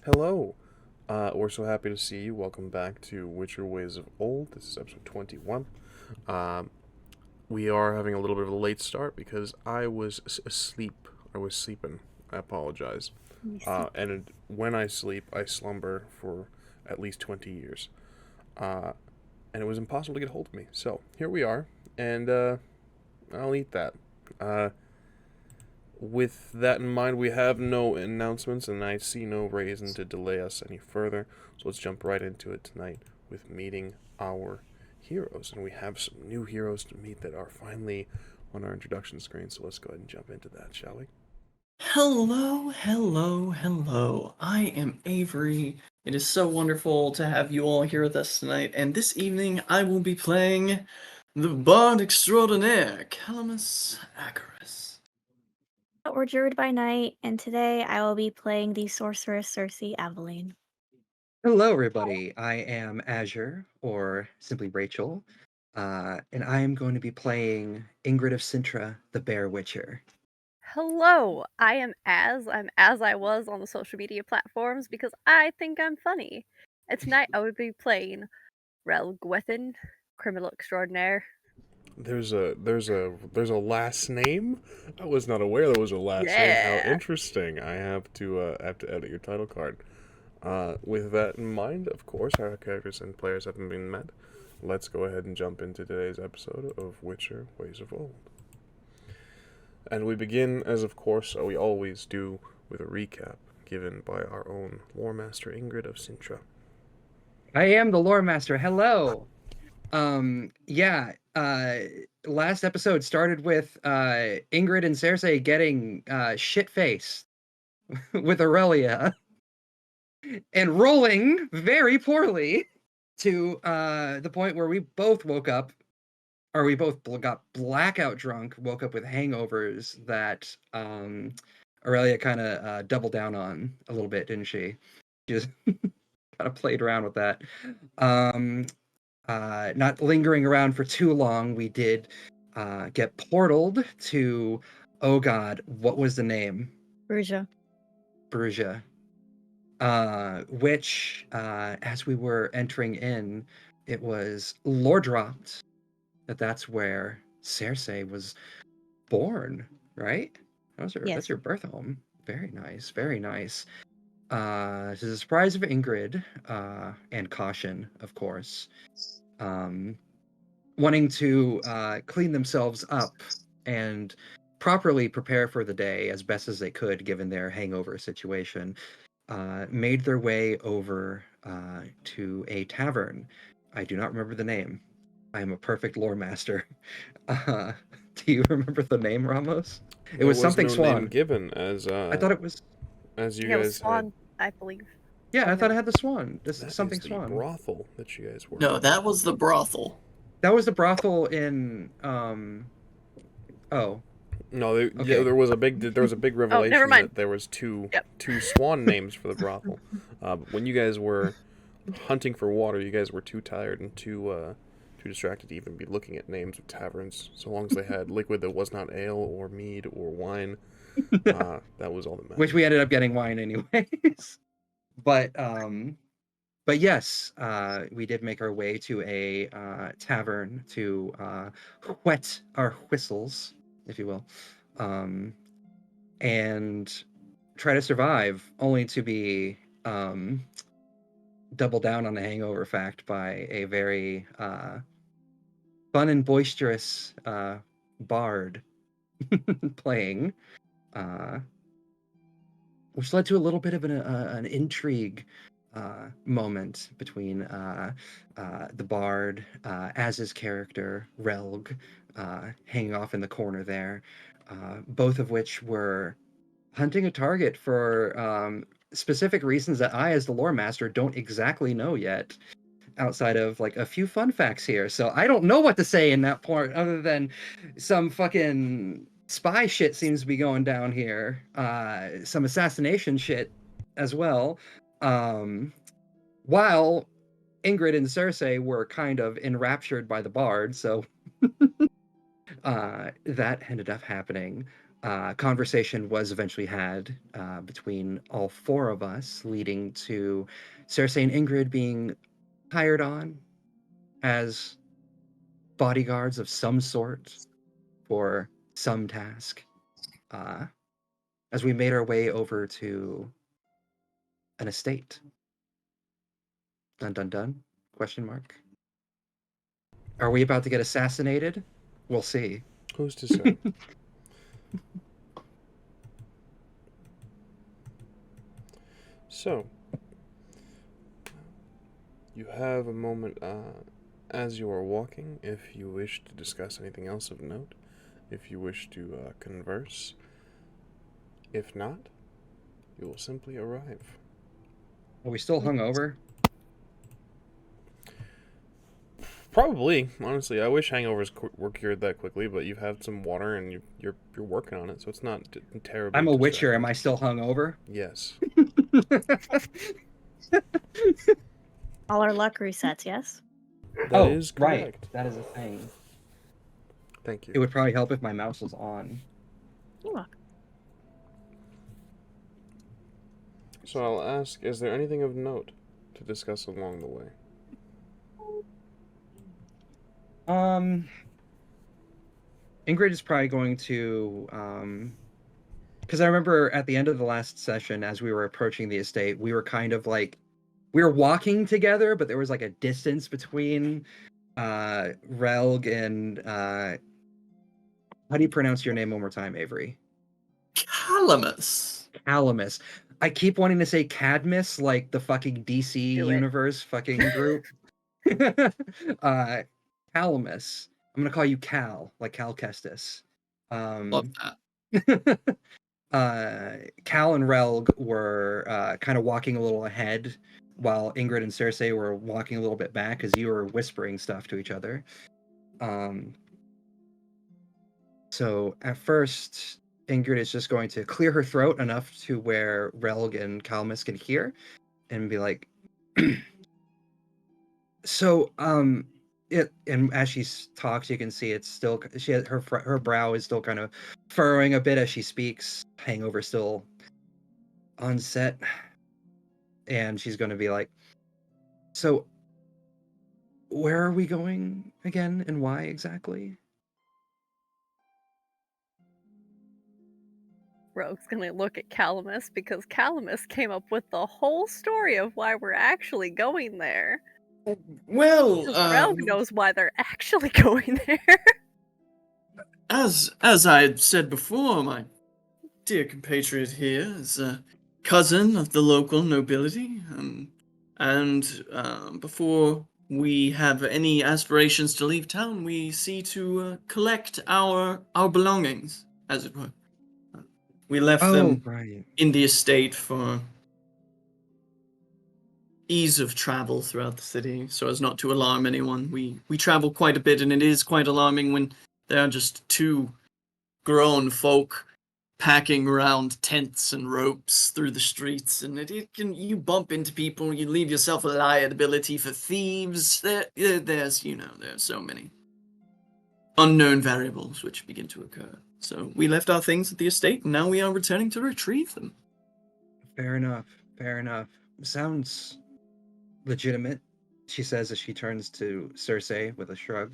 Hello. We're so happy to see you. Welcome back to Witcher Ways of Old. This is episode 21. Um, we are having a little bit of a late start because I was asleep. I was sleeping. I apologize. You see. When I sleep, I slumber for at least 20 years. Uh, and it was impossible to get hold of me. So here we are, and I'll eat that. Uh, with that in mind, we have no announcements, and I see no reason to delay us any further. So let's jump right into it tonight with meeting our heroes. And we have some new heroes to meet that are finally on our introduction screen. So let's go ahead and jump into that, shall we? Hello, hello, hello. I am Avery. It is so wonderful to have you all here with us tonight. And this evening, I will be playing the Bard Extraordinaire, Calamus Acarus. We're Druid by night, and today I will be playing the Sorceress Cersei Aveline. Hello, everybody. I am Azure, or simply Rachel, and I am going to be playing Ingrid of Sintra, the Bear Witcher. Hello, I'm as I was on the social media platforms because I think I'm funny. And tonight I would be playing Rel Gwethin, criminal extraordinaire. There's a last name. I was not aware there was a last name. How Yeah. interesting! I have to edit your title card. With that in mind, of course, our characters and players haven't been met. Let's go ahead and jump into today's episode of Witcher Ways of Old. And we begin, as of course we always do, with a recap given by our own lore master Ingrid of Sintra. I am the Lore Master. Hello. Last episode started with Ingrid and Cersei getting shit-faced with Aurelia and rolling very poorly to the point where we both woke up, or we both got blackout drunk, woke up with hangovers that Aurelia kind of doubled down on a little bit, didn't she? She just kind of played around with that. Not lingering around for too long, we did get portaled to, oh god, what was the name? Bruja. Bruja. Which, as we were entering in, it was lore dropped that's where Cersei was born, right? That's Yes. your birth home. Very nice, very nice. To the surprise of Ingrid, and caution, of course, wanting to clean themselves up and properly prepare for the day as best as they could, given their hangover situation, made their way over to a tavern. I do not remember the name. I am a perfect lore master. Do you remember the name, Ramos? It was something no Swan. name given as I thought it was. as you Yeah, it was guys Swan, had. I believe. Yeah, I Oh, thought no. I had the Swan. This That is something is the Swan. brothel that you guys were. No, that was the brothel. That was the brothel in. Oh, No, okay. there was a big revelation never mind. that there was two Yep. swan names for the brothel. But when you guys were hunting for water, you guys were too tired and too distracted to even be looking at names of taverns. So long as they had liquid that was not ale or mead or wine, that was all that mattered. Which we ended up getting wine anyways. But yes, we did make our way to a tavern to whet our whistles, if you will, and try to survive, only to be double down on the hangover fact by a very fun and boisterous bard playing, which led to a little bit of an intrigue moment between the bard, as his character Relg, hanging off in the corner there, both of which were hunting a target for specific reasons that I, as the lore master, don't exactly know yet, outside of like a few fun facts here. So I don't know what to say in that part other than some fucking spy shit seems to be going down here. Some assassination shit as well. While Ingrid and Cersei were kind of enraptured by the bard, so that ended up happening. conversation was eventually had between all four of us, leading to Cersei and Ingrid being hired on as bodyguards of some sort for some task. As we made our way over to an estate. Dun dun dun? Question mark. Are we about to get assassinated? We'll see. Who's to say? So, you have a moment as you are walking if you wish to discuss anything else of note, if you wish to converse. If not, you will simply arrive. Are we still hungover? Probably, honestly. I wish hangovers were cured that quickly, but you've had some water and you're working on it, so it's not terribly. I'm a Witcher. distracting. Am I still hungover? Yes. All our luck resets, yes? That is right. correct. That is a thing. Thank you. It would probably help if my mouse was on. You're welcome. So I'll ask, is there anything of note to discuss along the way? Ingrid is probably going to, because I remember at the end of the last session, as we were approaching the estate, we were kind of like, we were walking together, but there was like a distance between Relg and how do you pronounce your name one more time, Avery? Calamus. Calamus. I keep wanting to say Cadmus, like the fucking DC Do it. universe fucking group. Calamus. I'm gonna call you Cal, like Cal Kestis. Love that. Cal and Relg were kind of walking a little ahead, while Ingrid and Cersei were walking a little bit back, because you were whispering stuff to each other. So at first, Ingrid is just going to clear her throat enough to where Relg and Calamus can hear, and be like, so, and as she talks, you can see it's still, her brow is still kind of furrowing a bit as she speaks, hangover still on set, and she's going to be like, so, where are we going again, and why exactly? Rogue's gonna look at Calamus because Calamus came up with the whole story of why we're actually going there. Well, Because Rogue knows why they're actually going there. as I had said before, my dear compatriot here is a cousin of the local nobility, and before we have any aspirations to leave town, we see to collect our belongings, as it were. We left them Right. in the estate for ease of travel throughout the city, so as not to alarm anyone. We travel quite a bit, and it is quite alarming when there are just two grown folk packing around tents and ropes through the streets, and you bump into people, you leave yourself a liability for thieves. There's so many unknown variables which begin to occur. So we left our things at the estate, and now we are returning to retrieve them. Fair enough. Sounds legitimate, she says as she turns to Cersei with a shrug.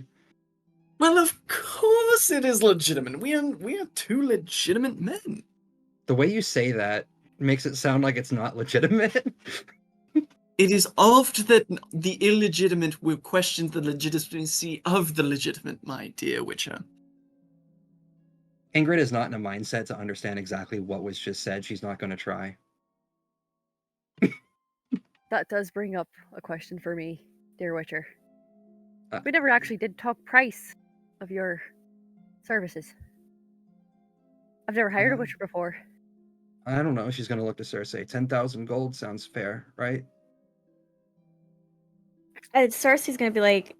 Well, of course it is legitimate. We are two legitimate men. The way you say that makes it sound like it's not legitimate. It is oft that the illegitimate will question the legitimacy of the legitimate, my dear Witcher. Ingrid is not in a mindset to understand exactly what was just said. She's not going to try. That does bring up a question for me, dear Witcher. Uh, We never actually did talk price of your services. I've never hired a Witcher before. I don't know. She's going to look to Cersei. 10,000 gold sounds fair, right? And Cersei's gonna be like,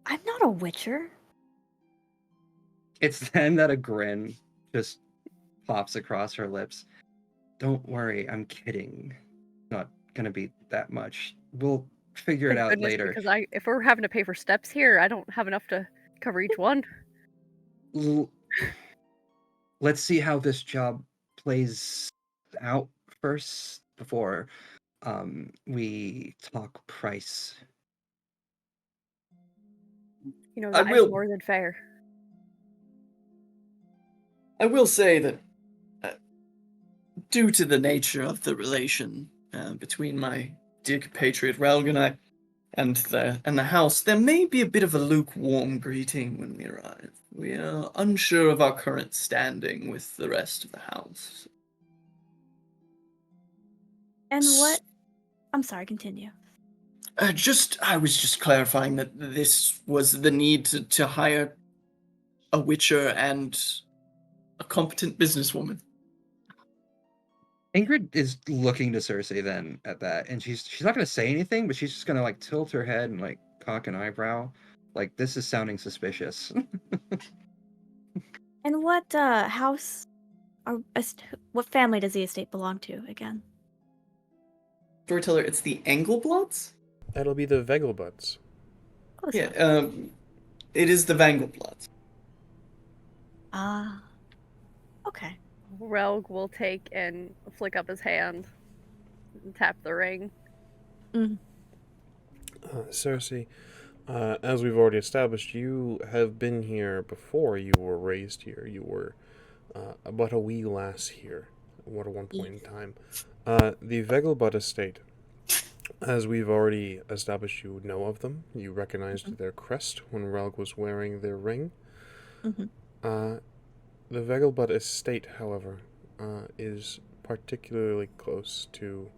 I'm not a Witcher. It's then that a grin just pops across her lips. Don't worry, I'm kidding. Not going to be that much. We'll figure it Thank out goodness, later. because if we're having to pay for steps here, I don't have enough to cover each one. let's see how this job plays out first before we talk price. That is more than fair. I will say that due to the nature of the relation between my dear compatriot Relg and the house, there may be a bit of a lukewarm greeting when we arrive. We are unsure of our current standing with the rest of the house. And what? I'm sorry, continue. I was just clarifying that this was the need to hire a Witcher and a competent businesswoman. Ingrid is looking to Cersei then at that, and she's not gonna say anything, but she's just gonna like tilt her head and like cock an eyebrow, like this is sounding suspicious. And what house or what family does the estate belong to again? Storyteller, it's the Engelblots? That'll be the Vegelbuds. Close Yeah, enough. it is the Vangelblots. Ah. Okay. Relg will take and flick up his hand and tap the ring. Cersei, as we've already established, you have been here before. You were raised here. You were but a wee lass here at one point in time. The Vegelbud estate, as we've already established, you know of them. You recognized their crest when Relg was wearing their ring. The Vegelbud estate, however, is particularly close to,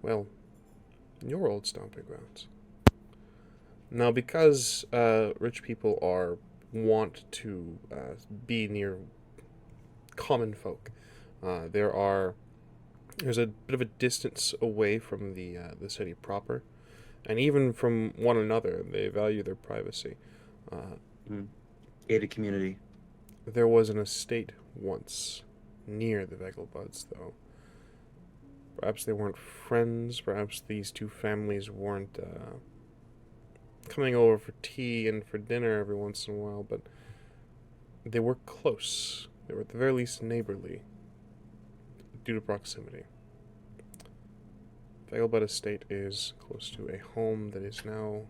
well, your old stomping grounds. Now, because rich people want to be near common folk, there's a bit of a distance away from the city proper, and even from one another. They value their privacy. Gated community. There was an estate once near the Vegelbuds, though. Perhaps they weren't friends. Perhaps these two families weren't coming over for tea and for dinner every once in a while, but they were close. They were at the very least neighborly due to proximity. Vegelbud estate is close to a home that is now,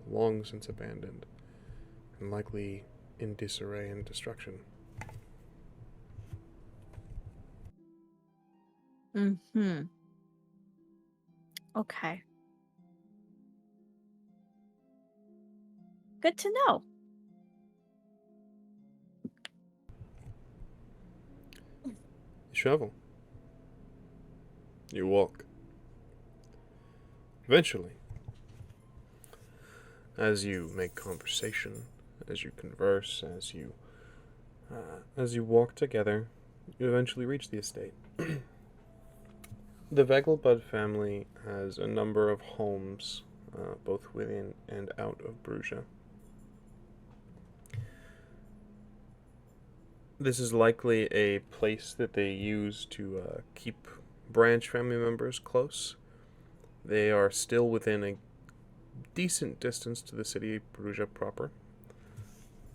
long since abandoned, and likely in disarray and destruction. Okay. Good to know. You travel. You walk. Eventually, as you make conversation, as you converse, as you walk together, you eventually reach the estate. The Vegelbud family has a number of homes, both within and out of Bruges. This is likely a place that they use to keep branch family members close. They are still within a decent distance to the city of Bruges proper.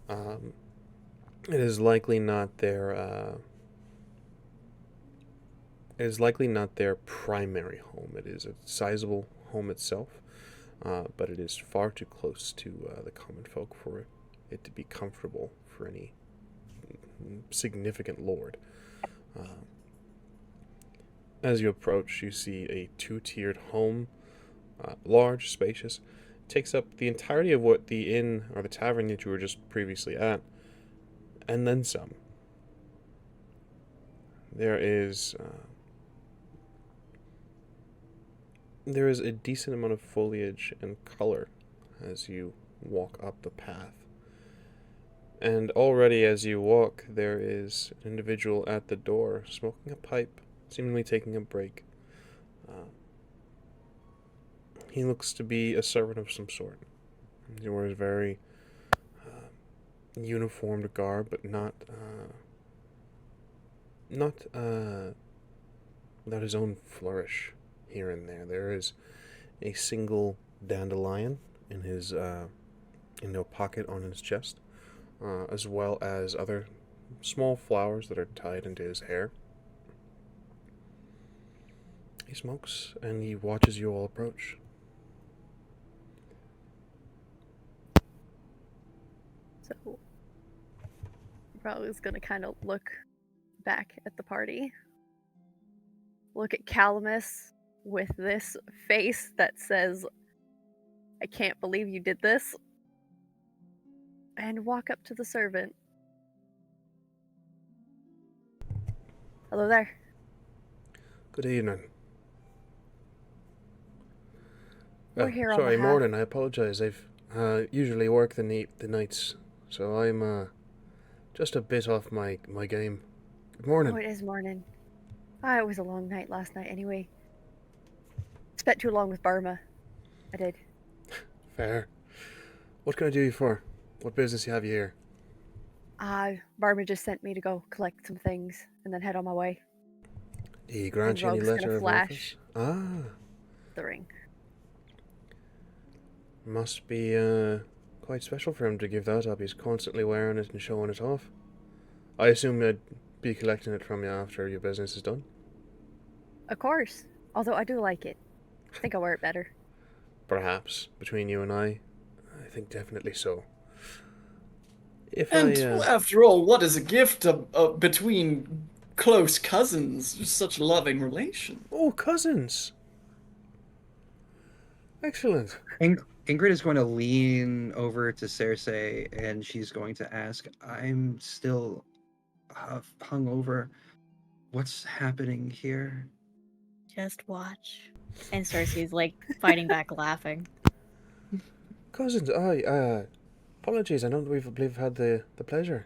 It is likely not their primary home. It is a sizable home itself, but it is far too close to the common folk for it to be comfortable for any significant lord. As you approach, you see a two-tiered home, large, spacious, takes up the entirety of what the inn or the tavern that you were just previously at, and then some. There is a decent amount of foliage and color as you walk up the path. And already as you walk, there is an individual at the door smoking a pipe, seemingly taking a break. He looks to be a servant of some sort. He wears very uniformed garb, but not without his own flourish here and there. There is a single dandelion in his in a pocket on his chest, as well as other small flowers that are tied into his hair. He smokes and he watches you all approach. So, Rel is gonna kind of look back at the party. Look at Calamus with this face that says, I can't believe you did this. And walk up to the servant. Hello there. Good evening. We're here on Sorry, behalf- morning. I apologize. I've usually work the nights, so I'm just a bit off my game. Good morning. Oh, it is morning. It was a long night last night anyway. Spent too long with Burma. I did. Fair. What can I do you for? What business you have here? Burma just sent me to go collect some things and then head on my way. Do he grant you any Rogue's gonna letter of flash. office? The ring. Must be quite special for him to give that up. He's constantly wearing it and showing it off. I assume I'd be collecting it from you after your business is done. Of course. Although I do like it. I think I wear it better. Perhaps between you and I think definitely so. If And I after all, what is a gift between close cousins? Such loving relation. oh, cousins. Excellent. Ingrid is going to lean over to Cersei and she's going to ask, I'm still hungover. What's happening here? Just watch. And Cersei's like fighting back laughing. Cousins, apologies, I don't believe we've had the pleasure.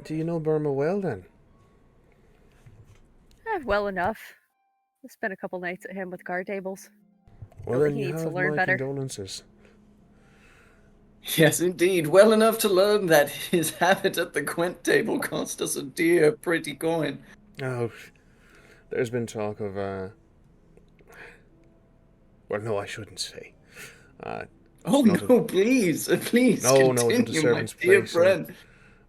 Do you know Burma well then? Well enough. I spent a couple nights at him with card tables. Well, But then he you needs to have learn my better. condolences. Yes, indeed. Well enough to learn that his habit at the Quent table cost us a dear, pretty coin. Oh, there's been talk of, well, no, I shouldn't say. Oh Not no, please, please No, continue, no, it's at the my servant's dear place, friend.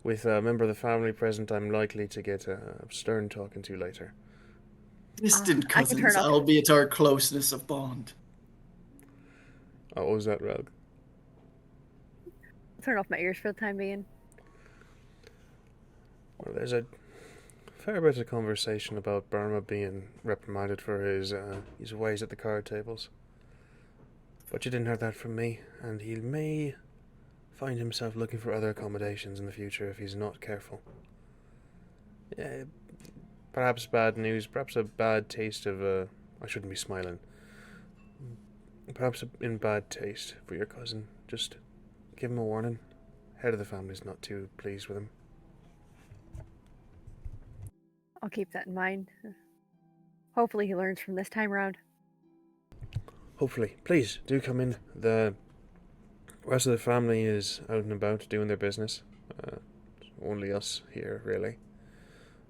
With a member of the family present, I'm likely to get a stern talking to later. Distant I can turn cousins, off- albeit our closeness of bond. Oh, what was that, Relg? Turn off my ears for the time being. Well, there's a fair bit of conversation about Burma being reprimanded for his ways at the card tables. But you didn't hear that from me, and he may find himself looking for other accommodations in the future if he's not careful. Yeah, perhaps bad news, perhaps a bad taste of, I shouldn't be smiling. Perhaps in bad taste for your cousin. Just give him a warning. Head of the family's not too pleased with him. I'll keep that in mind. Hopefully he learns from this time around. Hopefully. Please, do come in. The rest of the family is out and about doing their business. Only us here, really.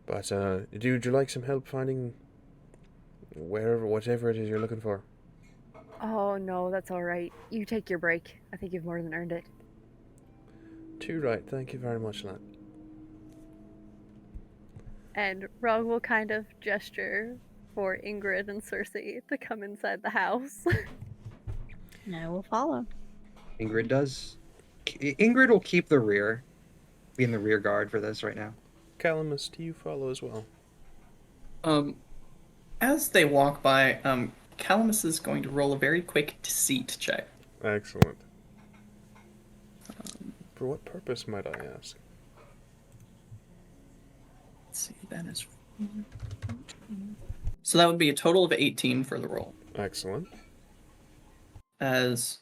But, would you like some help finding whatever it is you're looking for? Oh no, that's alright. You take your break. I think you've more than earned it. Too right. Thank you very much, lad. And Rogue will kind of gesture for Ingrid and Cersei to come inside the house. And I will follow. Ingrid does. Ingrid will keep the rear. Be in the rear guard for this right now. Calamus, do you follow as well? As they walk by, Calamus is going to roll a very quick deceit check. Excellent. For what purpose, might I ask? Let's see, that is... So that would be a total of 18 for the roll. Excellent. As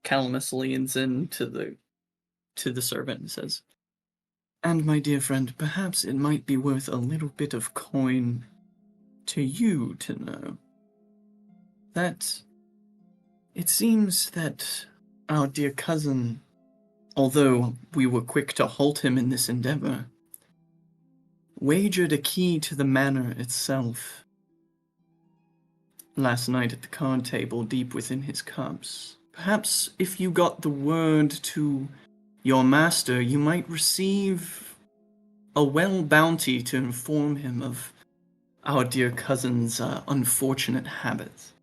Calamus leans in to the servant and says, "And my dear friend, perhaps it might be worth a little bit of coin to you to know that it seems that our dear cousin, although we were quick to halt him in this endeavor, wagered a key to the manor itself last night at the card table deep within his cups. Perhaps if you got the word to your master, you might receive a well bounty to inform him of our dear cousin's unfortunate habits.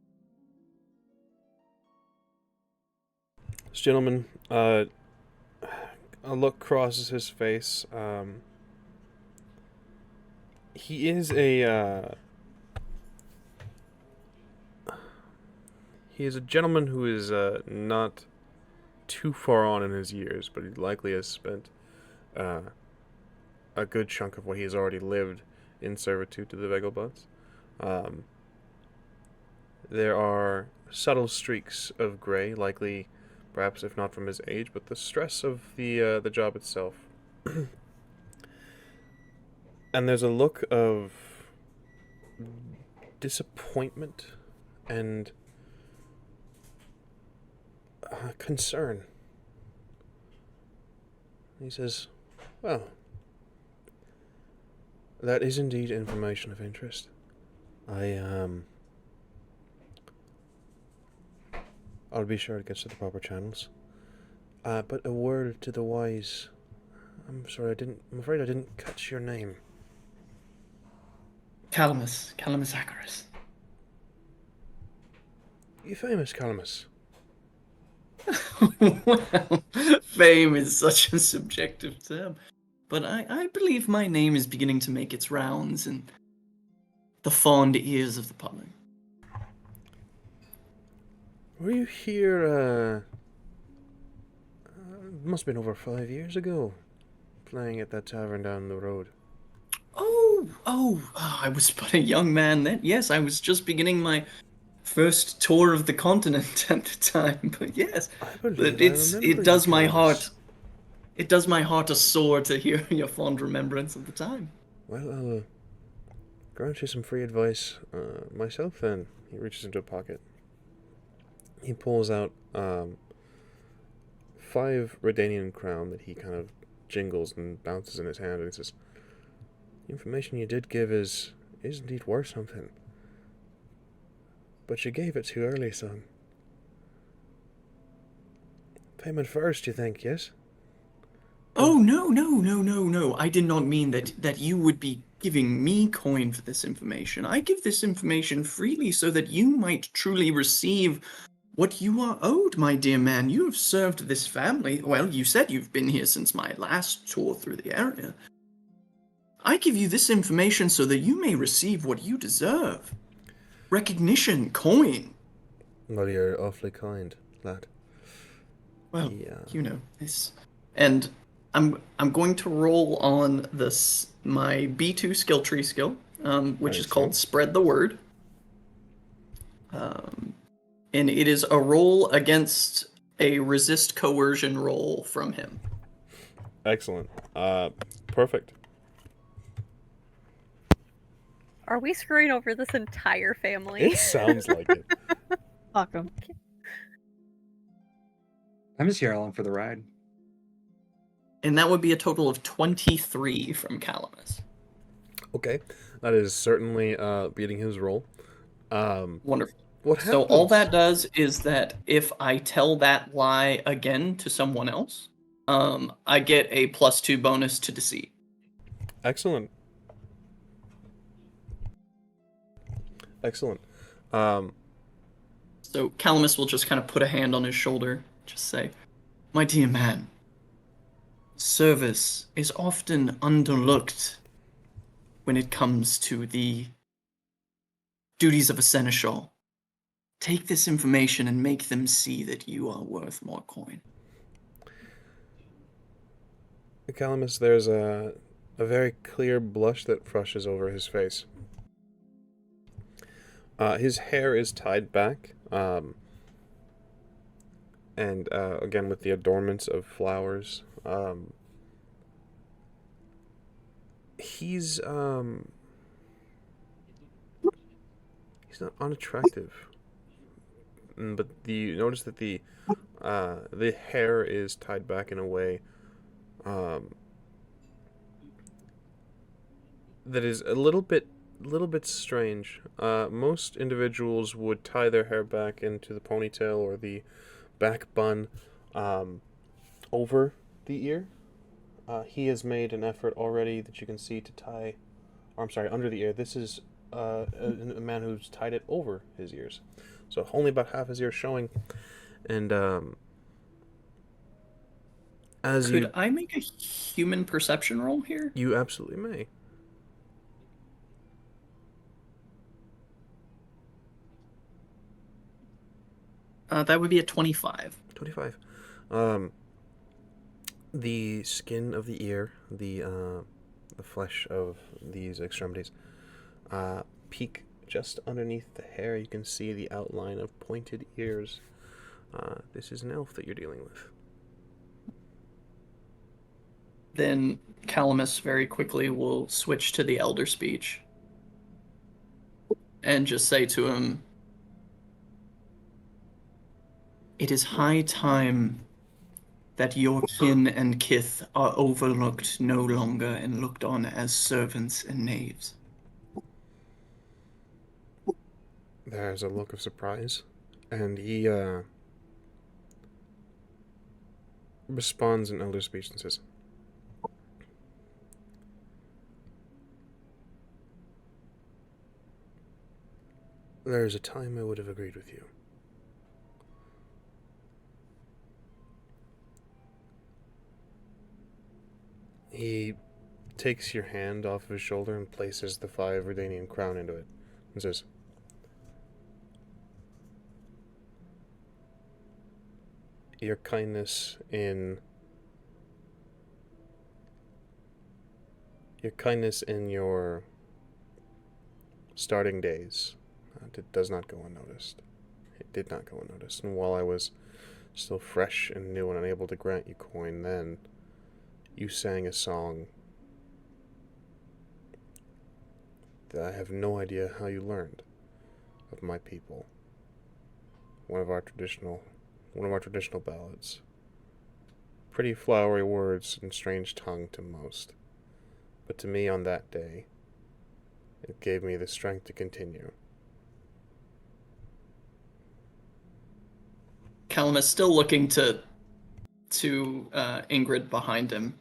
This gentleman, a look crosses his face. He is a gentleman who is not too far on in his years, but he likely has spent a good chunk of what he has already lived in servitude to the Vegelbuds. There are subtle streaks of gray, likely, perhaps if not from his age, but the stress of the job itself. And there's a look of disappointment and concern. He says, "Well, that is indeed information of interest. I'll be sure it gets to the proper channels. But a word to the wise. I'm afraid I didn't catch your name." Calamus Acarus. You famous Calamus. Well, fame is such a subjective term. But I believe my name is beginning to make its rounds in the fond ears of the public. Were you here, must have been over 5 years ago, playing at that tavern down the road? I was but a young man then. Yes, I was just beginning my first tour of the continent at the time. But yes, it does my heart. It does my heart a sore to hear your fond remembrance of the time. Well, I'll grant you some free advice myself then. He reaches into a pocket. He pulls out 5 Redanian crown that he kind of jingles and bounces in his hand, and he says, "The information you did give is indeed worth something. But you gave it too early, son. Payment first, you think, yes?" Oh, no. I did not mean that you would be giving me coin for this information. I give this information freely so that you might truly receive what you are owed, my dear man. You have served this family. Well, you said you've been here since my last tour through the area. I give you this information so that you may receive what you deserve. Recognition, coin. Well, you're awfully kind, lad. Well, you know, this. And I'm going to roll on this my B2 skill tree skill, which is called Spread the Word. And it is a roll against a resist coercion roll from him. Excellent. Perfect. Are we screwing over this entire family? It sounds like it. Fuck 'em. I'm just here along for the ride. And that would be a total of 23 from Calamus. Okay. That is certainly beating his roll. Wonderful. What happens? So all that does is that if I tell that lie again to someone else, I get a +2 bonus to deceit. Excellent. Excellent. So Calamus will just kind of put a hand on his shoulder, just say, "My dear man, service is often underlooked when it comes to the duties of a seneschal. Take this information and make them see that you are worth more coin." Calamus, there's a very clear blush that flushes over his face. His hair is tied back, and again with the adornments of flowers. He's not unattractive, but you notice that the hair is tied back in a way that is a little bit strange. Most individuals would tie their hair back into the ponytail or the back bun over the ear. He has made an effort already that you can see to tie, or I'm sorry, under the ear. This is a man who's tied it over his ears. So only about half his ear showing. And as Could I make a human perception roll here? you absolutely may. That would be a 25. 25. The skin of the ear, the flesh of these extremities, peek just underneath the hair. You can see the outline of pointed ears. This is an elf that you're dealing with. Then Calamus very quickly will switch to the elder speech and just say to him, "It is high time that your kin and kith are overlooked no longer and looked on as servants and knaves." There's a look of surprise, and he responds in elder speech and says, "There's a time I would have agreed with you. He takes your hand off his shoulder and places the 5 Redanian crown into it and says, Your kindness in your starting days does not go unnoticed. It did not go unnoticed. And while I was still fresh and new and unable to grant you coin then, you sang a song that I have no idea how you learned of my people. One of our traditional ballads. Pretty flowery words and strange tongue to most. But to me on that day, it gave me the strength to continue." Calamus, still looking to Ingrid behind him,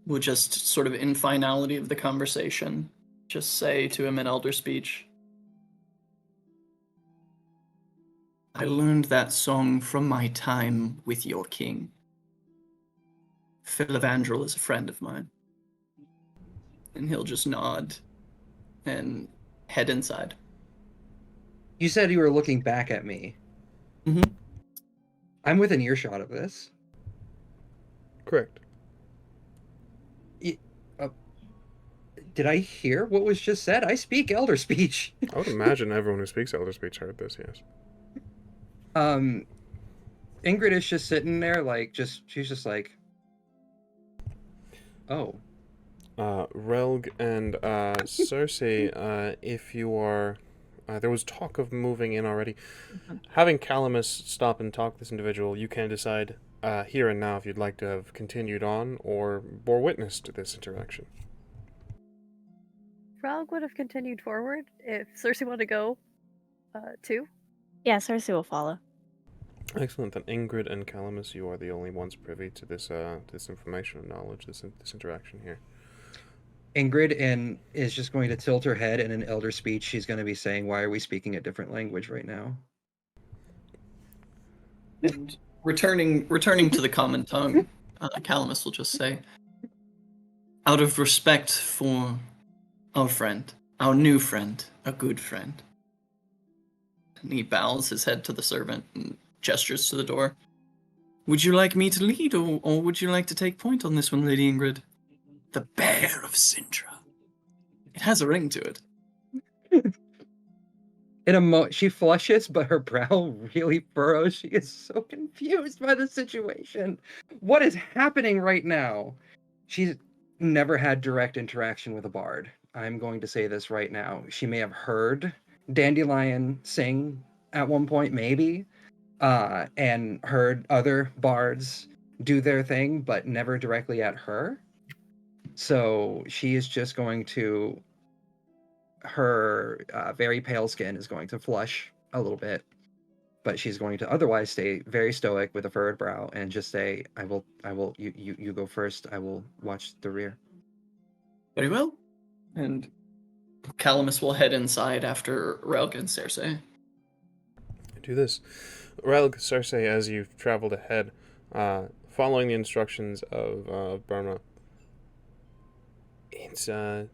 will just sort of in finality of the conversation, just say to him in elder speech, "I learned that song from my time with your king. Philivandrel is a friend of mine." And he'll just nod and head inside. You said you were looking back at me. Mm-hmm. I'm within earshot of this. Correct. Did I hear what was just said? I speak elder speech. I would imagine everyone who speaks elder speech heard this, yes. Ingrid is just sitting there she's just like, oh. Relg and Cersei, if you are... there was talk of moving in already. Having Calamus stop and talk to this individual, you can decide here and now if you'd like to have continued on or bore witness to this interaction. Frog would have continued forward if Cersei wanted to go, too. Yeah, Cersei will follow. Excellent. Then Ingrid and Calamus, you are the only ones privy to this information and knowledge, this interaction here. Ingrid is just going to tilt her head, and in elder speech, she's going to be saying, "Why are we speaking a different language right now?" And returning to the common tongue, Calamus will just say, "Out of respect for our friend, our new friend, a good friend." And he bows his head to the servant and gestures to the door. "Would you like me to lead, or would you like to take point on this one, Lady Ingrid?" The Bear of Sindra. It has a ring to it. She flushes, but her brow really furrows. She is so confused by the situation. What is happening right now? She's never had direct interaction with a bard. I'm going to say this right now. She may have heard Dandelion sing at one point, maybe, and heard other bards do their thing, but never directly at her. So she is just going to... her very pale skin is going to flush a little bit, but she's going to otherwise stay very stoic with a furrowed brow and just say, I will, you go first. I will watch the rear. Very well. And Calamus will head inside after Relg and Cersei. Do this. Relg, Cersei, as you've traveled ahead, following the instructions of Burma, it's a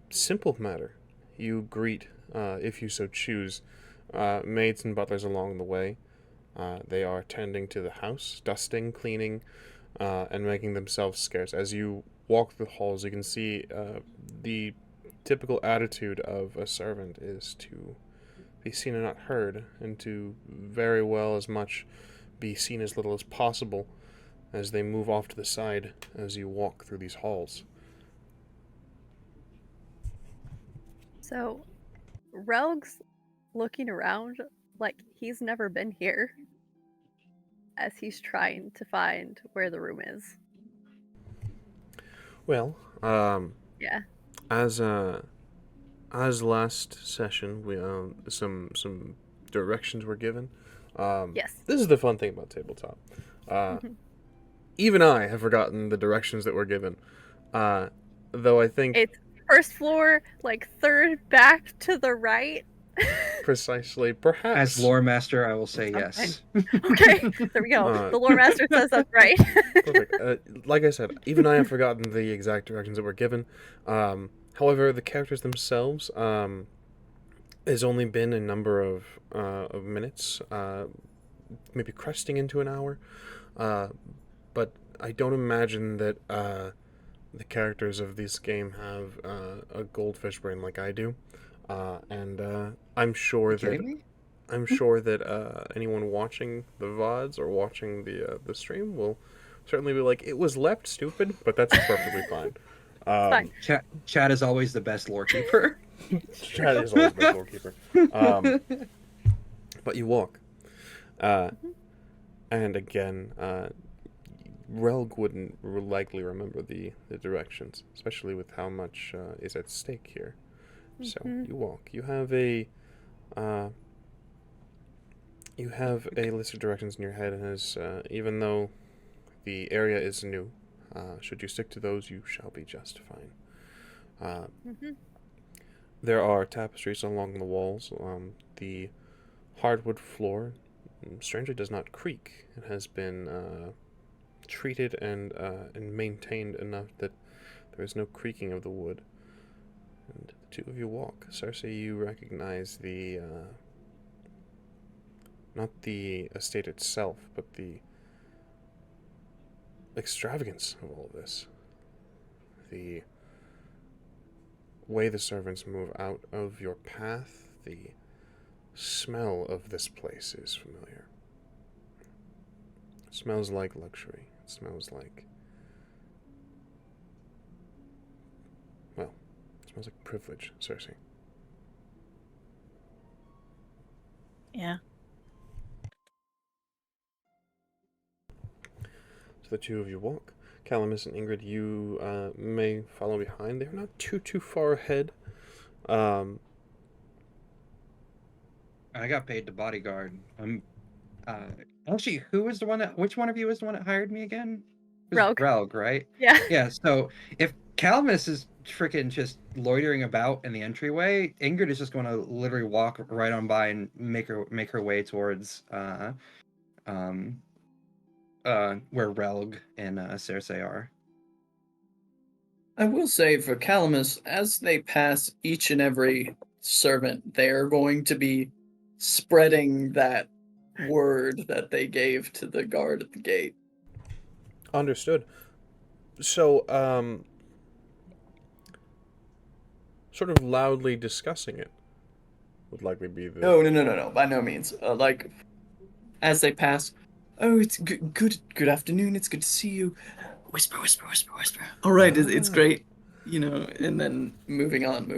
simple matter. You greet, if you so choose, maids and butlers along the way. They are tending to the house, dusting, cleaning, and making themselves scarce. As you walk the halls, you can see the typical attitude of a servant is to be seen and not heard, and to very well as much be seen as little as possible as they move off to the side as you walk through these halls. So, Relg's looking around like he's never been here as he's trying to find where the room is. Well, Yeah. as last session, we some directions were given. Yes. This is the fun thing about tabletop. Even I have forgotten the directions that were given. Though I think It's first floor, like third back to the right. precisely, perhaps. As lore master, I will say yes. Okay, there we go. The lore master says that's right. Perfect. Like I said, even I have forgotten the exact directions that were given. However, the characters themselves has only been a number of minutes, maybe cresting into an hour. But I don't imagine that the characters of this game have a goldfish brain like I do. And I'm sure that anyone watching the VODs or watching the stream will certainly be like, it was left stupid, but that's perfectly fine. Fine. Chad is always the best lore keeper. Chad is always the best lore keeper. But you walk. And again, Relg wouldn't likely remember the directions, especially with how much is at stake here. So you walk. You have a list of directions in your head, and as even though the area is new, should you stick to those, you shall be just fine. There are tapestries along the walls. The hardwood floor, strangely, does not creak. It has been treated and maintained enough that there is no creaking of the wood. And the two of you walk. Cersei, you recognize the not the estate itself, but the extravagance of all of this. The way the servants move out of your path, the smell of this place is familiar. It smells like luxury. It smells like, well, it smells like privilege, Cersei. Yeah. So the two of you walk. Calamus and Ingrid, you may follow behind. They're not too far ahead. I got paid to bodyguard. Actually, which one of you is the one that hired me again? Relg. Relg, right? Yeah. Yeah, so if Calamus is freaking just loitering about in the entryway, Ingrid is just going to literally walk right on by and make her way towards where Relg and Cersei are. I will say for Calamus, as they pass each and every servant, they are going to be spreading that word that they gave to the guard at the gate. Understood. So, sort of loudly discussing it would likely be the... No, by no means. Like, as they pass, oh, it's good afternoon, it's good to see you. Whisper. All right, it's great. You know, and then moving on.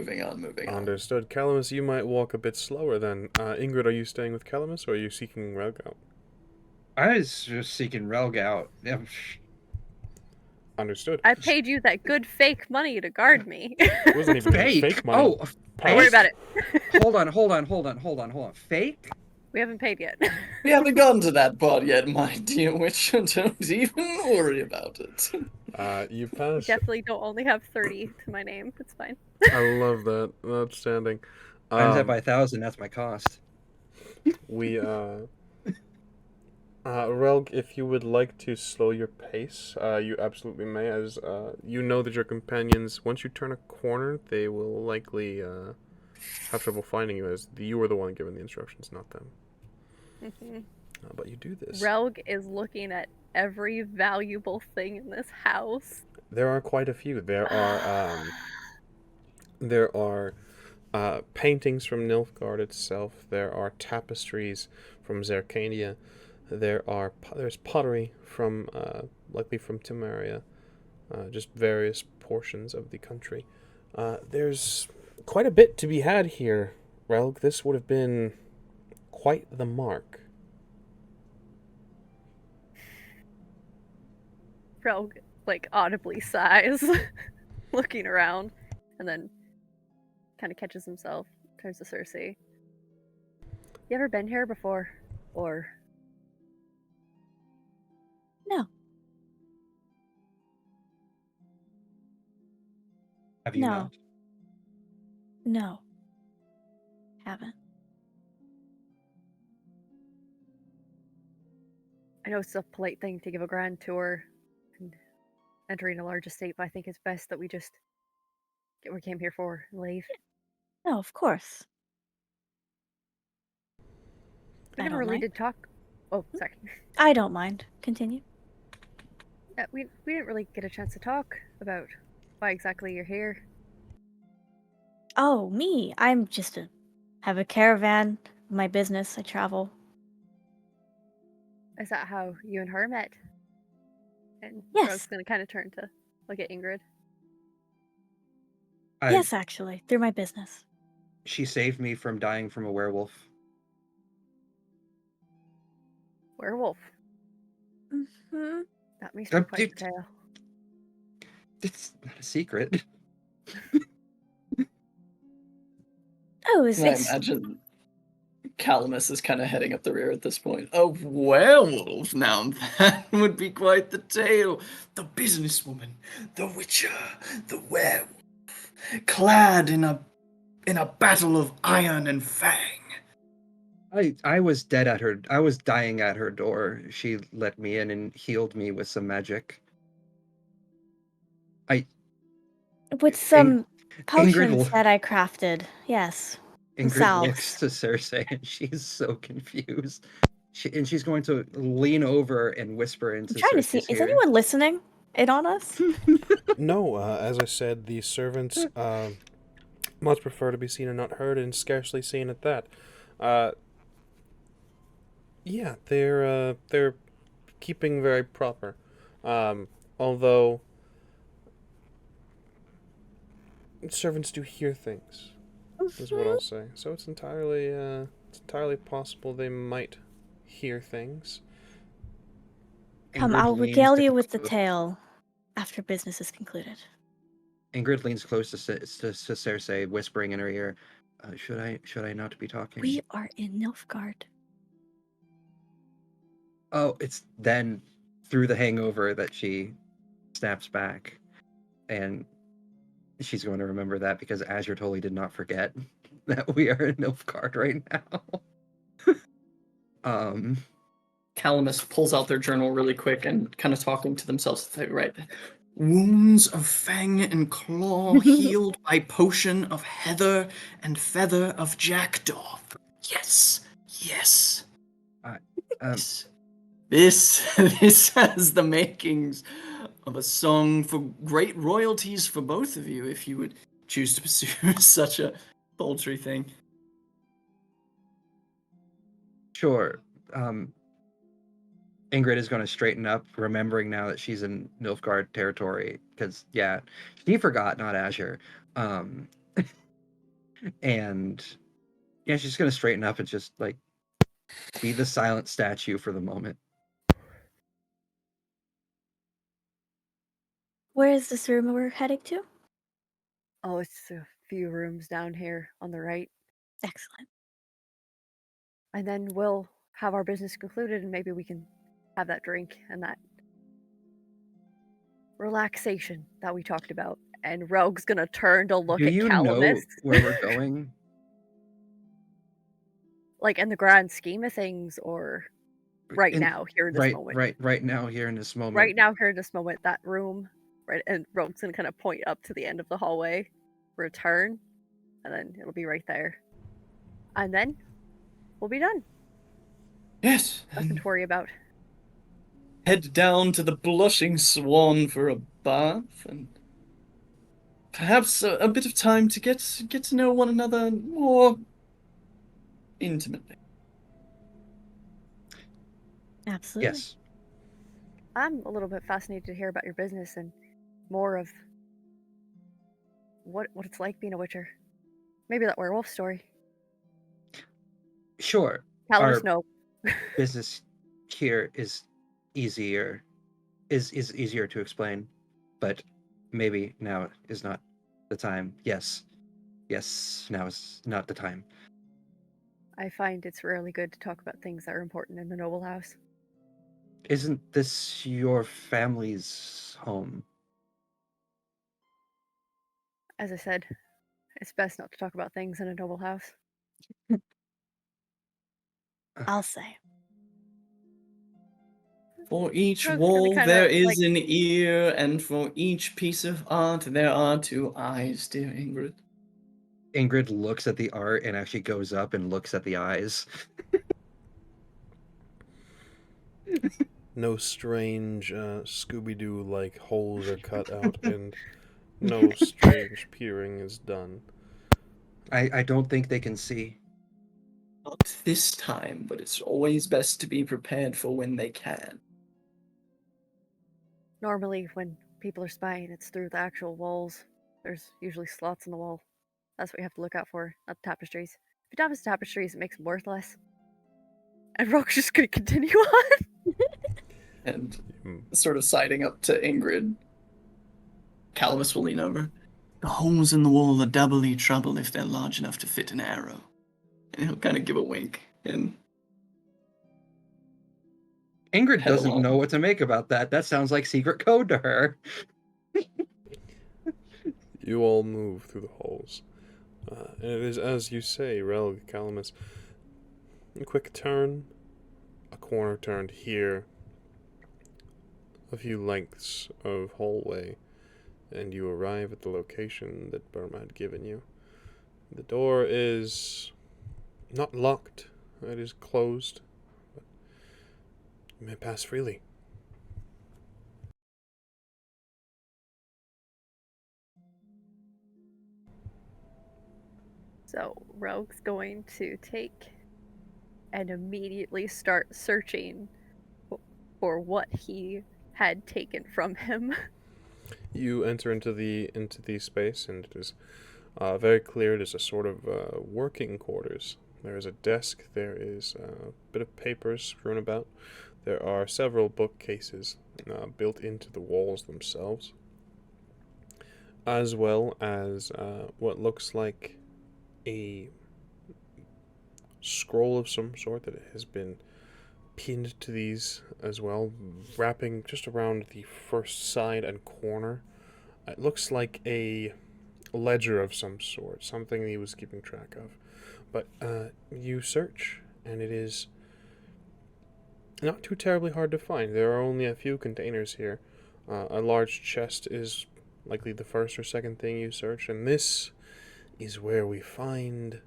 Understood. Calamus, you might walk a bit slower then. Ingrid, are you staying with Calamus, or are you seeking Relg out? I was just seeking Relg out. Understood. I paid you that good fake money to guard me. It wasn't even Fake? fake money. Oh, Don't worry about it. hold on. Fake? We haven't paid yet. We haven't gotten to that part yet, my dear Witcher. Don't even worry about it. You We pass. definitely don't only have 30 to my name. It's fine. I love that. Outstanding. Times that by 1,000, that's my cost. We Relg, if you would like to slow your pace, you absolutely may, as you know that your companions, once you turn a corner, they will likely have trouble finding you, as you were the one given the instructions, not them. But you do this. Relg is looking at every valuable thing in this house. There are quite a few. There are paintings from Nilfgaard itself. There are tapestries from Zerkania. There's pottery from likely from Temeria, just various portions of the country. There's quite a bit to be had here, Relg. This would have been quite the mark. Relg, like, audibly sighs, looking around, and then kind of catches himself, turns to Cersei. You ever been here before? Or... No. Have you No. not? No. Haven't. I know it's a polite thing to give a grand tour and entering a large estate, but I think it's best that we just get what we came here for and leave. No, of course. We I never don't really mind. did talk. Oh, sorry. I don't mind. Continue. We didn't really get a chance to talk about why exactly you're here. Oh, me. I'm just have a caravan, my business, I travel. Is that how you and her met? And Yes. Rogue's gonna kind of turn to look at Ingrid. Yes, actually, through my business. She saved me from dying from a werewolf. Werewolf. Mm-hmm. That makes me quite the Dude, tale. it's not a secret. Oh, I it's imagine Calamus is kind of heading up the rear at this point. A werewolf? Now that would be quite the tale. The businesswoman, the witcher, the werewolf, clad in a battle of iron and fang. I was dead at her. I was dying at her door. She let me in and healed me with some magic. with some Ingrid potions l- that I crafted. Yes. Ingrid Themselves. looks to Cersei and she's so confused. She's going to lean over and whisper into I'm trying to see. Cersei's Is ear. anyone listening in on us? No, as I said, the servants much prefer to be seen and not heard, and scarcely seen at that. Yeah, they're keeping very proper. Although servants do hear things, is what I'll say. So it's entirely possible they might hear things. Come, Ingrid I'll leans regale down you with the close- tale after business is concluded. Ingrid leans close to Cersei, whispering in her ear, should I not be talking? We are in Nilfgaard. Oh, it's then through the hangover that she snaps back, and she's going to remember that because Azure totally did not forget that we are in Nilfgaard right now. Calamus pulls out their journal really quick and kind of talking to themselves. They write, wounds of fang and claw healed by potion of heather and feather of jackdaw. Yes, yes. This has the makings of a song for great royalties for both of you if you would choose to pursue such a paltry thing. Sure. Ingrid is going to straighten up, remembering now that she's in Nilfgaard territory, because, yeah, she forgot, not Azure. And, yeah, she's going to straighten up and just, like, be the silent statue for the moment. Where is this room we're heading to? Oh, it's a few rooms down here on the right. Excellent. And then we'll have our business concluded, and maybe we can have that drink and that relaxation that we talked about. And Rogue's gonna turn to look Do at you Calamus. know where we're going? Like in the grand scheme of things, or right In- now, here in this moment. Right now, here in this moment. Right now, here in this moment, that room, right, and Rogue's gonna kind of point up to the end of the hallway, return, and then it'll be right there. And then we'll be done. Yes. Nothing to worry about. Head down to the Blushing Swan for a bath and perhaps a bit of time to get to know one another more intimately. Absolutely. Yes. I'm a little bit fascinated to hear about your business and more of what it's like being a Witcher. Maybe that werewolf story. Sure. Calamus, Our no. business here is easier easier to explain, but maybe now is not the time. Yes, now is not the time. I find it's rarely good to talk about things that are important in the noble house. Isn't this your family's home? As I said, it's best not to talk about things in a noble house. I'll say. For each Rogue's gonna wall kinda, there is like- an ear, and for each piece of art there are two eyes, dear Ingrid. Ingrid looks at the art and actually goes up and looks at the eyes. No strange Scooby-Doo like holes are cut out and no strange peering is done. I don't think they can see. Not this time, but it's always best to be prepared for when they can. Normally, when people are spying, it's through the actual walls. There's usually slots in the wall. That's what you have to look out for, not the tapestries. If you damage the tapestries, it makes them worthless. And Rogue's just gonna continue on. And Hmm. sort of siding up to Ingrid, Calamus will lean over. The holes in the wall are doubly trouble if they're large enough to fit an arrow. And he'll kind of give a wink and Ingrid head doesn't along. know what to make about that. That sounds like secret code to her. You all move through the halls. And it is as you say, Relg, Calamus. A quick turn, a corner turned here, a few lengths of hallway, and you arrive at the location that Burma had given you. The door is not locked, it is closed, but you may pass freely. So Rogue's going to take and immediately start searching for what he had taken from him. You enter into the space, and it is very clear. It is a sort of working quarters. There is a desk. There is a bit of papers strewn about. There are several bookcases built into the walls themselves, as well as what looks like a scroll of some sort that has been pinned to these as well, wrapping just around the first side and corner. It looks like a ledger of some sort, something he was keeping track of. But you search, and it is not too terribly hard to find. There are only a few containers here. A large chest is likely the first or second thing you search, and this is where we find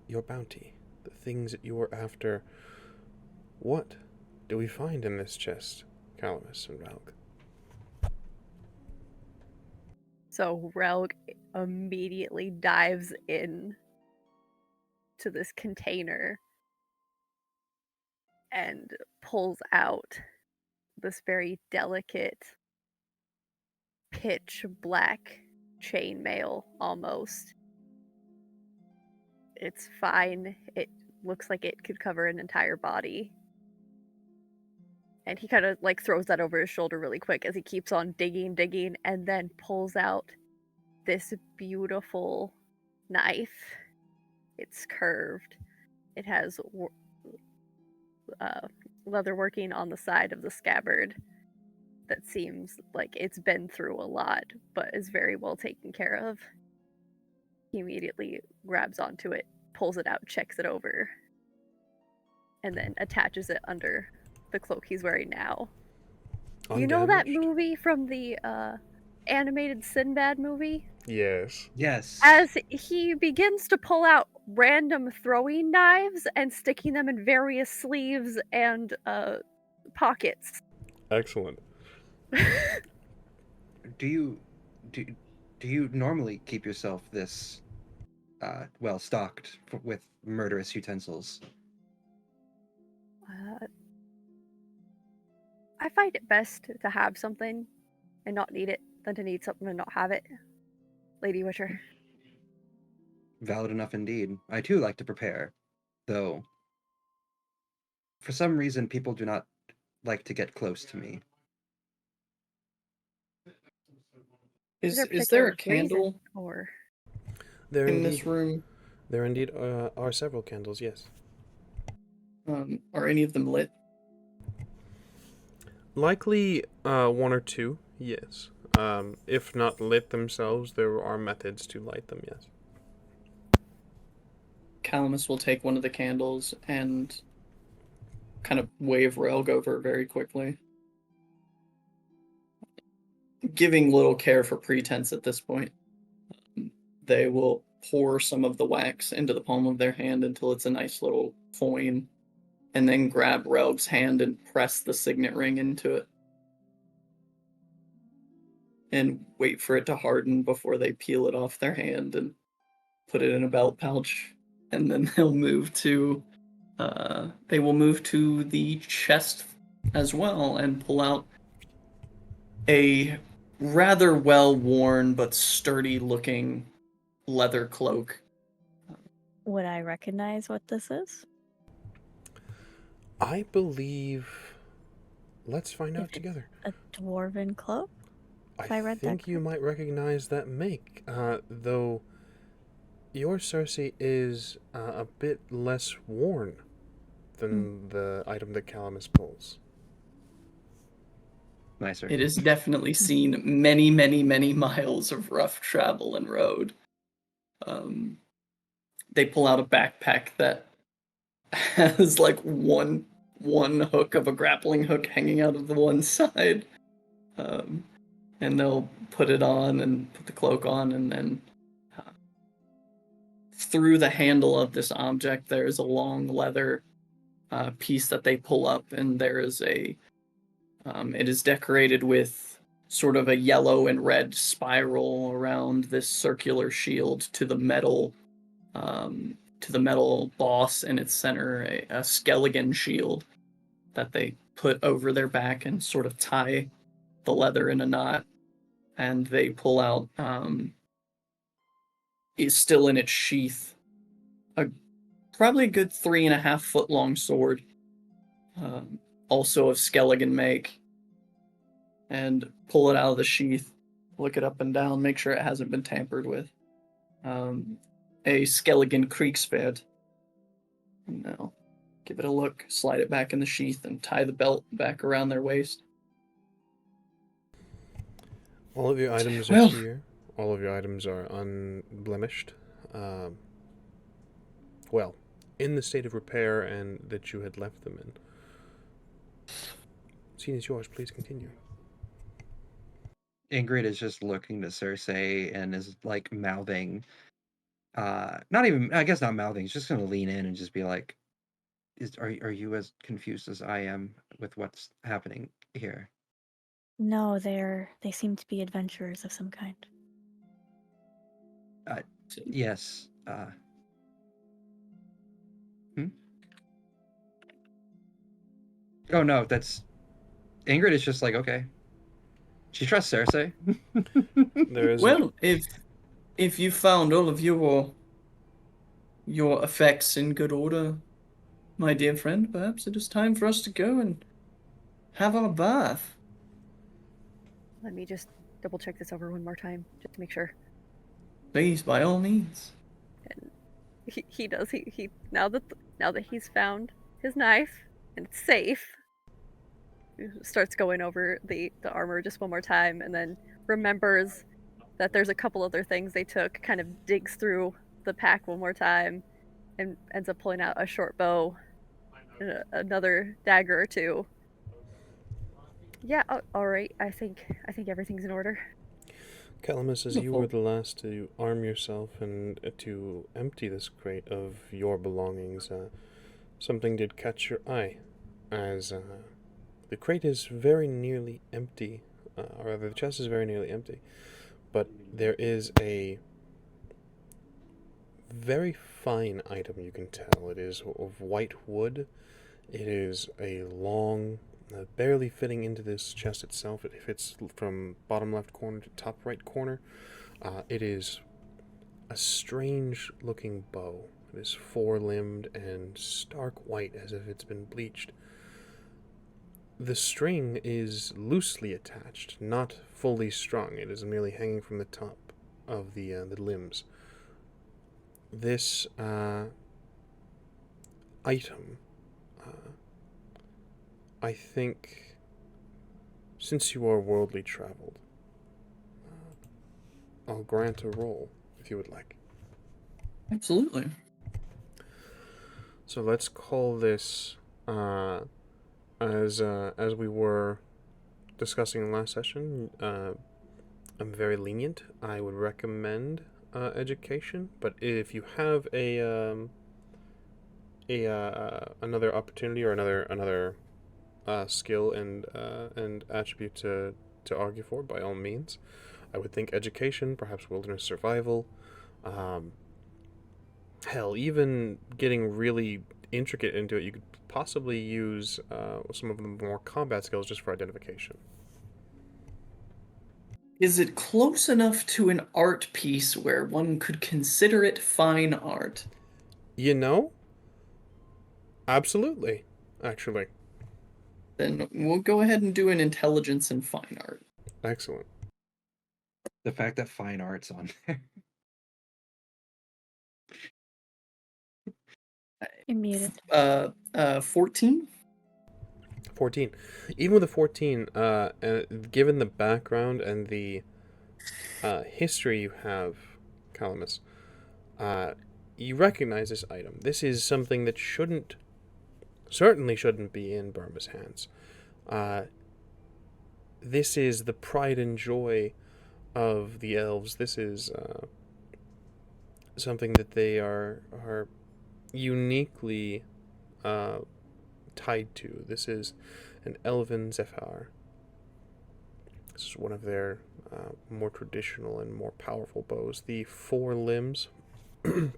your bounty, the things that you were after. What do we find in this chest, Calamus and Valk? So Relg immediately dives in to this container and pulls out this very delicate pitch black chainmail almost. It's fine. It looks like it could cover an entire body. And he kind of like throws that over his shoulder really quick as he keeps on digging, and then pulls out this beautiful knife. It's curved. it has leather working on the side of the scabbard that seems like it's been through a lot, but is very well taken care of. He immediately grabs onto it, pulls it out, checks it over, and then attaches it under the cloak he's wearing now. You know that Undamaged? movie from the animated Sinbad movie? Yes. Yes. As he begins to pull out random throwing knives and sticking them in various sleeves and pockets. Excellent. Do you normally keep yourself this well stocked with murderous utensils? I find it best to have something and not need it than to need something and not have it, Lady Witcher. Valid enough indeed. I too like to prepare, though for some reason people do not like to get close to me. Is there a particular candle reason, or There in indeed, this room? there indeed are several candles, yes. Are any of them lit? Likely one or two, yes. If not lit themselves, there are methods to light them, yes. Calamus will take one of the candles and kind of wave Relg over very quickly. Giving little care for pretense at this point. They will pour some of the wax into the palm of their hand until it's a nice little coin, and then grab Relg's hand and press the signet ring into it. And wait for it to harden before they peel it off their hand and put it in a belt pouch. And then they'll move to they will move to the chest as well and pull out a rather well-worn but sturdy-looking leather cloak. Would I recognize what this is? I believe... Let's find out together. A dwarven cloak? If I read that think you might recognize that make, though your Cersei is a bit less worn than the item that Calamus pulls. Nicer. It has definitely seen many, many, many miles of rough travel and road. They pull out a backpack that has like one hook of a grappling hook hanging out of the one side. And they'll put it on and put the cloak on, and then through the handle of this object there is a long leather piece that they pull up, and there is a it is decorated with sort of a yellow and red spiral around this circular shield to the metal boss in its center, a skeleton shield that they put over their back and sort of tie the leather in a knot, and they pull out is still in its sheath probably a good 3.5 foot long sword, also of skeleton make, and pull it out of the sheath, look it up and down, make sure it hasn't been tampered with. A skeleton kriegssvärd. And now give it a look, slide it back in the sheath, and tie the belt back around their waist. All of your items are Well- here. All of your items are unblemished. Well, in the state of repair and that you had left them in. Scene is yours. Please continue. Ingrid is just looking to Cersei and is like mouthing. Not even, I guess not mouthing. She's just gonna lean in and just be like, "Are you as confused as I am with what's happening here?" No, they seem to be adventurers of some kind. Yes. Oh no, that's Ingrid is just like, okay. She trusts Cersei. There is Well, if you found all of your effects in good order, my dear friend, perhaps it is time for us to go and have our bath. let me just double check this over one more time, just to make sure. Please, by all means. he does. He now that he's found his knife and it's safe, he starts going over the armor just one more time, and then remembers that there's a couple other things they took. Kind of digs through the pack one more time, and ends up pulling out a short bow, and another dagger or two. Yeah. All right. I think everything's in order. Calamus, as you were the last to arm yourself and to empty this crate of your belongings, something did catch your eye, as the crate is very nearly empty, or rather the chest is very nearly empty, but there is a very fine item, you can tell. It is of white wood. It is a long, barely fitting into this chest itself. It fits from bottom left corner to top right corner. It is a strange looking bow. It is four-limbed and stark white, as if it's been bleached. The string is loosely attached, not fully strung. It is merely hanging from the top of the limbs. This item, I think, since you are worldly traveled, I'll grant a roll, if you would like. Absolutely. So let's call this, as we were discussing in last session, I'm very lenient. I would recommend education, but if you have another opportunity or another skill and attribute to argue for, by all means, I would think education, perhaps wilderness survival. Hell, even getting really intricate into it, you could possibly use some of the more combat skills just for identification. Is it close enough to an art piece where one could consider it fine art? You know? Absolutely, actually. Then we'll go ahead and do an intelligence and fine art. Excellent. The fact that fine art's on there. You're muted. 14? 14. Even with a 14, given the background and the history you have, Calamus, you recognize this item. This is something that certainly shouldn't be in Burma's hands. This is the pride and joy of the elves. This is something that they are uniquely tied to. This is an elven zephyr. This is one of their more traditional and more powerful bows. The four limbs, two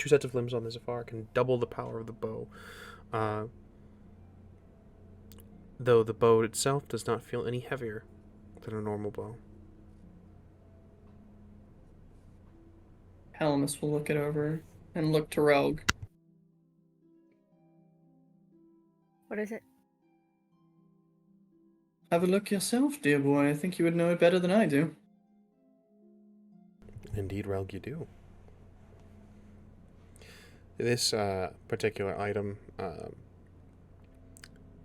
sets of limbs on the zephyr, can double the power of the bow. Though the bow itself does not feel any heavier than a normal bow. Calamus will look it over and look to Rogue. What is it? Have a look yourself, dear boy. I think you would know it better than I do. Indeed, Relg, you do. This particular item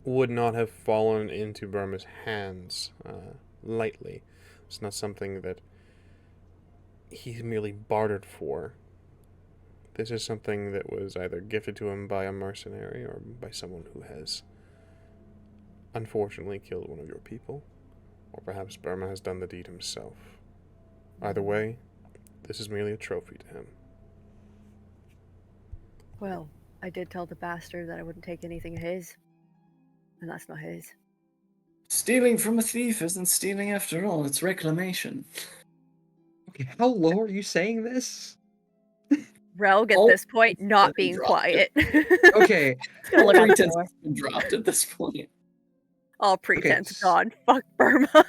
would not have fallen into Burma's hands lightly. It's not something that he merely bartered for. This is something that was either gifted to him by a mercenary or by someone who has unfortunately killed one of your people, or perhaps Burma has done the deed himself. Either way, this is merely a trophy to him. Well, I did tell the bastard that I wouldn't take anything of his, and that's not his. Stealing from a thief isn't stealing after all. It's reclamation. Okay, how low are you saying this? Relg at Oh, this point not being dropped quiet. Okay, Gonna look out the Pretense door. has been dropped at this point. All pretense s- gone. Fuck Burma.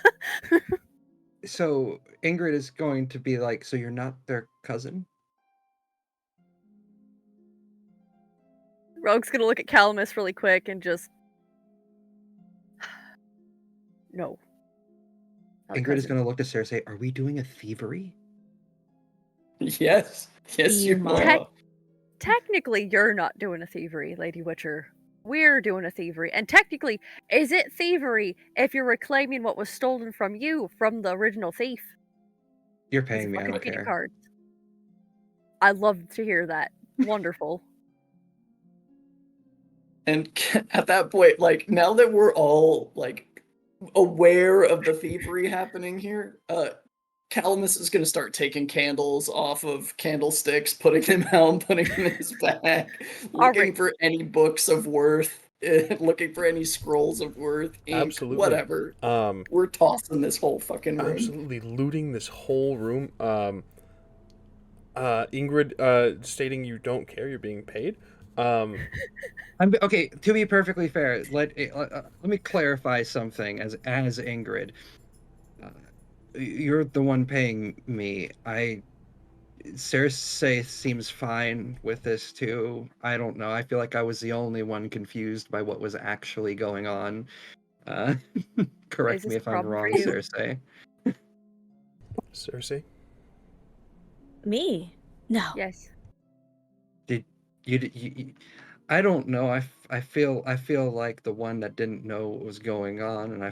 so Ingrid is going to be like, so you're not their cousin? Rogue's gonna look at Calamus really quick and just... No. Not Ingrid is cousin. going to look to Sarah and say, are we doing a thievery? Yes. Yes, You you might. are. technically, you're not doing a thievery, Lady Witcher. We're doing a thievery. And technically, is it thievery if you're reclaiming what was stolen from you from the original thief? You're It's paying a me. I fucking don't cheating care. card. I love to hear that. Wonderful. And at that point, like, now that we're all, like, aware of the thievery happening here, Calamus is gonna start taking candles off of candlesticks, putting them out, putting them in his bag, looking Alright. for any books of worth, looking for any scrolls of worth, ink, Absolutely. whatever. We're tossing this whole fucking room. Absolutely looting this whole room. Ingrid, stating you don't care, you're being paid. Okay. To be perfectly fair, let me clarify something. As Ingrid, you're the one paying me. Cersei seems fine with this too. I don't know. I feel like I was the only one confused by what was actually going on. Correct Is this me a if I'm problem for wrong, you? Cersei. Cersei? Me? No. Yes. You I don't know. I feel like the one that didn't know what was going on, and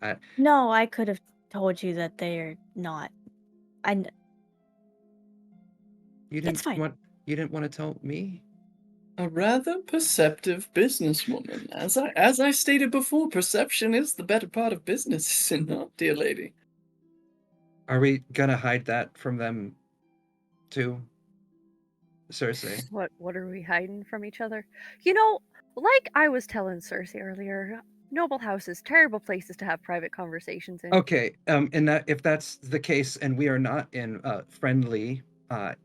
I No, I could have told you that they're not. I. you It's fine. you didn't want to tell me. A rather perceptive businesswoman. As I stated before, perception is the better part of business, is it not, dear lady? Are we gonna hide that from them too, Cersei? What are we hiding from each other? You know, like I was telling Cersei earlier, noble houses, terrible places to have private conversations in. Okay, and that if that's the case, and we are not in a friendly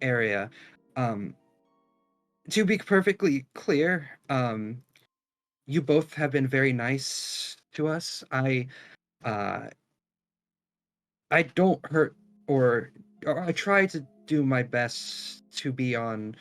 area, to be perfectly clear, you both have been very nice to us. Uh, I don't hurt or I try to do my best to be on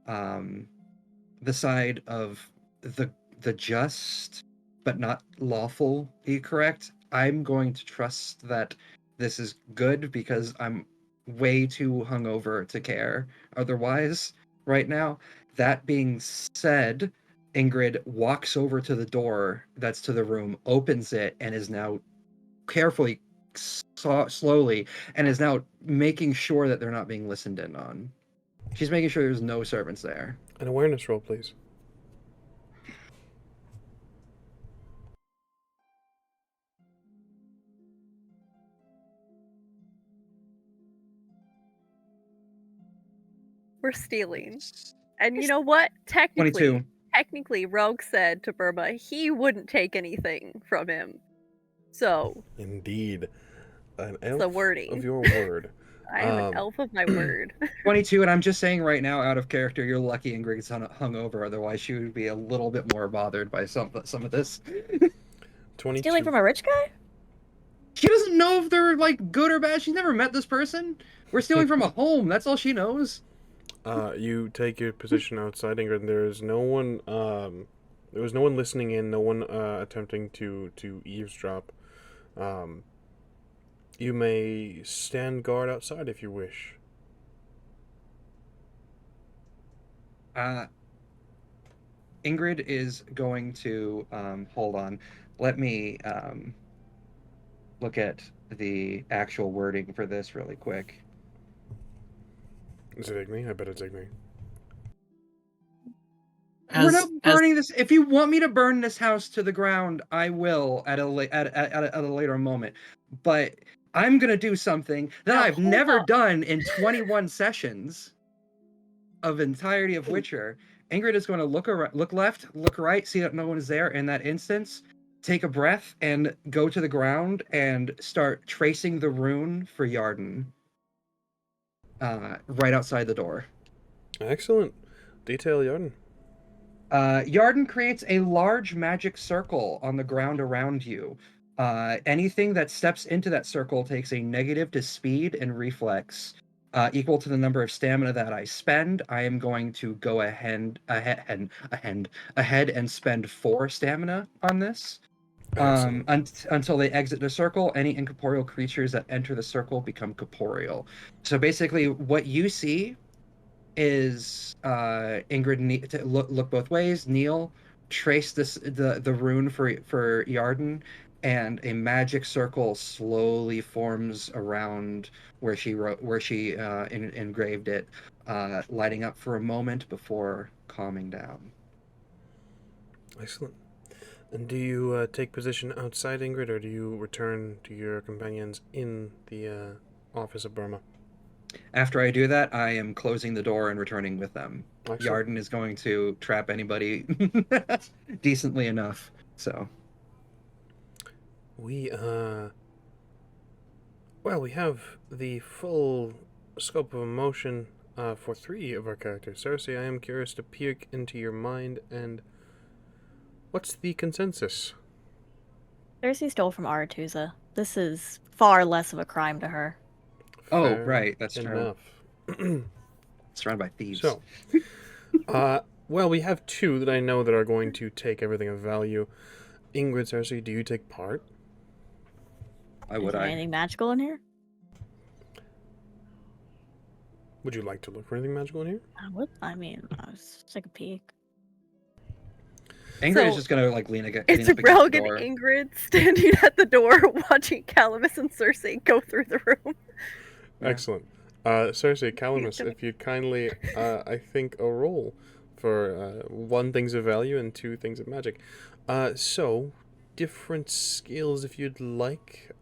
the side of the just but not lawful. Are you correct? I'm going to trust that this is good because I'm way too hungover to care otherwise right now. That being said, Ingrid walks over to the door that's to the room, opens it, and is now carefully, slowly, and is now making sure that they're not being listened in on. She's making sure there's no servants there. An awareness roll, please. We're stealing. And you know what? 22. Technically, Rogue said to Burma he wouldn't take anything from him. So, Indeed. An the elf wording. of your word. I am an elf of my word. 22, and I'm just saying right now, out of character, you're lucky Ingrid's hungover. Otherwise, she would be a little bit more bothered by some of this. 22. Stealing from a rich guy? She doesn't know if they're like good or bad. She's never met this person. We're stealing from a home. That's all she knows. You take your position outside, Ingrid, and there is no one. There was no one listening in. No one attempting to eavesdrop. You may stand guard outside if you wish. Ingrid is going to hold on. Let me look at the actual wording for this really quick. Is it Igni? I bet it's Igni. We're not burning this. If you want me to burn this house to the ground, I will at a later moment. But I'm gonna do something that Now, I've hold never up. done in 21 sessions of entirety of Witcher. Ingrid is going to look left, look right, see that no one is there in that instance, take a breath, and go to the ground and start tracing the rune for Yarden. Right outside the door. Excellent. Detail, Yarden. Yarden creates a large magic circle on the ground around you. Anything that steps into that circle takes a negative to speed and reflex, equal to the number of stamina that I spend. I am going to go ahead and spend 4 stamina on this. Until they exit the circle, any incorporeal creatures that enter the circle become corporeal. So basically, what you see is Ingrid need to look both ways, kneel, trace the rune for Yarden, and a magic circle slowly forms around where she engraved it, lighting up for a moment before calming down. Excellent. And do you take position outside Ingrid, or do you return to your companions in the office of Burma? After I do that, I am closing the door and returning with them. Excellent. Yarden is going to trap anybody decently enough. So We we have the full scope of emotion for 3 of our characters. Cersei, I am curious to peek into your mind, and what's the consensus? Cersei stole from Aretusa. This is far less of a crime to her. Oh, Fair right, that's true. enough. Surrounded by thieves. So, we have 2 that I know that are going to take everything of value. Ingrid, Cersei, do you take part? Why Is would there I? anything magical in here? Would you like to look for anything magical in here? I would. I mean, I was just take a peek. Ingrid So, is just gonna like lean It's up against the Relg and door. Ingrid standing at the door watching Calamus and Cersei go through the room. Yeah. Excellent. Cersei, Calamus, if you'd kindly, I think, a roll for 1 things of value and 2 things of magic. So, different skills if you'd like.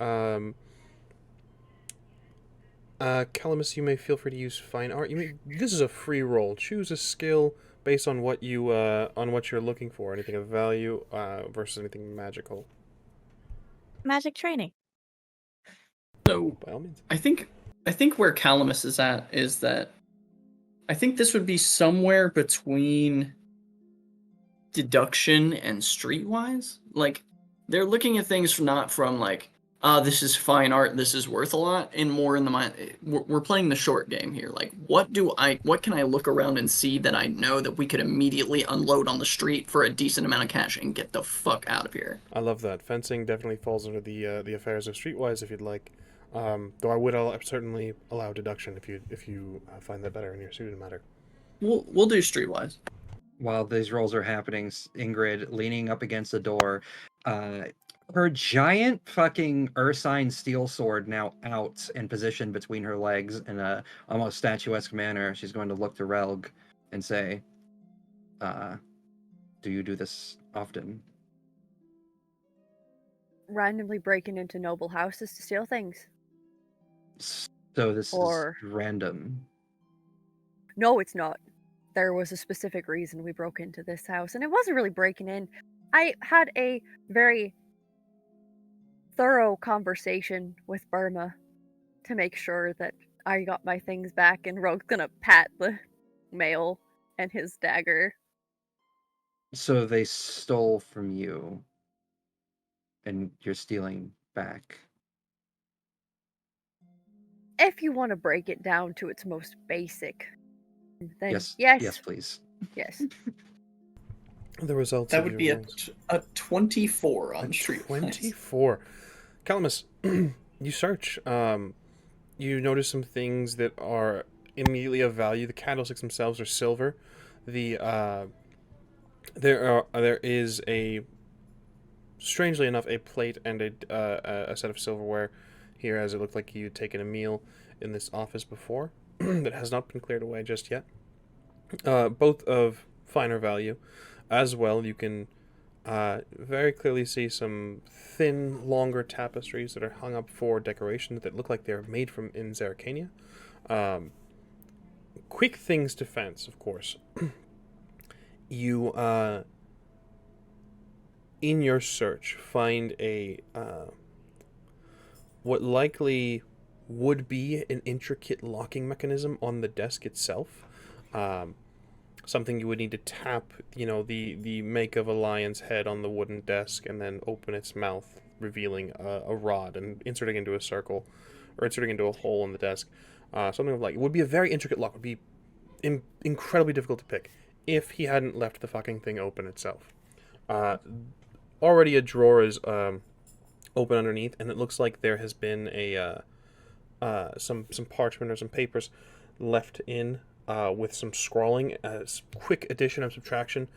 Calamus, you may feel free to use fine art. This is a free roll. Choose a skill based on what you're looking for. Anything of value versus anything magical. Magic training. So By all means. I think where Calamus is at is that I think this would be somewhere between deduction and streetwise. Like they're looking at things not from like, this is fine art, this is worth a lot, and more in the mind. We're playing the short game here. Like, what can I look around and see that I know that we could immediately unload on the street for a decent amount of cash and get the fuck out of here? I love that. Fencing definitely falls under the affairs of streetwise if you'd like. Though I would certainly allow deduction if you find that better in your suited matter. We'll do streetwise. While these rolls are happening, Ingrid leaning up against the door, her giant fucking ursine steel sword now out and positioned between her legs in a almost statuesque manner. She's going to look to Relg and say, do you do this often? Randomly breaking into noble houses to steal things. So this is random. No, it's not. There was a specific reason we broke into this house, and it wasn't really breaking in. I had a very thorough conversation with Burma to make sure that I got my things back, and Rogue's gonna pat the mail and his dagger. So they stole from you, and you're stealing back. If you want to break it down to its most basic, then Yes, please. Yes. The results That of would your be rolls. a 24 on A street. 24. Calamus, you search. You notice some things that are immediately of value. The candlesticks themselves are silver. There is strangely enough, a plate and a set of silverware here, as it looked like you'd taken a meal in this office before that has not been cleared away just yet. Both of finer value. As well, you can very clearly see some thin, longer tapestries that are hung up for decoration that look like they're made in Zeracania. Quick things to fence, of course. You, in your search, find what likely would be an intricate locking mechanism on the desk itself. Something you would need to tap, the make of a lion's head on the wooden desk and then open its mouth, revealing a rod and inserting into a circle, or inserting into a hole in the desk. Something of like, it would be a very intricate lock, would be incredibly difficult to pick if he hadn't left the fucking thing open itself. Already a drawer is open underneath, and it looks like there has been some parchment or some papers left in with some scrawling, quick addition and subtraction.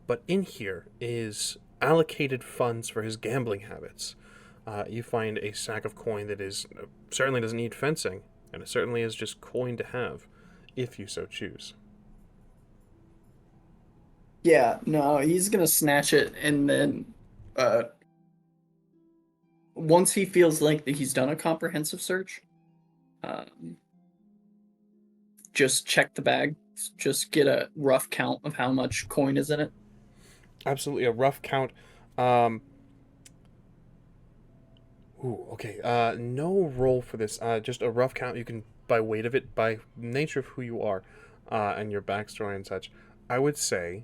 But in here is allocated funds for his gambling habits. You find a sack of coin that is certainly doesn't need fencing, and it certainly is just coin to have, if you so choose. Yeah, no, he's gonna snatch it, and then once he feels like that he's done a comprehensive search, um, just check the bag. Just get a rough count of how much coin is in it. Absolutely, a rough count. Okay. No roll for this. Just a rough count. You can, by weight of it, by nature of who you are, and your backstory and such. I would say,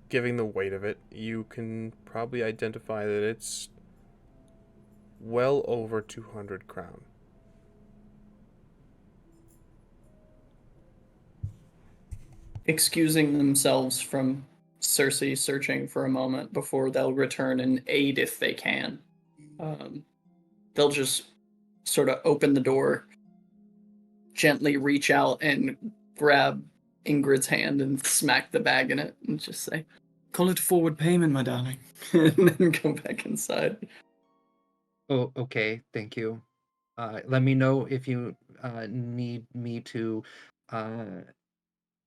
giving the weight of it, you can probably identify that it's well over 200 crown. Excusing themselves from Cersei searching for a moment before they'll return and aid if they can. They'll just sort of open the door, gently reach out and grab Ingrid's hand and smack the bag in it and just say, "Call it forward payment, my darling," and then go back inside. Oh, okay. Thank you. Let me know if you need me to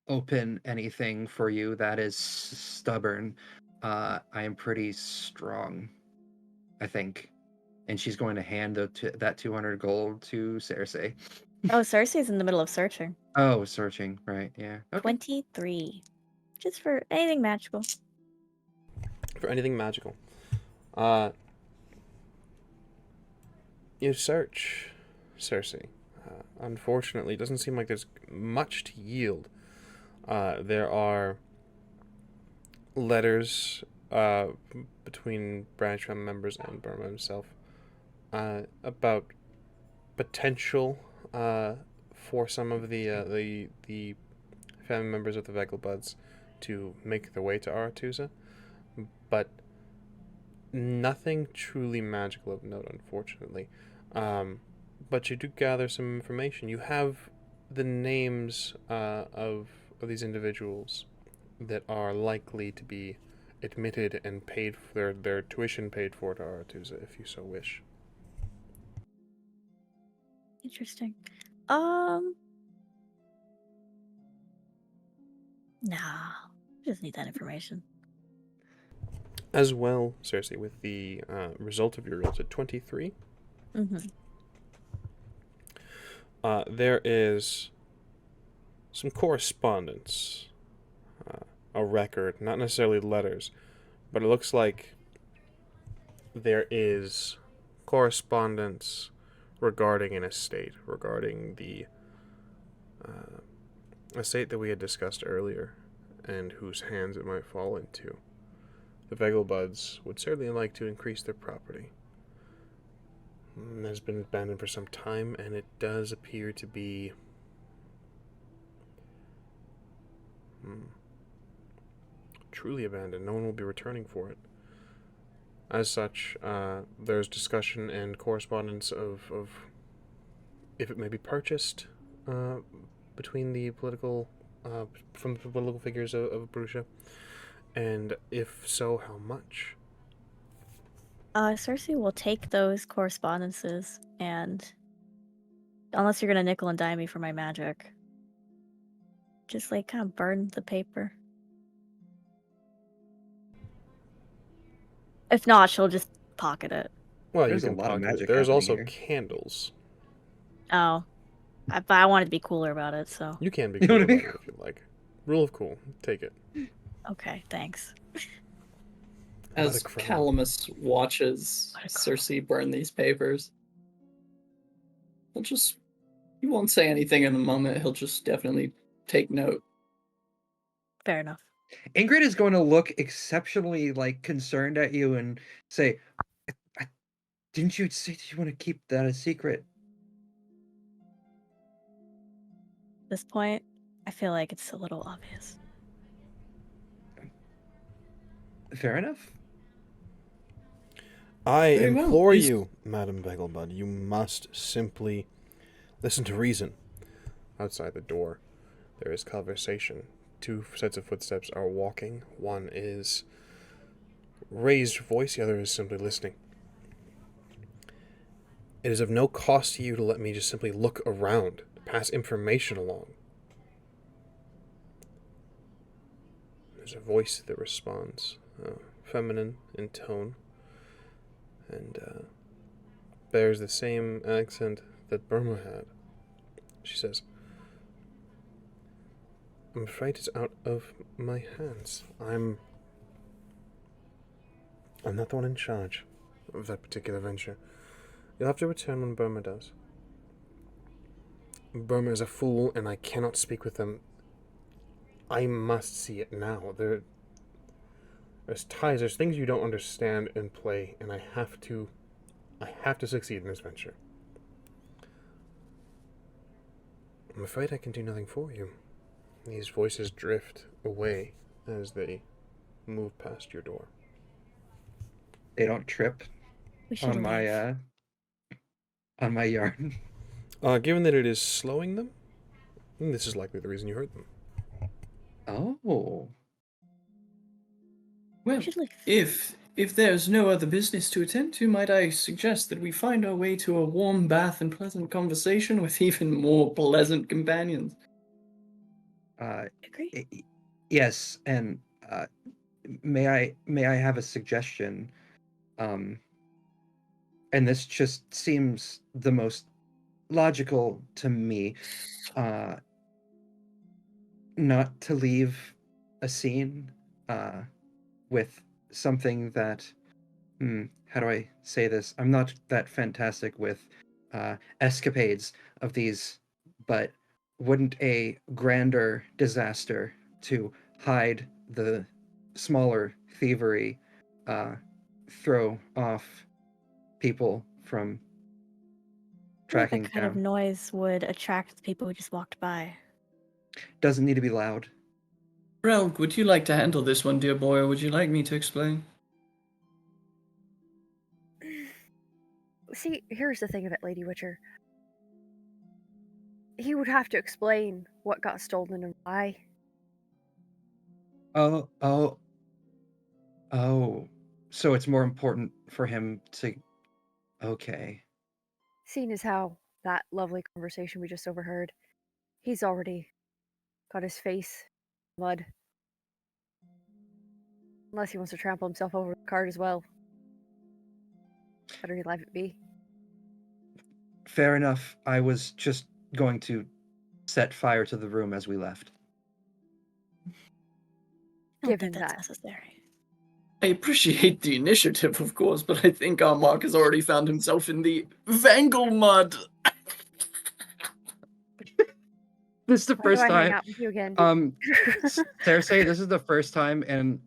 open anything for you that is stubborn. I am pretty strong, I think. And she's going to hand that 200 gold to Cersei. Oh, Cersei's in the middle of searching. Oh, searching, right? Yeah. Okay. 23. Just for anything magical. For anything magical. You search, Cersei. Unfortunately, it doesn't seem like there's much to yield. There are letters between branch family members and Burma himself about potential for some of the family members of the Vegelbuds to make their way to Aretusa, but nothing truly magical of note, unfortunately. But you do gather some information. You have the names of these individuals that are likely to be admitted and paid for their tuition paid for to Aretusa, if you so wish. Interesting. Nah. Just need that information. As well, Cersei, with the result of your rolls at 23, Mm-hmm. There is some correspondence, a record, not necessarily letters, but it looks like there is correspondence regarding an estate, regarding the estate that we had discussed earlier, and whose hands it might fall into. The Vegelbuds would certainly like to increase their property. It has been abandoned for some time, and it does appear to be truly abandoned. No one will be returning for it. As such, there's discussion and correspondence of if it may be purchased between the political from the political figures of Brusha, and if so, how much? Cersei will take those correspondences and, unless you're gonna nickel and dime me for my magic, just like kind of burn the paper. If not, she'll just pocket it. Well, There's you a can lot of pocket it. magic There's happening also here. candles. Oh. But I wanted to be cooler about it, so. You can be You cool wanna about be it if you like. Rule of cool. Take it. Okay, thanks. As Let it crawl. Calamus watches Let it crawl. Cersei burn these papers, he won't say anything in the moment. He'll just definitely take note. Fair enough. Ingrid is going to look exceptionally concerned at you and say, "Didn't you say that you want to keep that a secret?" At this point, I feel like it's a little obvious. Fair enough. I Very well. implore Please- you, Madam Vegelbud, you must simply listen to reason. Outside the door, There is conversation. Two sets of footsteps are walking. One is raised voice, the other is simply listening. It is of no cost to you to let me just simply look around, to pass information along. There's a voice that responds, feminine in tone, and bears the same accent that Burma had. She says, I'm afraid it's out of my hands. I'm not the one in charge of that particular venture. You'll have to return when Burma does. Burma is a fool, and I cannot speak with them. I must see it now. There's ties, there's things you don't understand in play, and I have to succeed in this venture. I'm afraid I can do nothing for you. These voices drift away as they move past your door. They don't trip We should on leave. my yarn. Given that it is slowing them, this is likely the reason you heard them. Oh. Well, We should leave. if there's no other business to attend to, might I suggest that we find our way to a warm bath and pleasant conversation with even more pleasant companions? Agree. Yes, and may I have a suggestion? And this just seems the most logical to me. Not to leave a scene with something that how do I say this? I'm not that fantastic with escapades of these, but wouldn't a grander disaster to hide the smaller thievery throw off people from tracking That kind of down? noise would attract the people who just walked by. Doesn't need to be loud. Relg, would you like to handle this one, dear boy, or would you like me to explain? See, here's the thing of it, Lady Witcher. He would have to explain what got stolen and why. Oh. So it's more important for him to. Okay. Seeing as how that lovely conversation we just overheard, he's already got his face in mud. Unless he wants to trample himself over the cart as well. Better he leave it be. Fair enough. I was just going to set fire to the room as we left. I don't Given think that's that. necessary. I appreciate the initiative, of course, but I think our Mark has already found himself in the Vangle mud. This is the Why do first I hang time. out with you again? Cersei, this is the first time in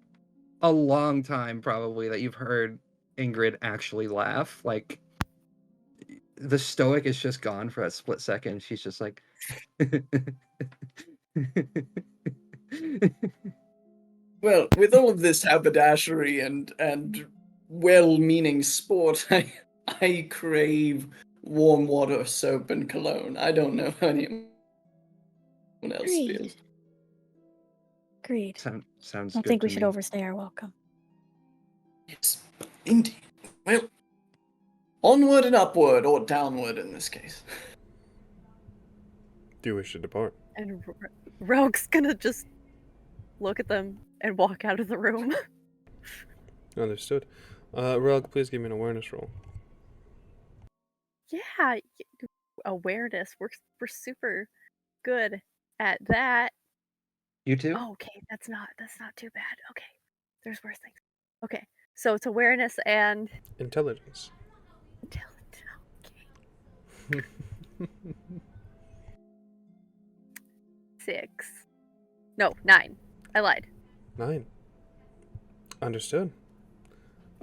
a long time, probably, that you've heard Ingrid actually laugh. Like, the stoic is just gone for a split second. She's just like. Well, with all of this haberdashery and well-meaning sport, I crave warm water, soap, and cologne. I don't know how anyone else Agreed. feels. Agreed. Sounds I good think to we should me. overstay our welcome. Yes, indeed. Well, onward and upward, or downward in this case. Do you wish to depart? And Rogue's gonna just look at them and walk out of the room. Understood. Relg, please give me an awareness roll. Yeah, awareness. We're super good at that. You too? Oh, okay, that's not too bad. Okay, there's worse things. Okay, so it's awareness and Intelligence. intelligence. Okay. 6. No, 9. I lied. 9. Understood.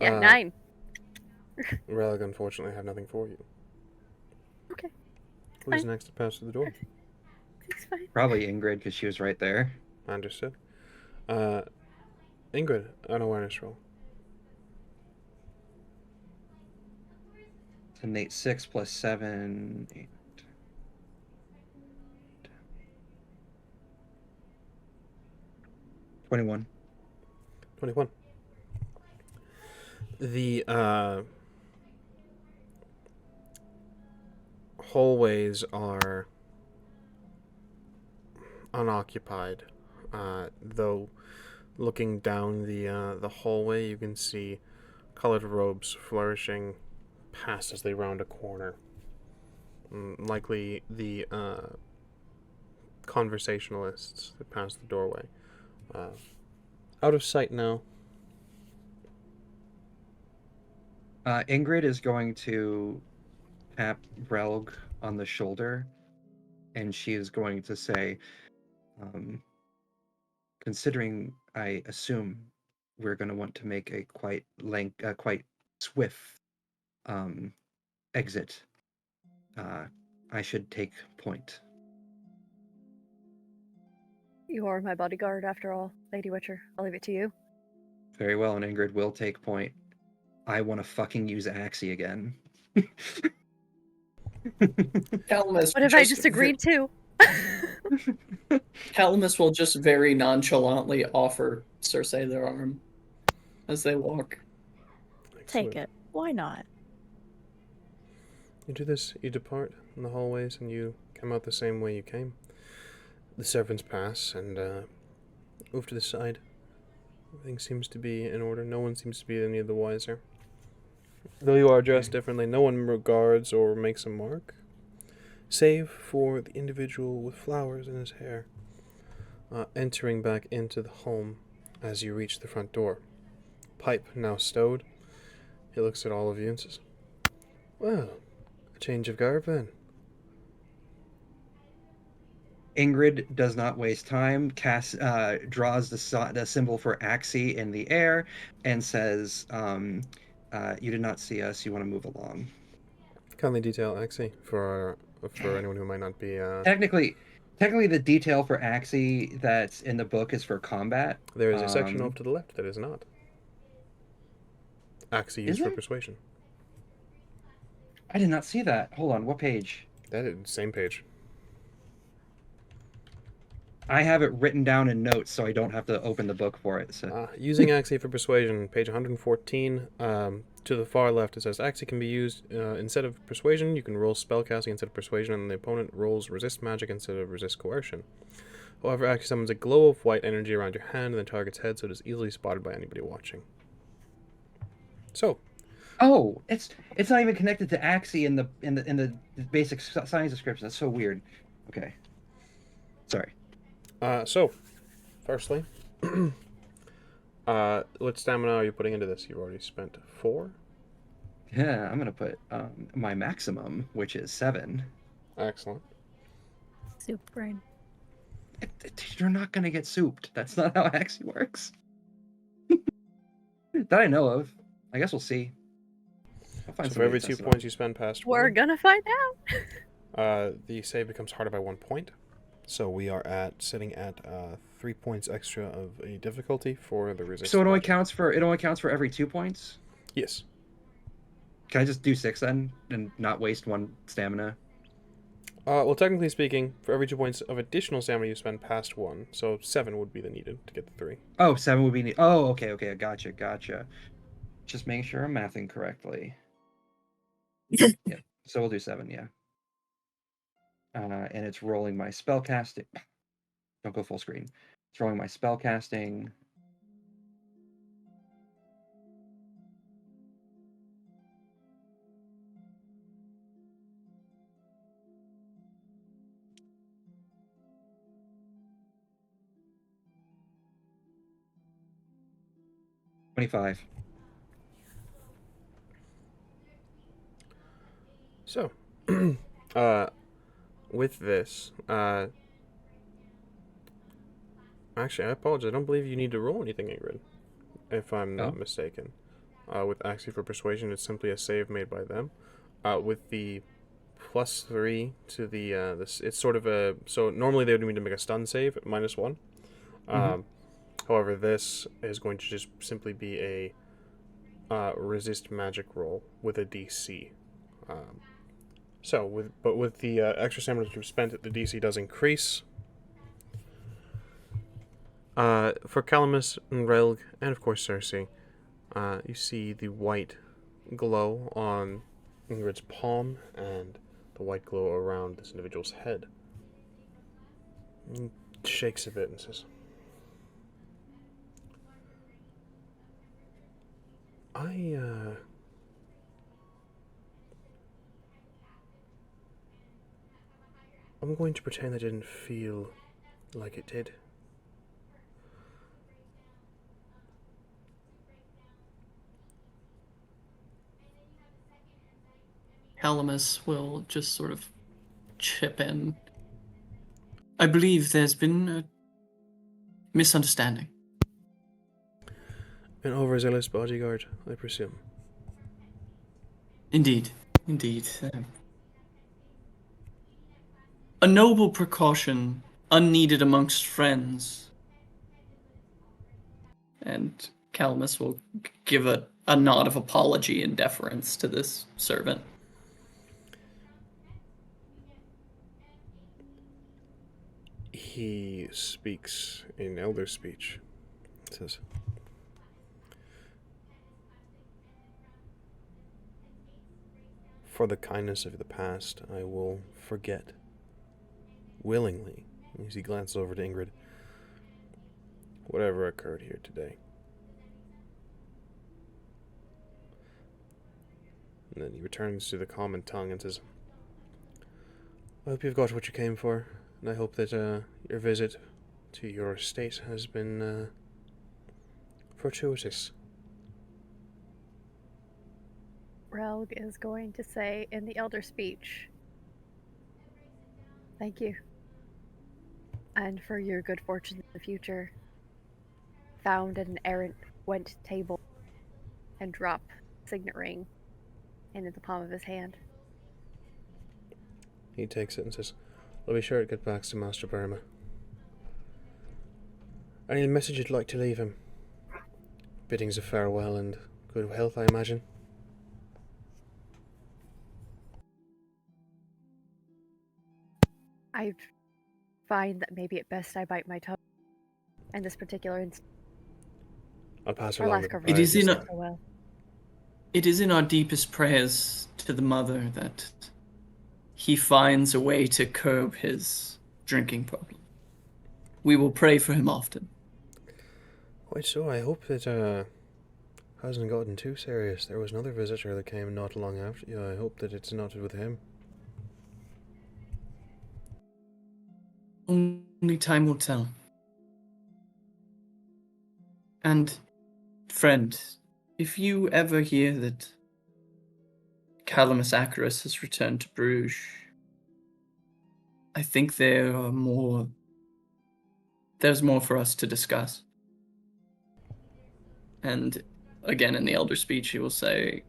Yeah, 9. Relg, unfortunately, I have nothing for you. Okay. Who's fine. next to pass through the door? It's fine. Probably Ingrid, because she was right there. Understood. Ingrid, an awareness roll. Innate 6 plus 7. 8. 21. 21. The hallways are unoccupied, though looking down the hallway you can see colored robes flourishing past as they round a corner. Likely the conversationalists that pass the doorway. Out of sight now. Ingrid is going to tap Relg on the shoulder, and she is going to say, considering I assume we're going to want to make a quite swift exit, I should take point. You are my bodyguard, after all, Lady Witcher. I'll leave it to you. Very well, and Ingrid will take point. I want to fucking use Axie again. Calamus What if I just agreed to? Calamus will just very nonchalantly offer Cersei their arm as they walk. Take it. Why not? You do this, you depart in the hallways, and you come out the same way you came. The servants pass, and move to the side. Everything seems to be in order. No one seems to be any of the wiser. Though you are dressed differently, no one regards or makes a mark, save for the individual with flowers in his hair, entering back into the home as you reach the front door. Pipe now stowed. He looks at all of you and says, "Well, a change of garb then." Ingrid does not waste time, draws the symbol for Axie in the air, and says, you did not see us, you want to move along. Kindly detail Axie for anyone who might not be... Technically, the detail for Axie that's in the book is for combat. There is a section off to the left that is not. Axie used for persuasion. I did not see that. Hold on, what page? That is the same page. I have it written down in notes, so I don't have to open the book for it. So. Using Axie for persuasion, page 114. To the far left, it says Axie can be used instead of persuasion. You can roll spellcasting instead of persuasion, and the opponent rolls resist magic instead of resist coercion. However, Axie summons a glow of white energy around your hand and the target's head, so it is easily spotted by anybody watching. So. Oh, it's not even connected to Axie in the basic science description. That's so weird. Okay. Sorry. So, firstly, what stamina are you putting into this? You've already spent 4? Yeah, I'm going to put my maximum, which is 7. Excellent. Soup brain. You're not going to get souped. That's not how Axie works. That I know of. I guess we'll see. I'll find so for every 2 points you spend past 1, We're gonna find out. the save becomes harder by 1 point. So we are sitting at 3 points extra of a difficulty for the resistance. So it only counts for every 2 points? Yes. Can I just do 6 then and not waste 1 stamina? Well, technically speaking, for every 2 points of additional stamina you spend past 1, so 7 would be the needed to get the 3. Oh, 7 would be needed. Oh, okay, gotcha. Just making sure I'm mathing correctly. Yeah, so we'll do 7, yeah. And it's rolling my spellcasting. Don't go full screen. It's rolling my spellcasting. $25. So, with this, actually, I apologize. I don't believe you need to roll anything, Ingrid, if I'm not mistaken. With Axie for Persuasion, it's simply a save made by them. With the +3 to the it's sort of a... So normally they would need to make a stun save at -1. However, this is going to just simply be a resist magic roll with a DC. With the extra stamina you've spent, the DC does increase. For Calamus and Relg, and of course Cersei, you see the white glow on Ingrid's palm and the white glow around this individual's head. He shakes a bit and says, I'm going to pretend I didn't feel like it did. Calamus will just sort of chip in. I believe there's been a misunderstanding. An overzealous bodyguard, I presume. Indeed. A noble precaution, unneeded amongst friends. And Calamus will give a nod of apology and deference to this servant. He speaks in elder speech. It says, for the kindness of the past, I will forget. Willingly, as he glances over to Ingrid, whatever occurred here today. And then he returns to the common tongue and says, I hope you've got what you came for, and I hope that your visit to your estate has been fortuitous. Relg is going to say in the elder speech, thank you. And for your good fortune in the future. Found an errant went table and drop signet ring into the palm of his hand. He takes it and says, I'll be sure to get back to Master Burma. Any message you'd like to leave him? Biddings of farewell and good health, I imagine. I find that maybe at best I bite my tongue. In this particular instance. I'll pass Our along last the conversation It is went so well. It is in our deepest prayers to the mother that he finds a way to curb his drinking problem. We will pray for him often. Quite so. I hope that hasn't gotten too serious. There was another visitor that came not long after you. I hope that it's not with him. Only time will tell. And, friend, if you ever hear that Calamus Acarus has returned to Bruges, I think there's more for us to discuss. And again, in the elder speech, he will say,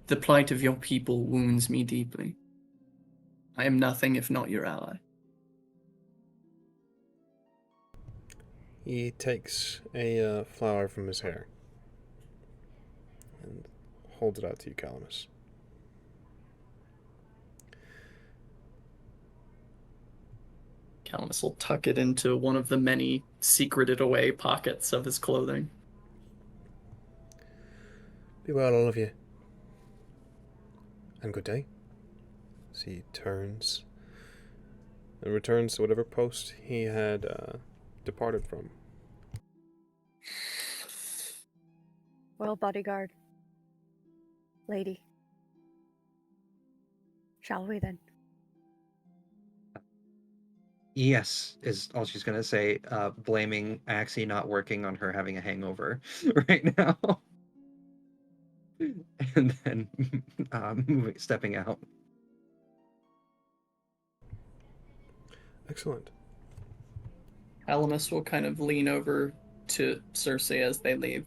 the plight of your people wounds me deeply. I am nothing if not your ally. He takes a flower from his hair and holds it out to you, Calamus. Calamus will tuck it into one of the many secreted away pockets of his clothing. Be well, all of you. And good day. So he turns and returns to whatever post he had departed from. Well, bodyguard. Lady. Shall we then? Yes, is all she's gonna say, blaming Axie not working on her having a hangover right now. And then stepping out. Excellent. Calamus will kind of lean over to Cersei as they leave.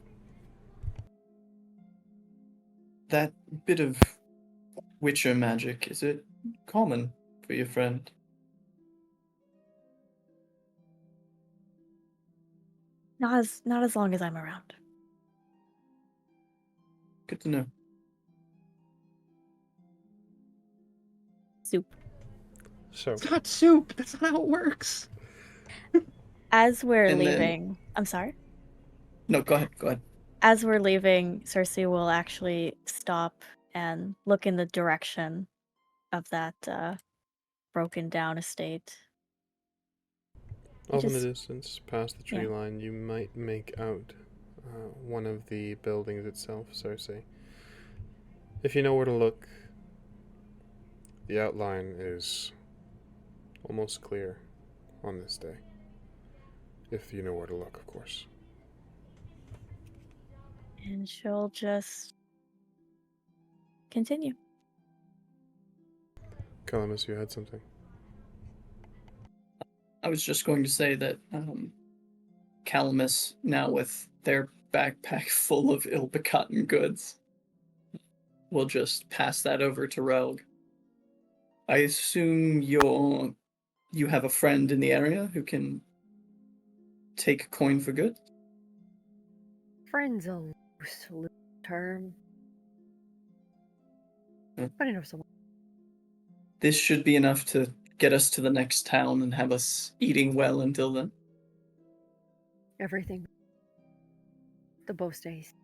That bit of Witcher magic, is it common for your friend? Not as long as I'm around. Good to know. Soup. So It's not soup. That's not how it works. As we're And then- leaving, I'm sorry. No, go ahead. Go ahead. As we're leaving, Cersei will actually stop and look in the direction of that broken down estate. Off in the Just- distance, past the tree yeah. line, you might make out one of the buildings itself, Cersei. If you know where to look, the outline is almost clear on this day. If you know where to look, of course. And she'll just continue. Calamus, you had something. I was just going to say that Calamus, now with their backpack full of ill-begotten goods, will just pass that over to Relg. I assume you have a friend in the area who can take coin for good? Friend's a loose term. Hmm. But I know someone. This should be enough to get us to the next town and have us eating well until then. Everything. The bow stays.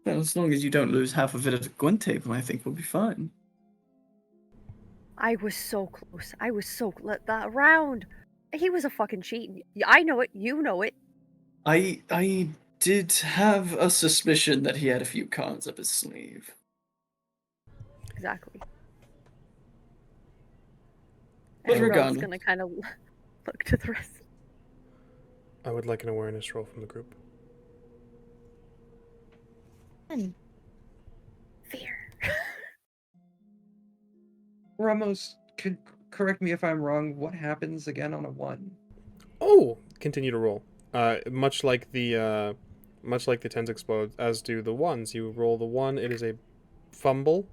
Well, as long as you don't lose half of it at the Gwent table, I think we'll be fine. I was so close. That round. He was a fucking cheat. I know it. You know it. I did have a suspicion that he had a few cards up his sleeve. Exactly. But And Rob's regardless. gonna kind of look to the rest. I would like an awareness roll from the group. Fear. Ramos, correct me if I'm wrong. What happens again on a 1? Oh! Continue to roll. Much like the tens explode, as do the ones. You roll the 1, it is a fumble,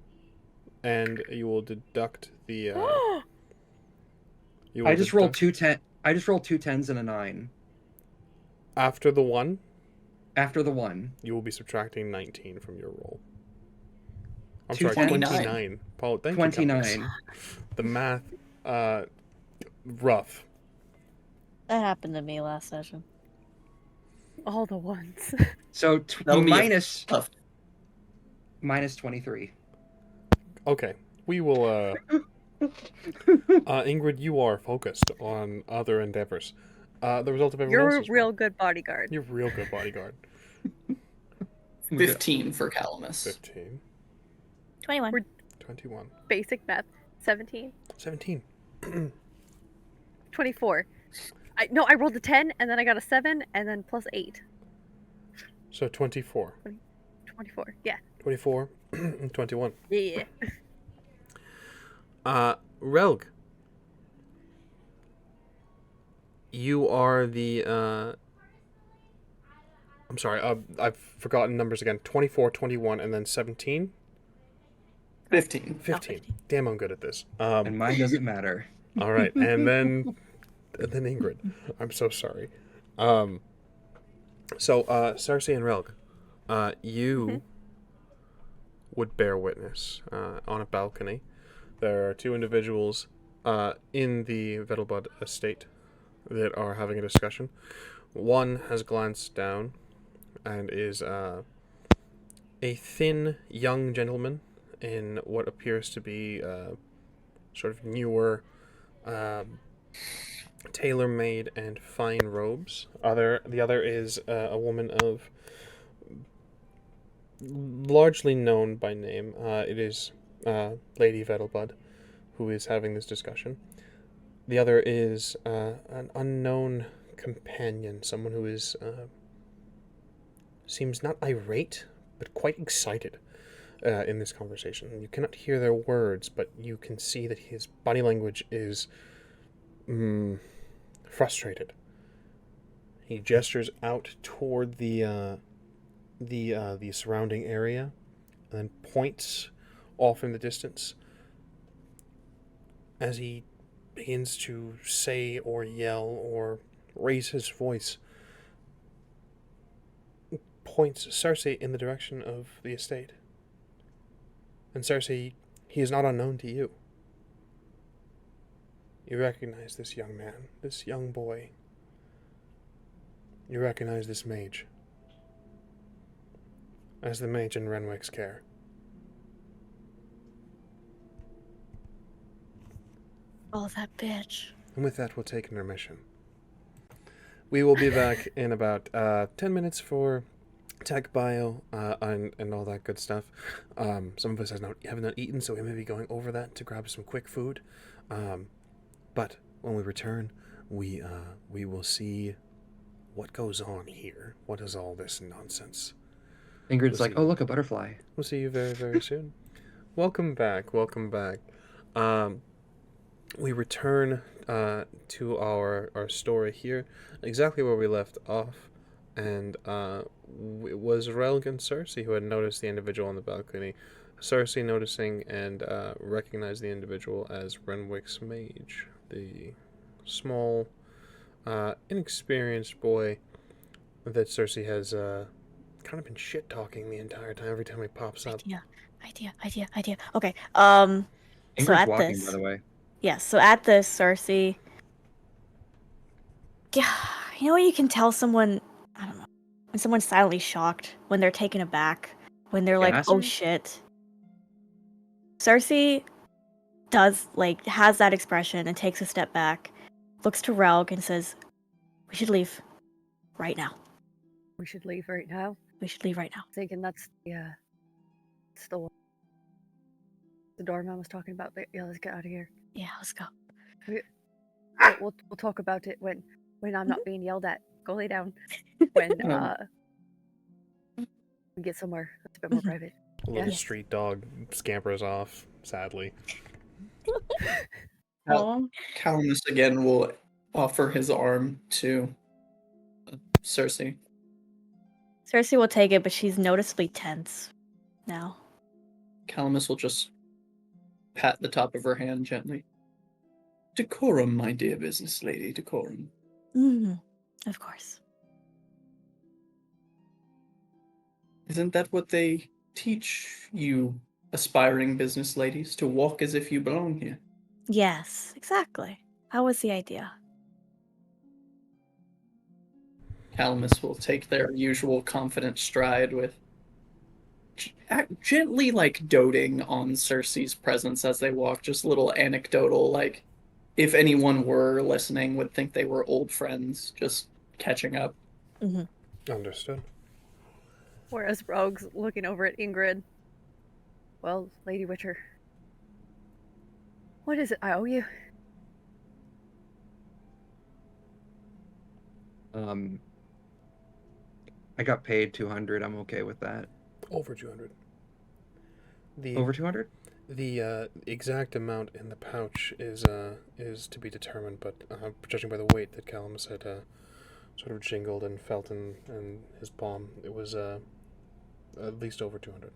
and you will deduct the. I just rolled 2 2 10s and a 9. After the 1, After the 1. you will be subtracting 19 from your roll. I'm Two sorry, 29. 29. Paul, thank you, 29. Calamus. The math, rough. That happened to me last session. All the ones. So That'll be minus tough. minus 23. Okay, we will. Ingrid, you are focused on other endeavors. The result of everyone You're a else's real roll. good bodyguard. You're a real good bodyguard. 15 for Calamus. 15, 21. 21, Basic math. 17. 17. 24. I rolled a 10, and then I got a 7, and then plus 8. So 24. 24. Yeah. 24 and 21. Yeah. Relg. You are the, I'm sorry, I've forgotten numbers again. 24, 21, and then 17? 15. 15. 15. Damn, I'm good at this. And mine doesn't matter. All right, and then Ingrid. I'm so sorry. So Cersei and Relg, you would bear witness on a balcony. There are 2 individuals in the Vedelbud estate that are having a discussion. One has glanced down and is a thin young gentleman in what appears to be sort of newer, tailor-made and fine robes. The other is a woman of largely known by name. It is Lady Vedelbud who is having this discussion. The other is an unknown companion, someone who is seems not irate, but quite excited in this conversation. You cannot hear their words, but you can see that his body language is frustrated. He gestures out toward the surrounding area, and then points off in the distance as he begins to say or yell or raise his voice. Points Cersei in the direction of the estate. And Cersei, he is not unknown to you. You recognize this young man, this young boy, You recognize this mage as the mage in Renwick's care. Oh, that bitch. And with that, we'll take intermission. We will be back in about 10 minutes for tech bio and all that good stuff. Some of us have not eaten, so we may be going over that to grab some quick food. But when we return, we will see what goes on here. What is all this nonsense? Ingrid's We'll like, see. oh, look, a butterfly. We'll see you very, very soon. Welcome back. We return to our story here, exactly where we left off, and it was Relg and Cersei who had noticed the individual on the balcony. Cersei noticing and recognized the individual as Renwick's mage, the small, inexperienced boy that Cersei has kind of been shit-talking the entire time every time he pops up. Idea. Okay. Ingrid's So at walking, this, by the way. yes. So at this, Cersei. Yeah, you know what you can tell someone. I don't know. When someone's silently shocked, when they're taken aback, when they're like, "Oh Gasser? shit." Cersei has that expression and takes a step back, looks to Relg and says, "We should leave right now. We should leave right now. We should leave right now." Thinking that's the one the doorman was talking about. But yeah, let's get out of here. Yeah, let's go. We'll talk about it when I'm not being yelled at. Go lay down. When we get somewhere that's a bit more private. A little Yes. street dog scampers off, sadly. Calamus again will offer his arm to Cersei. Cersei will take it, but she's noticeably tense now. Calamus will just pat the top of her hand gently. Decorum, my dear business lady, decorum. Of course. Isn't that what they teach you, aspiring business ladies, to walk as if you belong here? Yes, exactly. That was the idea. Calamus will take their usual confident stride with gently, like, doting on Cersei's presence as they walk, just a little anecdotal, like, if anyone were listening would think they were old friends, just catching up. Understood. Whereas Rogue's looking over at Ingrid. Well, Lady Witcher, what is it I owe you? I got paid 200. I'm okay with that. Over 200. Over 200? The exact amount in the pouch is to be determined, but judging by the weight that Calamus had sort of jingled and felt in his palm, it was at least over 200.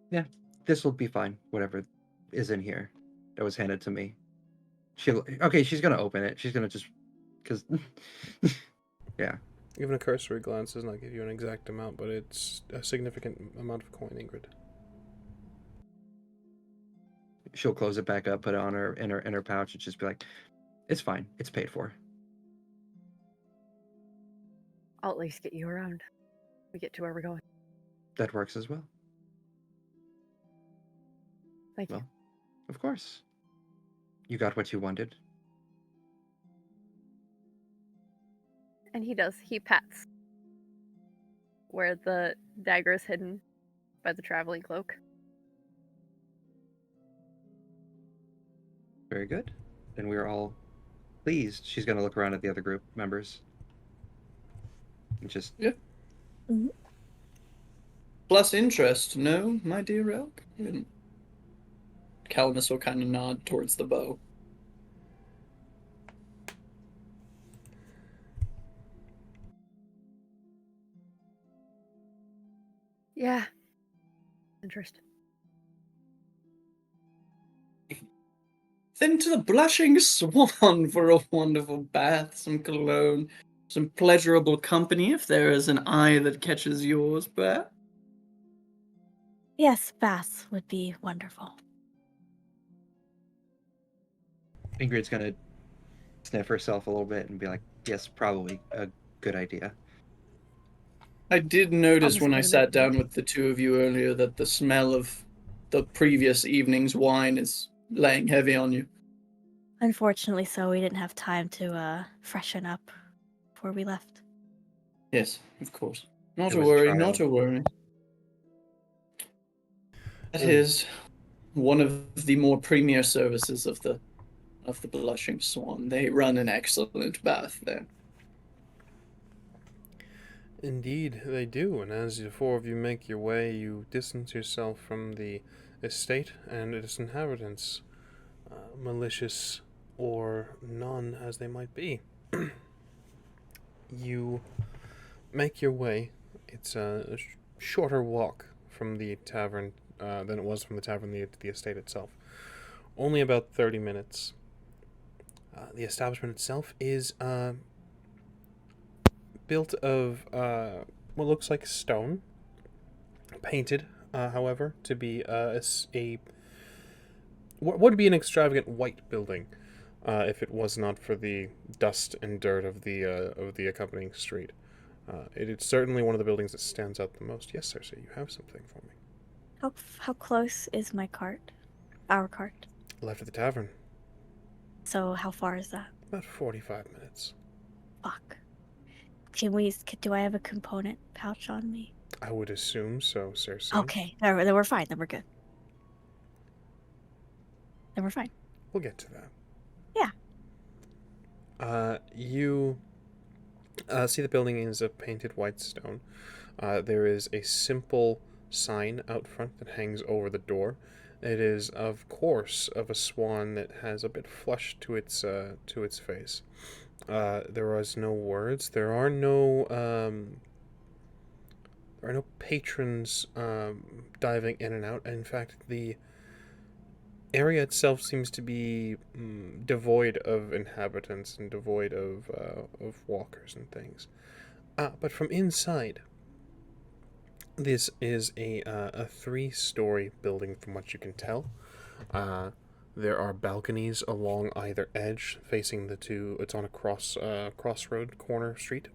Yeah, this will be fine. Whatever is in here that was handed to me. She's gonna open it. She's gonna just, cause, yeah. Even a cursory glance does not give you an exact amount, but it's a significant amount of coin, Ingrid. She'll close it back up, put it on her in her pouch, and just be like, "It's fine. It's paid for." I'll at least get you around. We get to where we're going. That works as well. Thank you. Well, of course. You got what you wanted. And he does. He pats where the dagger is hidden by the traveling cloak. Very good. Then we're all pleased. She's gonna look around at the other group members. And just Plus interest, no, my dear elk? And Calamus will kind of nod towards the bow. Yeah. Interest. Then to the blushing swan for a wonderful bath, some cologne, some pleasurable company, if there is an eye that catches yours, perhaps. Yes, baths would be wonderful. Ingrid's gonna sniff herself a little bit and be like, yes, probably a good idea. I did notice just when I wanna sat make down with the two of you earlier that the smell of the previous evening's wine is laying heavy on you. Unfortunately, so we didn't have time to freshen up before we left. Yes, of course. Not It to was a worry, trial. not to worry. That Mm. is one of the more premier services of the Blushing Swan. They run an excellent bath there. Indeed, they do, and as the four of you make your way, you distance yourself from the estate and its inhabitants, malicious or none as they might be. You make your way. It's a shorter walk from the tavern than it was from the tavern to the estate itself. Only about 30 minutes. The establishment itself is built of what looks like stone, painted, however, to be what would be an extravagant white building, if it was not for the dust and dirt of the accompanying street. It is certainly one of the buildings that stands out the most. Yes, Cersei, you have something for me. How close is my cart? Our cart. Left at the tavern. So how far is that? About 45 minutes. Fuck. Do I have a component pouch on me? I would assume so, Cersei. Okay, then we're fine. Then we're good. Then we're fine. We'll get to that. Yeah. You see the building is of painted white stone. There is a simple sign out front that hangs over the door. It is, of course, of a swan that has a bit flushed to its face. There is no words. There are no patrons diving in and out. In fact, the area itself seems to be devoid of inhabitants and devoid of walkers and things. But from inside, this is a 3-story building, from what you can tell. There are balconies along either edge, facing the two. It's on a crossroad corner street.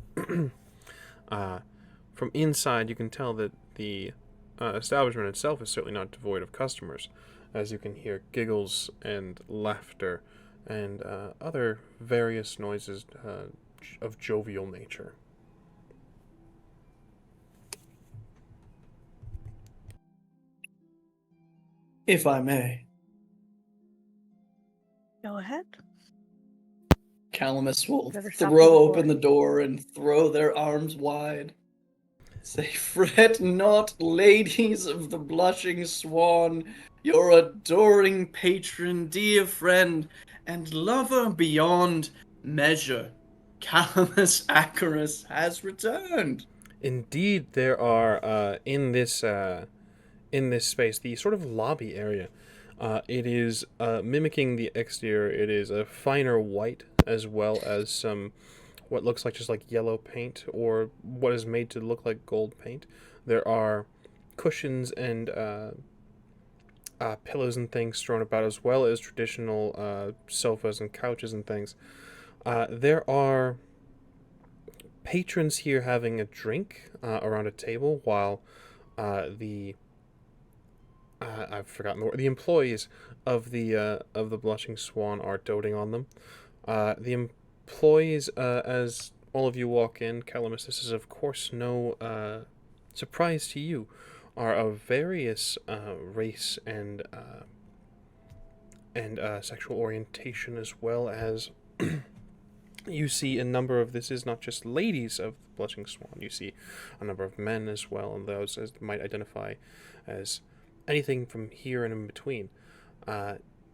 From inside, you can tell that the establishment itself is certainly not devoid of customers, as you can hear giggles and laughter and other various noises of jovial nature. If I may, Go ahead. Calamus will Never stopped throw me open before. the door and throw their arms wide. Say, fret not, ladies of the Blushing Swan, your adoring patron, dear friend, and lover beyond measure, Calamus Acarus has returned. Indeed, there are in this space, the sort of lobby area. It is mimicking the exterior. It is a finer white, as well as some what looks like just like yellow paint, or what is made to look like gold paint. There are cushions and pillows and things thrown about, as well as traditional sofas and couches and things. There are patrons here having a drink around a table, while I've forgotten the employees of the Blushing Swan are doting on them. The employees, as all of you walk in, Calamus, this is of course no surprise to you, are of various race and sexual orientation, as well as you see a number of, this is not just ladies of the Blushing Swan, you see a number of men as well, and those as might identify as anything from here and in between.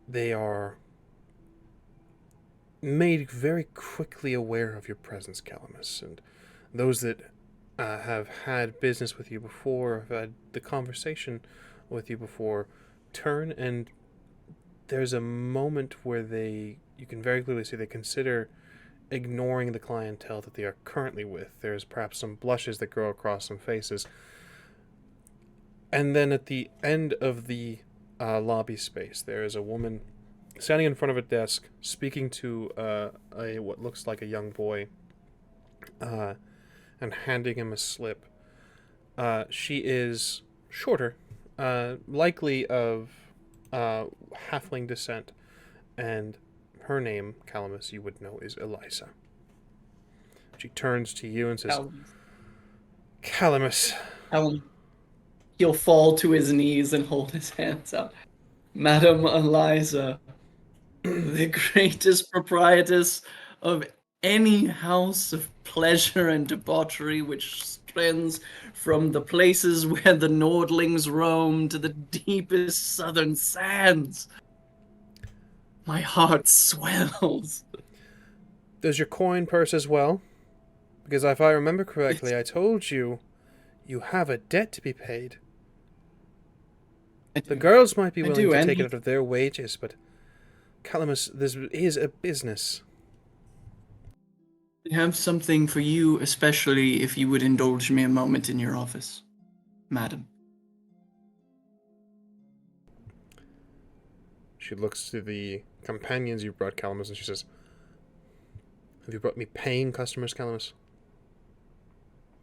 They are made very quickly aware of your presence, Calamus, and those that have had business with you before, have had the conversation with you before, turn, and there's a moment where you can very clearly see they consider ignoring the clientele that they are currently with. There's perhaps some blushes that grow across some faces. And then at the end of the lobby space, there is a woman standing in front of a desk, speaking to a what looks like a young boy, and handing him a slip. She is shorter, likely of halfling descent, and her name, Calamus, you would know, is Eliza. She turns to you and says, Calamus. He'll fall to his knees and hold his hands out. Madam Eliza, the greatest proprietress of any house of pleasure and debauchery which trends from the places where the Nordlings roam to the deepest southern sands. My heart swells. Does your coin purse as well? Because if I remember correctly, I told you you have a debt to be paid. The girls might be willing to take it out of their wages, but Calamus, this is a business. I have something for you, especially if you would indulge me a moment in your office, madam. She looks to the companions you brought, Calamus, and she says, have you brought me paying customers, Calamus?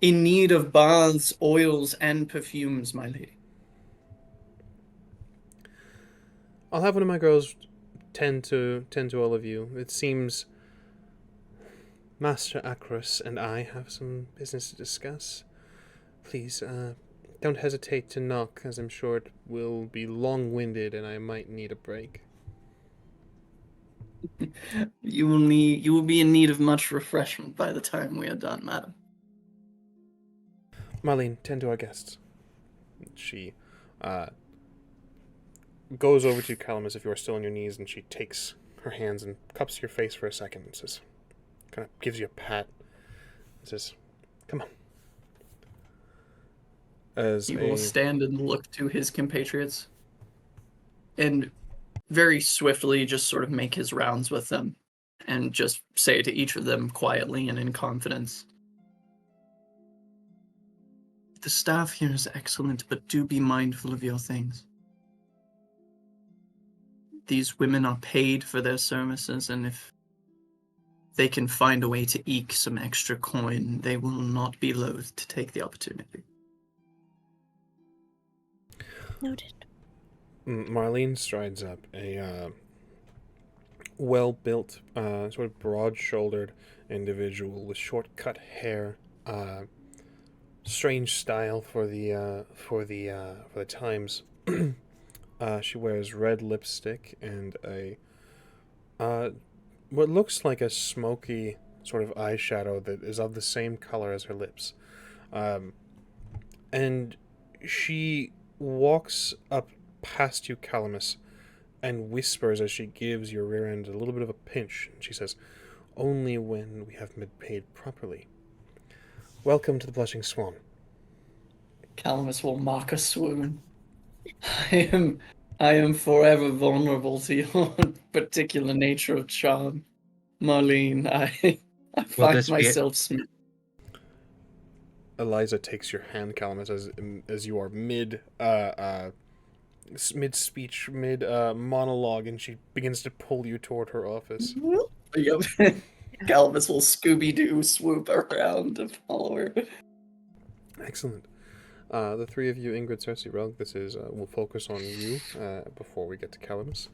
In need of baths, oils, and perfumes, my lady. I'll have one of my girls tend to all of you. It seems Master Acros and I have some business to discuss. Please, don't hesitate to knock, as I'm sure it will be long-winded and I might need a break. You will be in need of much refreshment by the time we are done, madam. Marlene, tend to our guests. She goes over to Calamus if you are still on your knees, and she takes her hands and cups your face for a second and says, kind of gives you a pat and says, come on. He will stand and look to his compatriots and very swiftly just sort of make his rounds with them and just say to each of them quietly and in confidence, the staff here is excellent, but do be mindful of your things. These women are paid for their services, and if they can find a way to eke some extra coin, they will not be loath to take the opportunity. Noted. Marlene strides up, a well-built, sort of broad-shouldered individual with short-cut hair, strange style for the times. She wears red lipstick and a what looks like a smoky sort of eyeshadow that is of the same color as her lips, and she walks up past you, Calamus, and whispers as she gives your rear end a little bit of a pinch. And she says, only when we have been paid properly. Welcome to the Blushing Swan. Calamus will mock a swoon. I am forever vulnerable to your particular nature of charm, Marlene. I find myself smitten. Eliza takes your hand, Calamus, as you are mid speech, mid monologue, and she begins to pull you toward her office. Yep. Calamus will Scooby-Doo swoop around to follow her. Excellent. The three of you, Ingrid, Cersei, Relg, this is, we'll focus on you before we get to Calamus.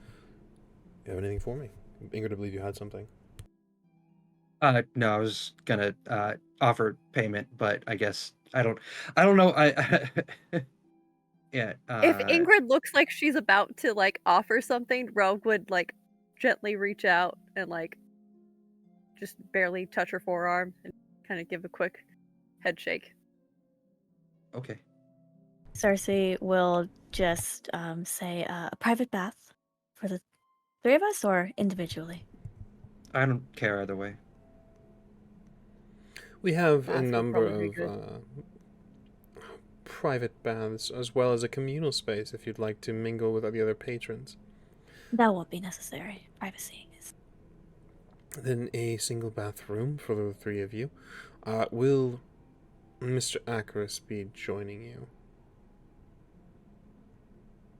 You have anything for me? Ingrid, I believe you had something. No, I was gonna offer payment, but I guess I don't know. Yeah. If Ingrid looks like she's about to like offer something, Rogue would like gently reach out and like just barely touch her forearm and kind of give a quick head shake. Okay. Cersei will just say a private bath for the three of us or individually. I don't care either way. We have Bath a would number probably be of private baths, as well as a communal space if you'd like to mingle with the other patrons. That won't be necessary. Privacy is. Then a single bathroom for the three of you. Will Mr. Acros be joining you?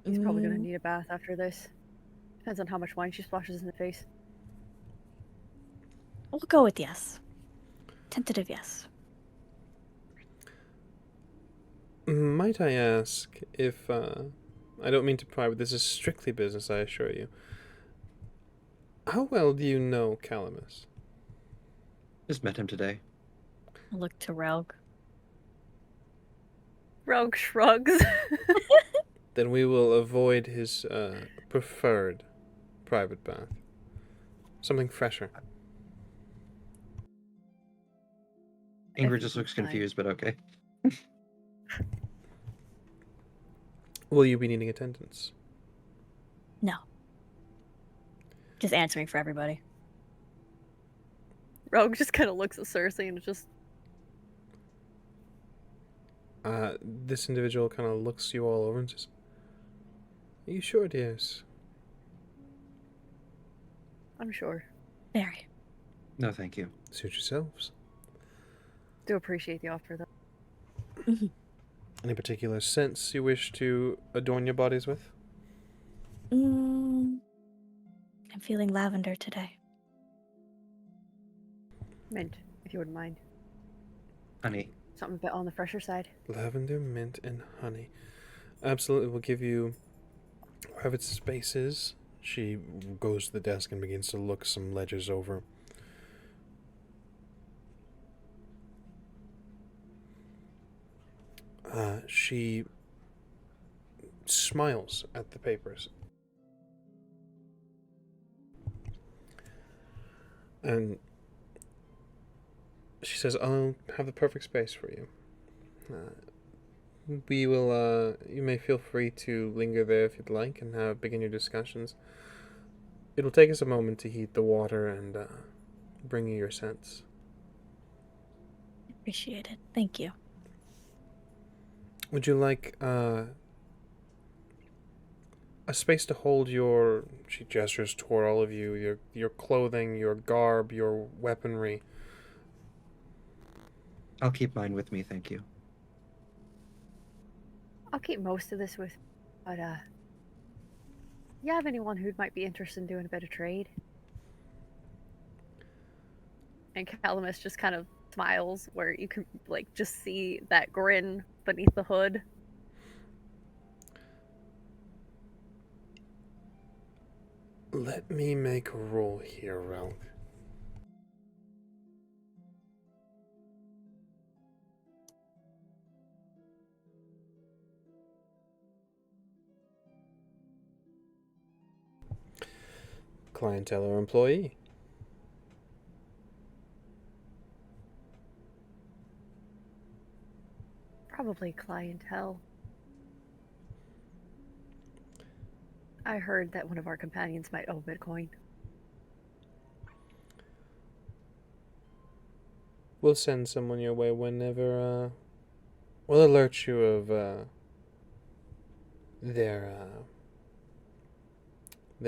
He's probably going to need a bath after this. Depends on how much wine she splashes in the face. We'll go with yes. Tentative yes. Might I ask if, I don't mean to pry, but this is strictly business, I assure you. How well do you know Calamus? Just met him today. I'll look to Relg. Rogue shrugs. Then we will avoid his preferred private bath. Something fresher. Ingrid just looks confused, but okay. Will you be needing attendance? No. Just answering for everybody. Rogue just kind of looks at Cersei and just... This individual kind of looks you all over and says, "Are you sure, dears?" I'm sure. Very. No, thank you. Suit yourselves. Do appreciate the offer, though. Any particular scents you wish to adorn your bodies with? I'm feeling lavender today. Mint, if you wouldn't mind. Honey, Something a bit on the fresher side. Lavender, mint, and honey. Absolutely, we'll give you private spaces. She goes to the desk and begins to look some ledgers over. She smiles at the papers. And she says, "I'll have the perfect space for you. We will, you may feel free to linger there if you'd like and begin your discussions. It'll take us a moment to heat the water and bring you your scents." Appreciate it. Thank you. Would you like a space to hold your, she gestures toward all of you, your clothing, your garb, your weaponry? I'll keep mine with me, thank you. I'll keep most of this with me, but, you have anyone who might be interested in doing a bit of trade? And Calamus just kind of smiles, where you can, like, just see that grin beneath the hood. Let me make a roll here, Relg. Clientele or employee? Probably clientele. I heard that one of our companions might owe Bitcoin. We'll send someone your way whenever, we'll alert you of, their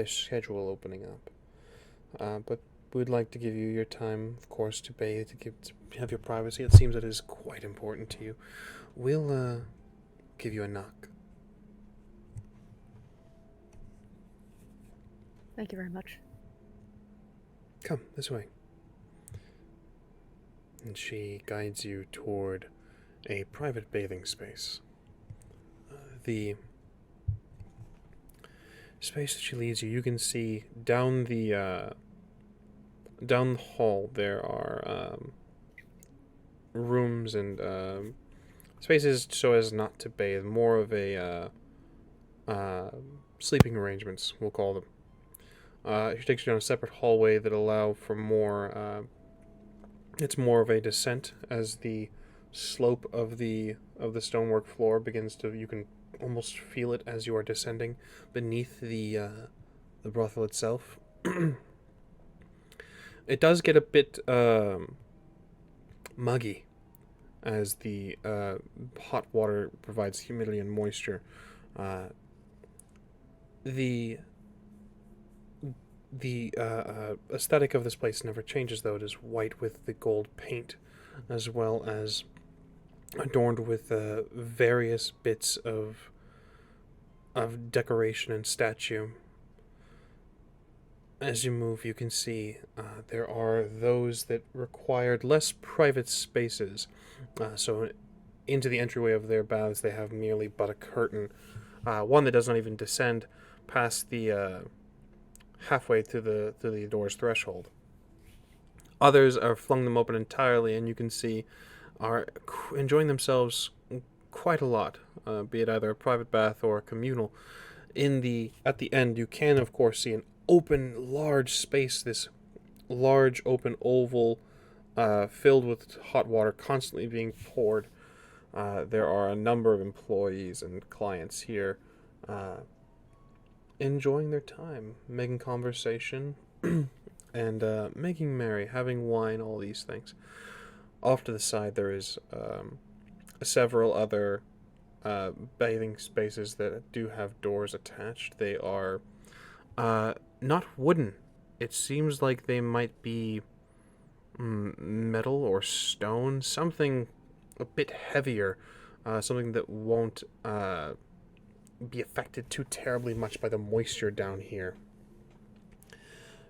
schedule opening up. But we'd like to give you your time, of course, to bathe, to have your privacy. It seems that is quite important to you. We'll, give you a knock. Thank you very much. Come, this way. And she guides you toward a private bathing space. The space that she leads you, you can see down the hall there are rooms and spaces so as not to bathe, more of a sleeping arrangements, we'll call them. She takes you down a separate hallway that allow for more, it's more of a descent as the slope of the stonework floor begins to, you can almost feel it as you are descending beneath the brothel itself. It does get a bit muggy as the hot water provides humidity and moisture. The aesthetic of this place never changes, though. It is white with the gold paint, as well as adorned with various bits of decoration and statue. as you move, you can see there are those that required less private spaces. So into the entryway of their baths, they have merely but a curtain, one that does not even descend past the halfway to the door's threshold. Others are flung them open entirely, and you can see are enjoying themselves quite a lot, be it either a private bath or a communal. At the end, you can of course see an open, large space. This large open oval, filled with hot water, constantly being poured. There are a number of employees and clients here, enjoying their time, making conversation, and making merry, having wine, all these things. Off to the side, there is several other bathing spaces that do have doors attached. They are not wooden. It seems like they might be metal or stone, something a bit heavier, something that won't be affected too terribly much by the moisture down here.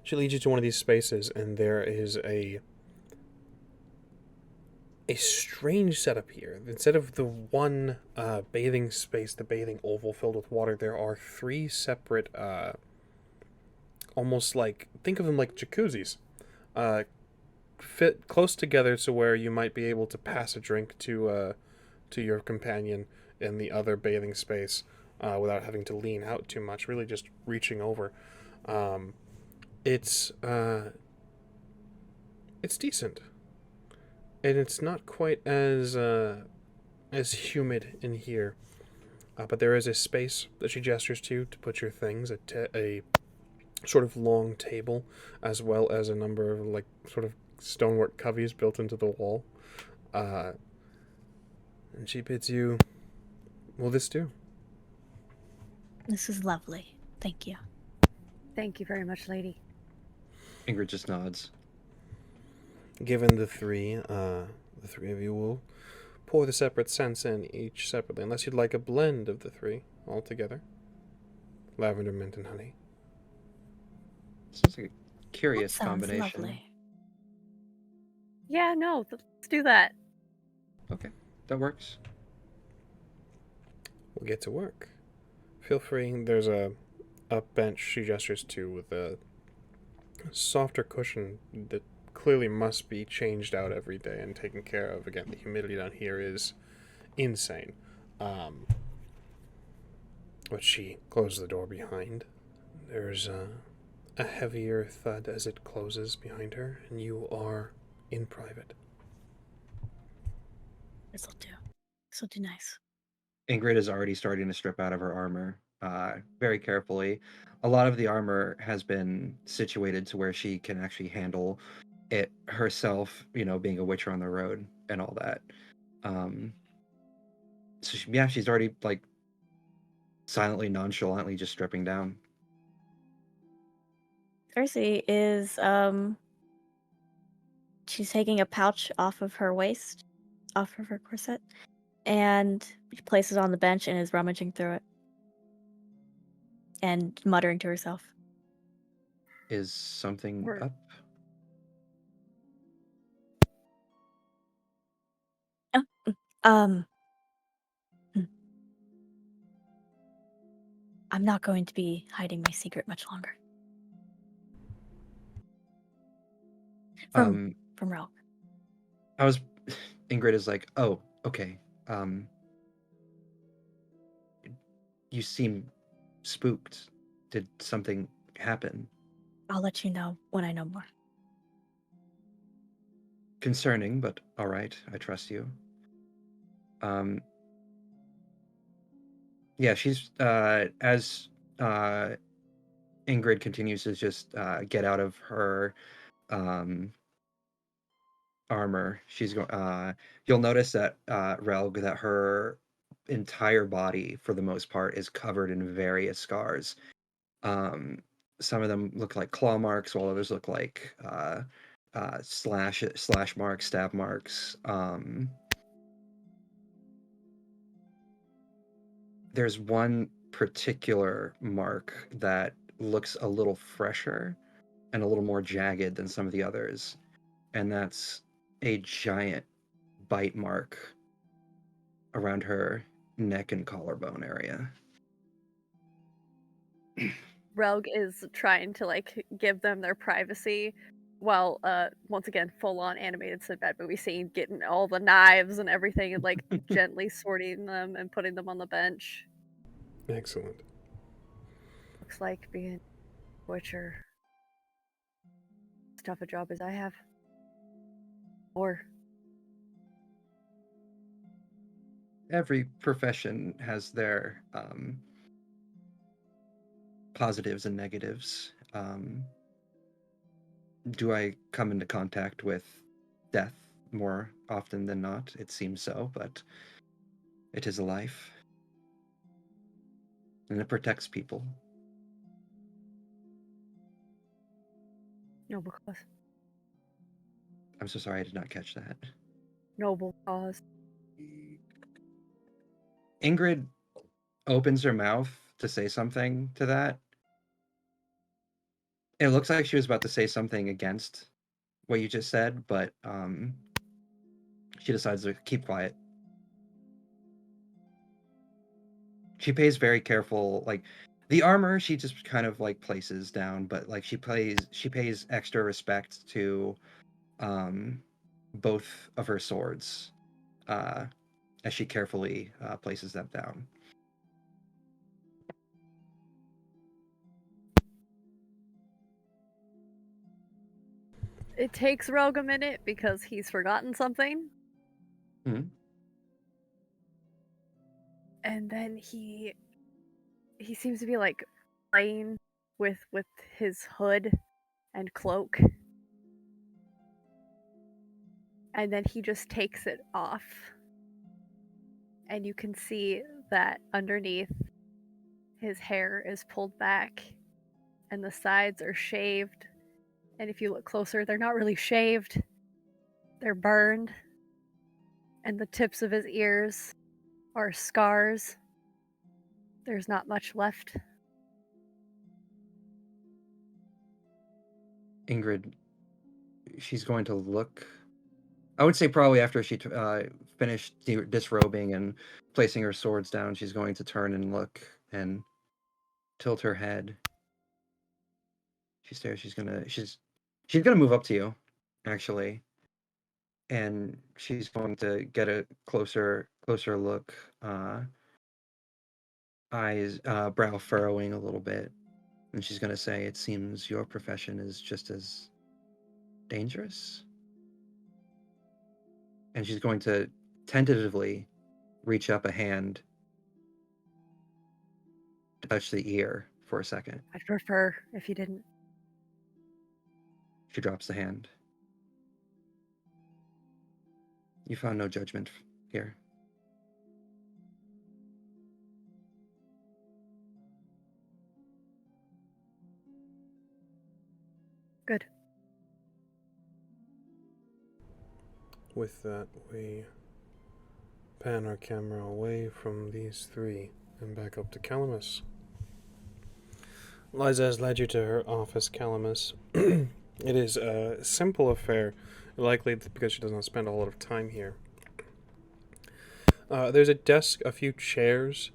She leads you to one of these spaces, and there is a strange setup here. Instead of the one bathing space, the bathing oval filled with water, there are three separate, almost like, think of them like jacuzzis, fit close together to where you might be able to pass a drink to your companion in the other bathing space without having to lean out too much, really just reaching over. It's decent. And it's not quite as humid in here, but there is a space that she gestures to put your things, a sort of long table, as well as a number of like sort of stonework coveys built into the wall. And she bids you, will this do? This is lovely. Thank you. Thank you very much, lady. Ingrid just nods. Given the three of you will pour the separate scents in each separately, unless you'd like a blend of the three all together. Lavender, mint, and honey. Sounds like a curious That sounds combination. lovely. Yeah, no, let's do that. Okay, that works. We'll get to work. Feel free. There's a bench she gestures to with a softer cushion that clearly must be changed out every day and taken care of. Again, the humidity down here is insane. But she closes the door behind. There's a heavier thud as it closes behind her, and you are in private. This'll do. This'll do nice. Ingrid is already starting to strip out of her armor very carefully. A lot of the armor has been situated to where she can actually handle it herself, being a witcher on the road and all that. So she's already like silently, nonchalantly just stripping down. Cersei is she's taking a pouch off of her waist, off of her corset, and she places it on the bench and is rummaging through it and muttering to herself. Is something We're- up? Um, I'm not going to be hiding my secret much longer. From Relk. Ingrid is like, oh, okay. You seem spooked. Did something happen? I'll let you know when I know more. Concerning, but all right. I trust you. Yeah, she's as Ingrid continues to just get out of her armor. She's going. You'll notice that Relg, that her entire body, for the most part, is covered in various scars. Some of them look like claw marks, while others look like slash marks, stab marks. There's one particular mark that looks a little fresher. and a little more jagged than some of the others, and that's a giant bite mark around her neck and collarbone area. Relg is trying to like give them their privacy while once again full on animated Sinbad movie scene, getting all the knives and everything and like gently sorting them and putting them on the bench. Excellent. Looks like being Witcher. As tough a job as I have. Or Every profession has their positives and negatives. Do I come into contact with death more often than not? It seems so, but it is a life. And it protects people. noble cause. I'm so sorry I did not catch that. Noble cause. Ingrid opens her mouth to say something to that. It looks like she was about to say something against what you just said, but she decides to keep quiet. She pays very careful, like the armor she just kind of like places down, but like she pays extra respect to both of her swords as she carefully places them down. It takes Rogue a minute because he's forgotten something. Mm-hmm. And then he seems to be like playing with his hood and cloak. And then he just takes it off. And you can see that underneath his hair is pulled back and the sides are shaved. And if you look closer, they're not really shaved. They're burned. And the tips of his ears are scars. There's not much left. Ingrid, she's going to look. I would say probably after she finished disrobing and placing her swords down, she's going to turn and look and tilt her head. She stares. She's gonna move up to you, actually, and she's going to get a closer look. Eyes, brow furrowing a little bit, and she's gonna say, "It seems your profession is just as dangerous." And she's going to tentatively reach up a hand to touch the ear for a second. I'd prefer if you didn't. She drops the hand. You found no judgment here. Good. With that, we pan our camera away from these three and back up to Calamus. Liza has led you to her office, Calamus. It is a simple affair, likely because she does not spend a lot of time here. There's a desk, a few chairs,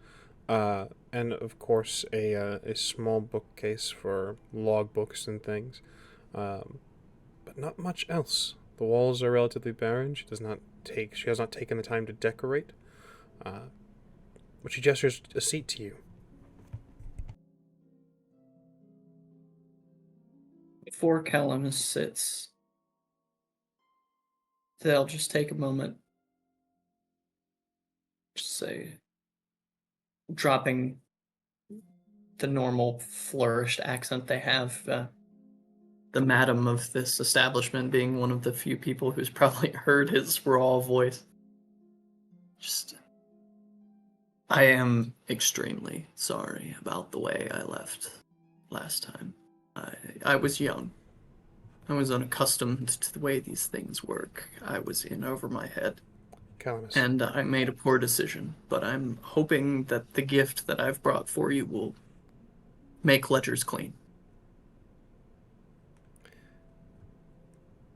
and of course a small bookcase for logbooks and things, but not much else. The walls are relatively barren. She has not taken the time to decorate. But she gestures a seat to you. Before Calamus sits, they'll just take a moment, just say, dropping the normal flourished accent they have. The madam of this establishment being one of the few people who's probably heard his raw voice. Just, I am extremely sorry about the way I left last time. I was young. I was unaccustomed to the way these things work. I was in over my head. Calamus. And I made a poor decision, but I'm hoping that the gift that I've brought for you will make ledgers clean.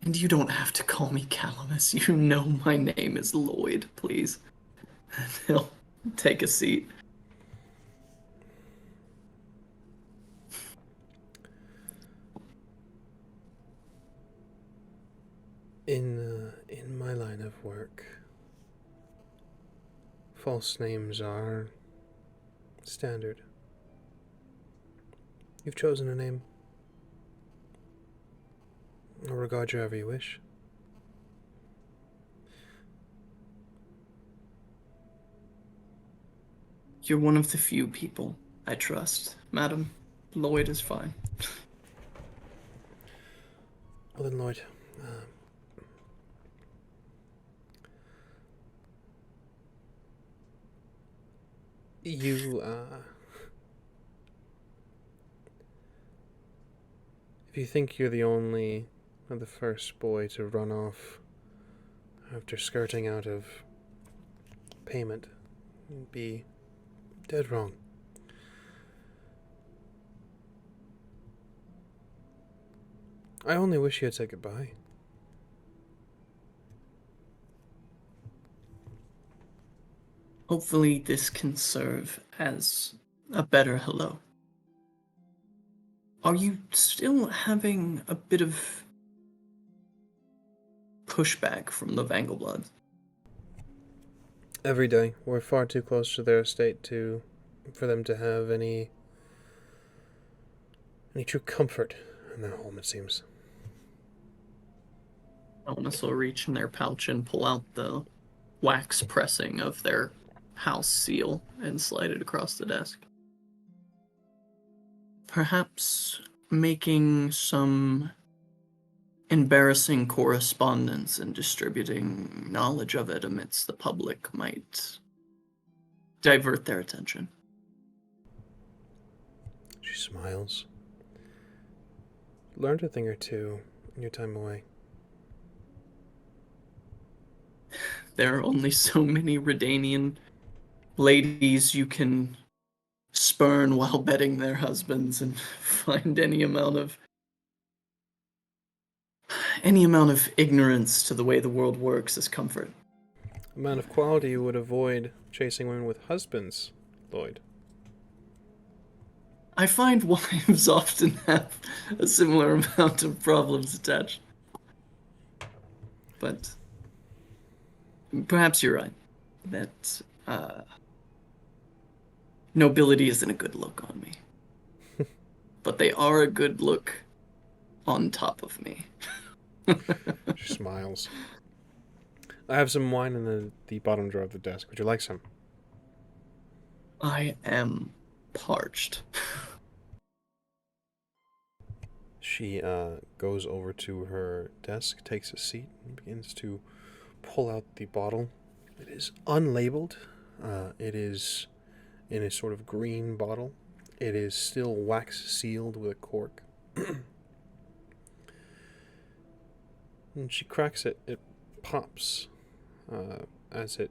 And you don't have to call me Calamus. You know my name is Lloyd, please. And he'll take a seat. In my line of work, false names are standard. You've chosen a name. I'll regard you however you wish. You're one of the few people I trust, madam. Lloyd is fine. Well then, Lloyd, you, if you think you're the only or the first boy to run off after skirting out of payment, you'd be dead wrong. I only wish you had said goodbye. Hopefully this can serve as a better hello. Are you still having a bit of pushback from the Vangelbloods? Every day. We're far too close to their estate for them to have any true comfort in their home, it seems. Almas will reach in their pouch and pull out the wax pressing of their house seal and slide it across the desk. Perhaps making some embarrassing correspondence and distributing knowledge of it amidst the public might divert their attention. She smiles. Learned a thing or two in your time away. There are only so many Redanian ladies you can spurn while betting their husbands and find any amount of ignorance to the way the world works as comfort. A man of quality would avoid chasing women with husbands, Lloyd. I find wives often have a similar amount of problems attached. But perhaps you're right. That nobility isn't a good look on me. But they are a good look on top of me. She smiles. I have some wine in the bottom drawer of the desk. Would you like some? I am parched. She goes over to her desk, takes a seat, and begins to pull out the bottle. It is unlabeled. It is in a sort of green bottle. It is still wax sealed with a cork. And she cracks it. It pops as it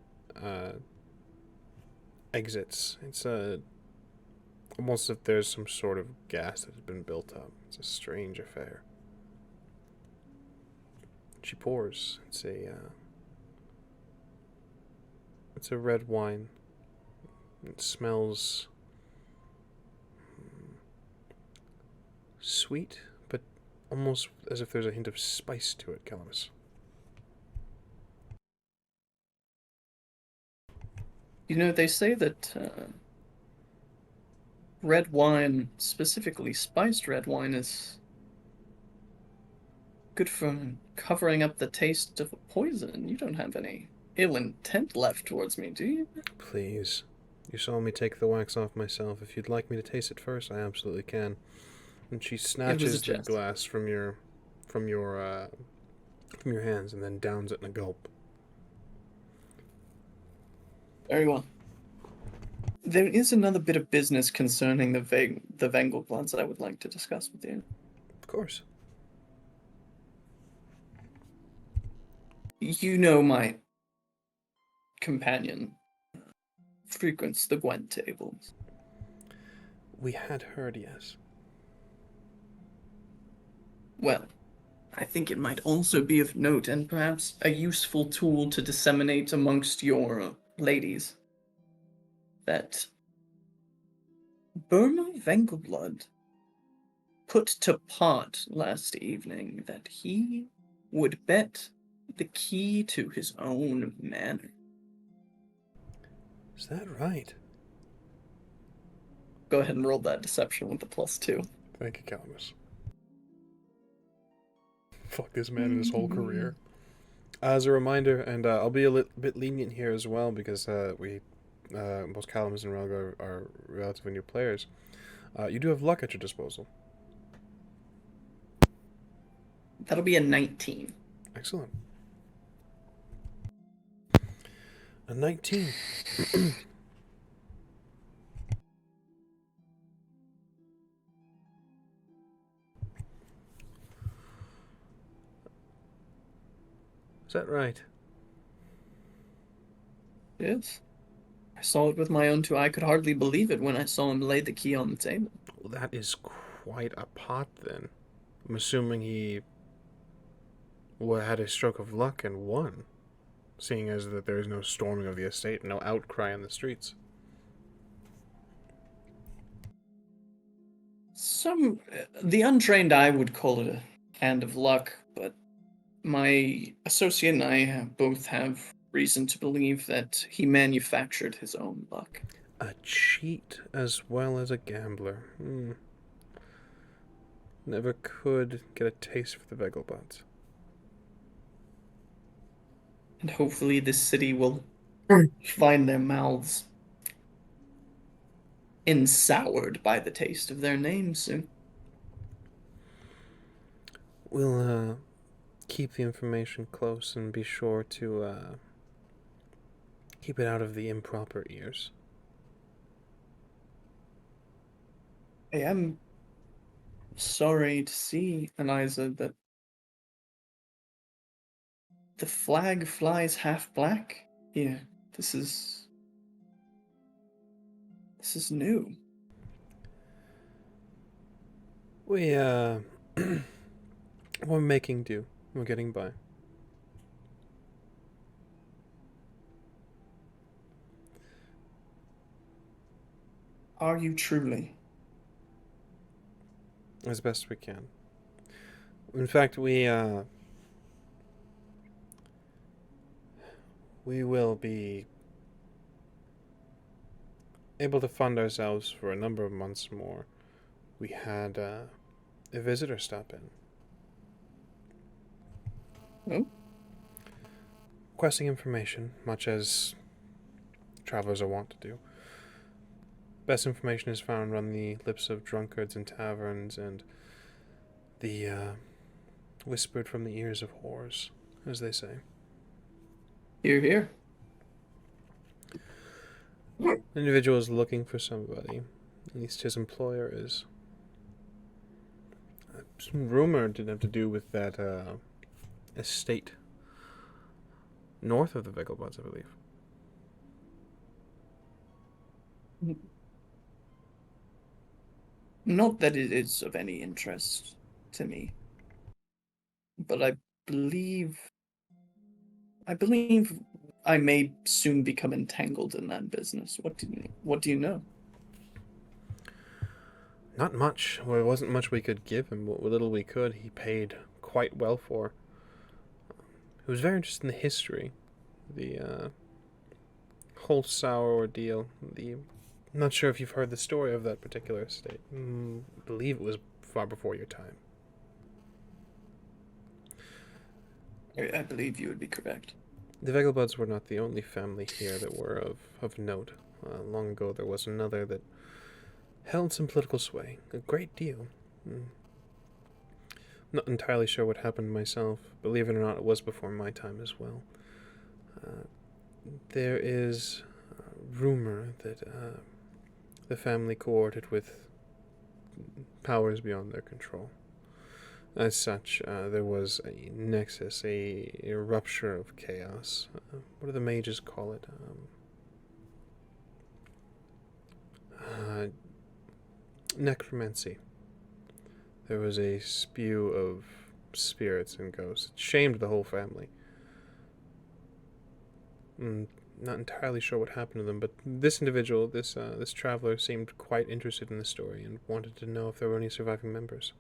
exits. It's almost as if there's some sort of gas that has been built up. It's a strange affair. She pours. It's a red wine. It smells sweet, but almost as if there's a hint of spice to it, Calamus. You know, they say that red wine, specifically spiced red wine, is good for covering up the taste of a poison. You don't have any ill intent left towards me, do you? Please. You saw me take the wax off myself. If you'd like me to taste it first, I absolutely can. And she snatches the glass from your hands and then downs it in a gulp. Very well. There is another bit of business concerning the Vangelbloods that I would like to discuss with you. Of course. You know my companion frequents the Gwent tables. We had heard, yes. Well, I think it might also be of note and perhaps a useful tool to disseminate amongst your ladies that Burma Vengelblood put to part last evening that he would bet the key to his own manor. Is that right? Go ahead and roll that deception with the +2. Thank you, Calamus. Fuck this man in his whole career. As a reminder, and I'll be a bit lenient here as well because both Calamus and Relga are relatively new players. You do have luck at your disposal. That'll be a 19. Excellent. A 19. Is that right? Yes. I saw it with my own two eyes. I could hardly believe it when I saw him lay the key on the table. Well, that is quite a pot, then. I'm assuming he had a stroke of luck and won, seeing as that there is no storming of the estate, no outcry in the streets. The untrained eye would call it a hand of luck, but my associate and I both have reason to believe that he manufactured his own luck. A cheat as well as a gambler. Never could get a taste for the Vegelbots. And hopefully this city will find their mouths ensoured by the taste of their name soon. We'll keep the information close and be sure to keep it out of the improper ears. I am sorry to see, Eliza, that the flag flies half black here. This is new. We're making do. We're getting by. Are you truly? As best we can. In fact, we will be able to fund ourselves for a number of months more. We had a visitor stop in. Oh? Requesting information, much as travelers are wont to do. Best information is found on the lips of drunkards in taverns and the whispered from the ears of whores, as they say. Hear, hear. The individual is looking for somebody. At least his employer is. Some rumor didn't have to do with that estate north of the Vegelbots, I believe. Not that it is of any interest to me, but I believe I may soon become entangled in that business. What do you know? Not much. Well, it wasn't much we could give him. What little we could, he paid quite well for. He was very interested in the history, the whole sour ordeal. I'm not sure if you've heard the story of that particular estate. I believe it was far before your time. I believe you would be correct. The Vegelbuds were not the only family here that were of note. Long ago there was another that held some political sway. A great deal. Not entirely sure what happened myself. Believe it or not, it was before my time as well. There is rumor that the family coorted with powers beyond their control. As such, there was a nexus, a rupture of chaos. What do the mages call it? Necromancy. There was a spew of spirits and ghosts. It shamed the whole family. Not entirely sure what happened to them, but this individual, this traveler, seemed quite interested in the story and wanted to know if there were any surviving members.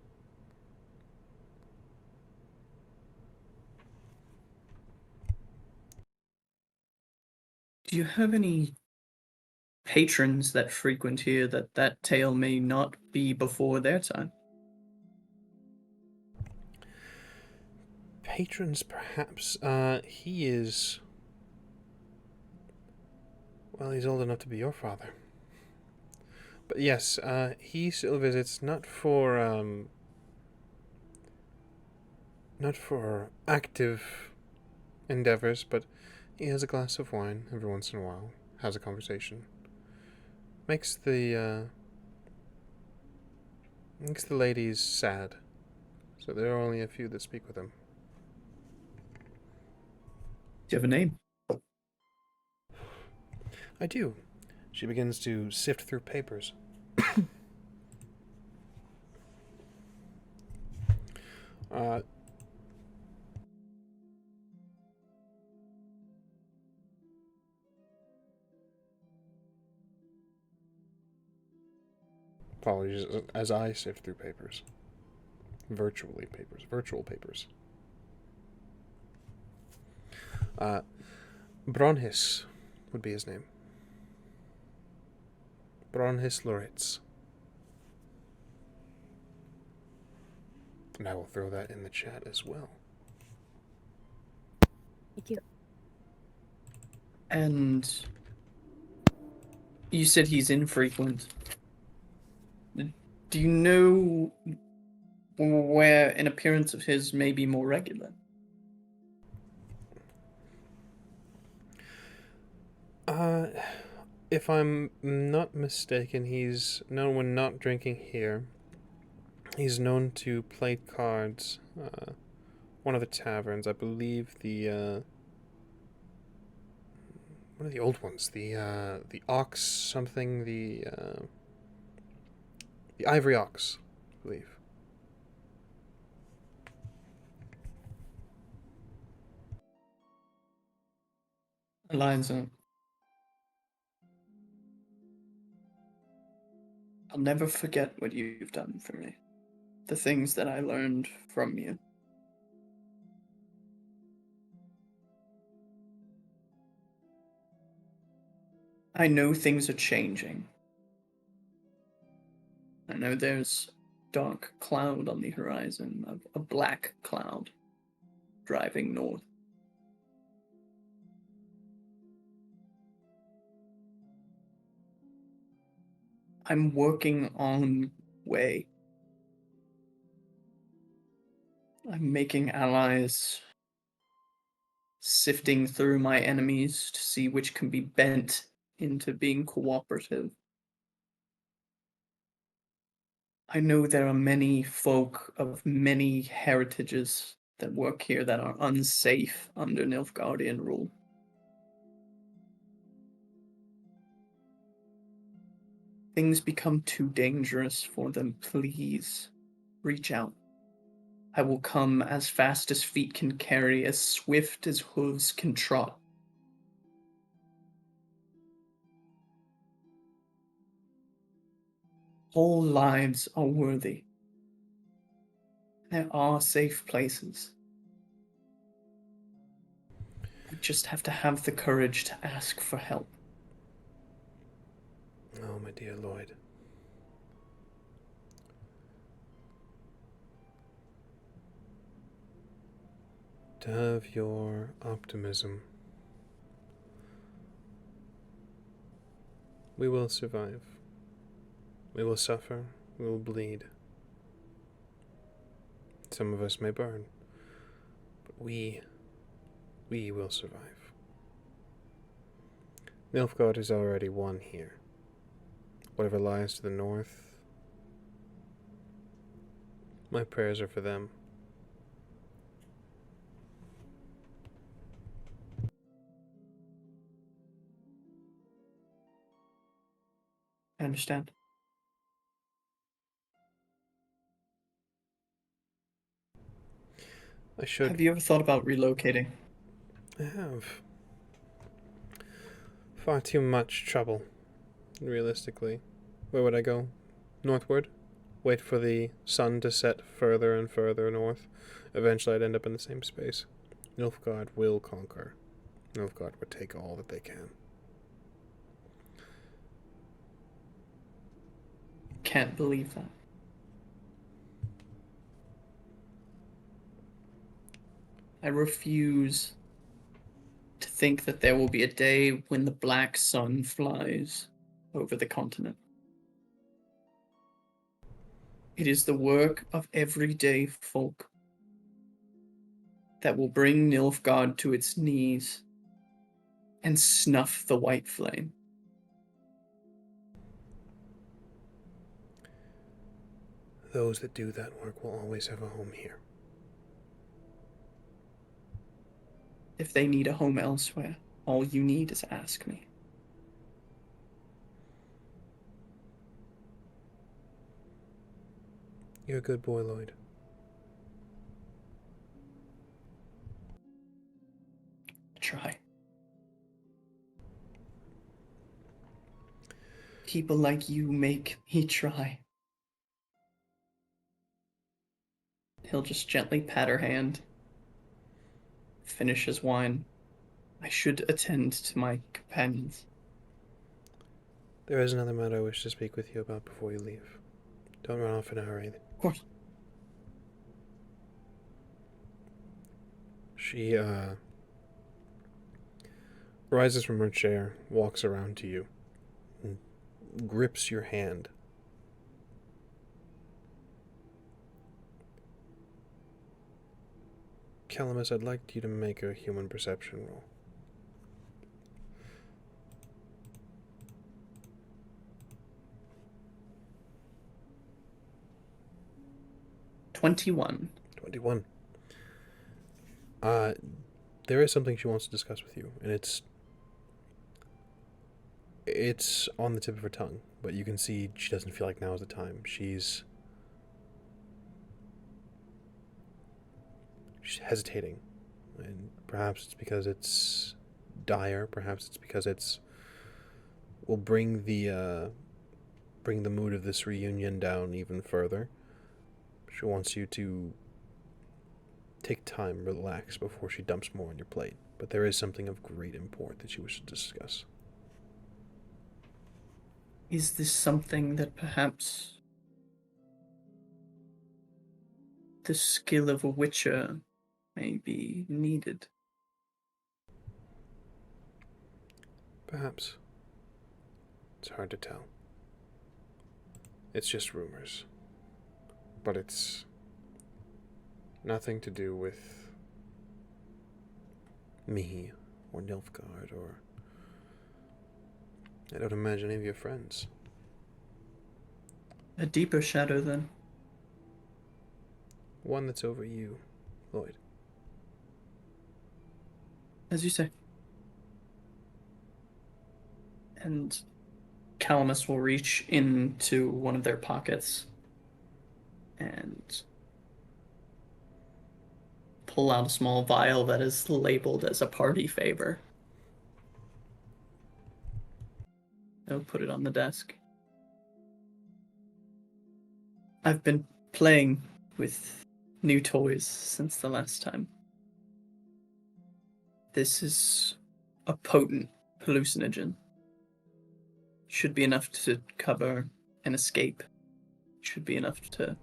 Do you have any patrons that frequent here that tale may not be before their time? Patrons, perhaps. He is. Well, he's old enough to be your father. But yes, he still visits not for active endeavors, but he has a glass of wine every once in a while, has a conversation, makes the ladies sad, so there are only a few that speak with him. Do you have a name? I do. She begins to sift through papers. Apologies, as I sift through papers. Virtual papers. Bronhis would be his name. Bronhis Loritz. And I will throw that in the chat as well. Thank you. And you said he's infrequent. Do you know where an appearance of his may be more regular? If I'm not mistaken, he's known when not drinking here. He's known to play cards. One of the taverns, I believe one of the old ones, the Ox something, the Ivory Ox, I believe. Eliza, I'll never forget what you've done for me. The things that I learned from you. I know things are changing. I know there's dark cloud on the horizon, a black cloud driving north. I'm working on way. I'm making allies, sifting through my enemies to see which can be bent into being cooperative. I know there are many folk of many heritages that work here that are unsafe under Nilfgaardian rule. Things become too dangerous for them. Please reach out. I will come as fast as feet can carry, as swift as hooves can trot. All lives are worthy. There are safe places. We just have to have the courage to ask for help. Oh, my dear Lloyd. To have your optimism. We will survive. We will suffer. We will bleed. Some of us may burn. But we will survive. Nilfgaard is already won here. Whatever lies to the north, my prayers are for them. I understand. I should. Have you ever thought about relocating? I have. Far too much trouble, realistically. Where would I go? Northward? Wait for the sun to set further and further north. Eventually I'd end up in the same space. Nilfgaard will conquer. Nilfgaard would take all that they can. Can't believe that. I refuse to think that there will be a day when the black sun flies over the continent. It is the work of everyday folk that will bring Nilfgaard to its knees and snuff the white flame. Those that do that work will always have a home here. If they need a home elsewhere, all you need is ask me. You're a good boy, Lloyd. Try. People like you make me try. He'll just gently pat her hand, finish his wine. I should attend to my companions. There is another matter I wish to speak with you about before you leave. Don't run off in a hurry. Of course. She, rises from her chair, walks around to you, and grips your hand. Calamus, I'd like you to make a human perception roll. "21. 21. There is something she wants to discuss with you, and it's on the tip of her tongue, but you can see she doesn't feel like now is the time. She's hesitating, and perhaps it's because it's dire, perhaps it's because it's will bring the mood of this reunion down even further. She wants you to take time, relax before she dumps more on your plate, but there is something of great import that she wishes to discuss. Is this something that perhaps the skill of a witcher may be needed?" Perhaps. It's hard to tell. It's just rumors. But it's nothing to do with me or Nilfgaard or... I don't imagine any of your friends. A deeper shadow, then. One that's over you, Lloyd. As you say. And Calamus will reach into one of their pockets and pull out a small vial that is labeled as a party favor. He'll put it on the desk. I've been playing with new toys since the last time. This is a potent hallucinogen. Should be enough to cover an escape. Should be enough to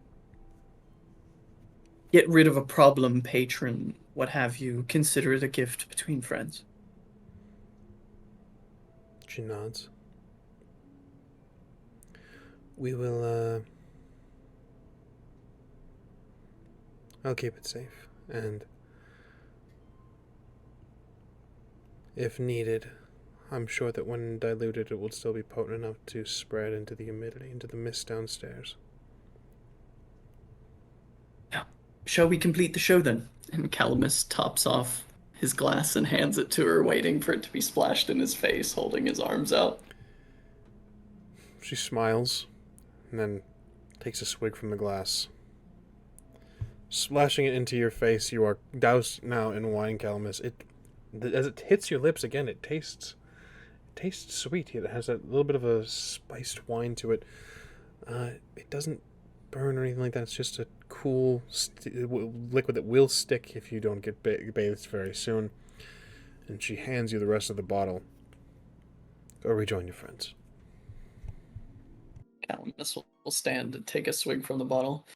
get rid of a problem, patron, what have you. Consider it a gift between friends. She nods. We will, I'll keep it safe, and if needed, I'm sure that when diluted it will still be potent enough to spread into the humidity, into the mist downstairs. Shall we complete the show then? And Calamus tops off his glass and hands it to her, waiting for it to be splashed in his face, holding his arms out. She smiles, and then takes a swig from the glass, splashing it into your face. You are doused now in wine, Calamus. As it hits your lips again, it tastes sweet. It has a little bit of a spiced wine to it. It doesn't burn or anything like that. It's just a cool liquid that will stick if you don't get bathed very soon. And she hands you the rest of the bottle. Go rejoin your friends. Calamus will stand and take a swig from the bottle.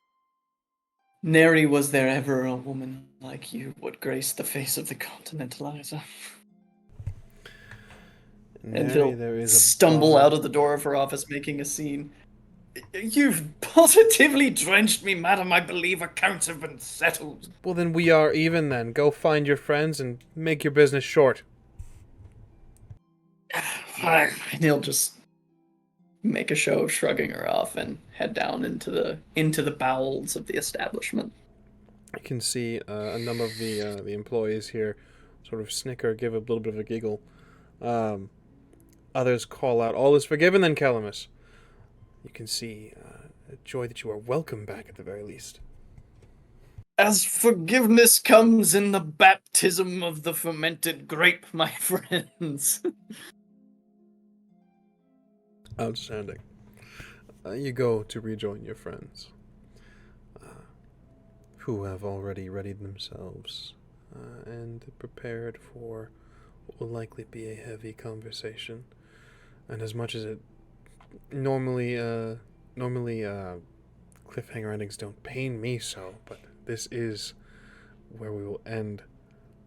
Nary was there ever a woman like you would grace the face of the continentalizer. And he'll stumble out of the door of her office, making a scene. You've positively drenched me, madam. I believe accounts have been settled. Well, then we are even then. Go find your friends and make your business short. And he'll just make a show of shrugging her off and head down into the bowels of the establishment. I can see a number of the employees here sort of snicker, give a little bit of a giggle. Others call out, "All is forgiven then, Calamus." You can see a joy that you are welcome back at the very least. As forgiveness comes in the baptism of the fermented grape, my friends. Outstanding. You go to rejoin your friends, who have already readied themselves and prepared for what will likely be a heavy conversation. And as much as it normally cliffhanger endings don't pain me so, but this is where we will end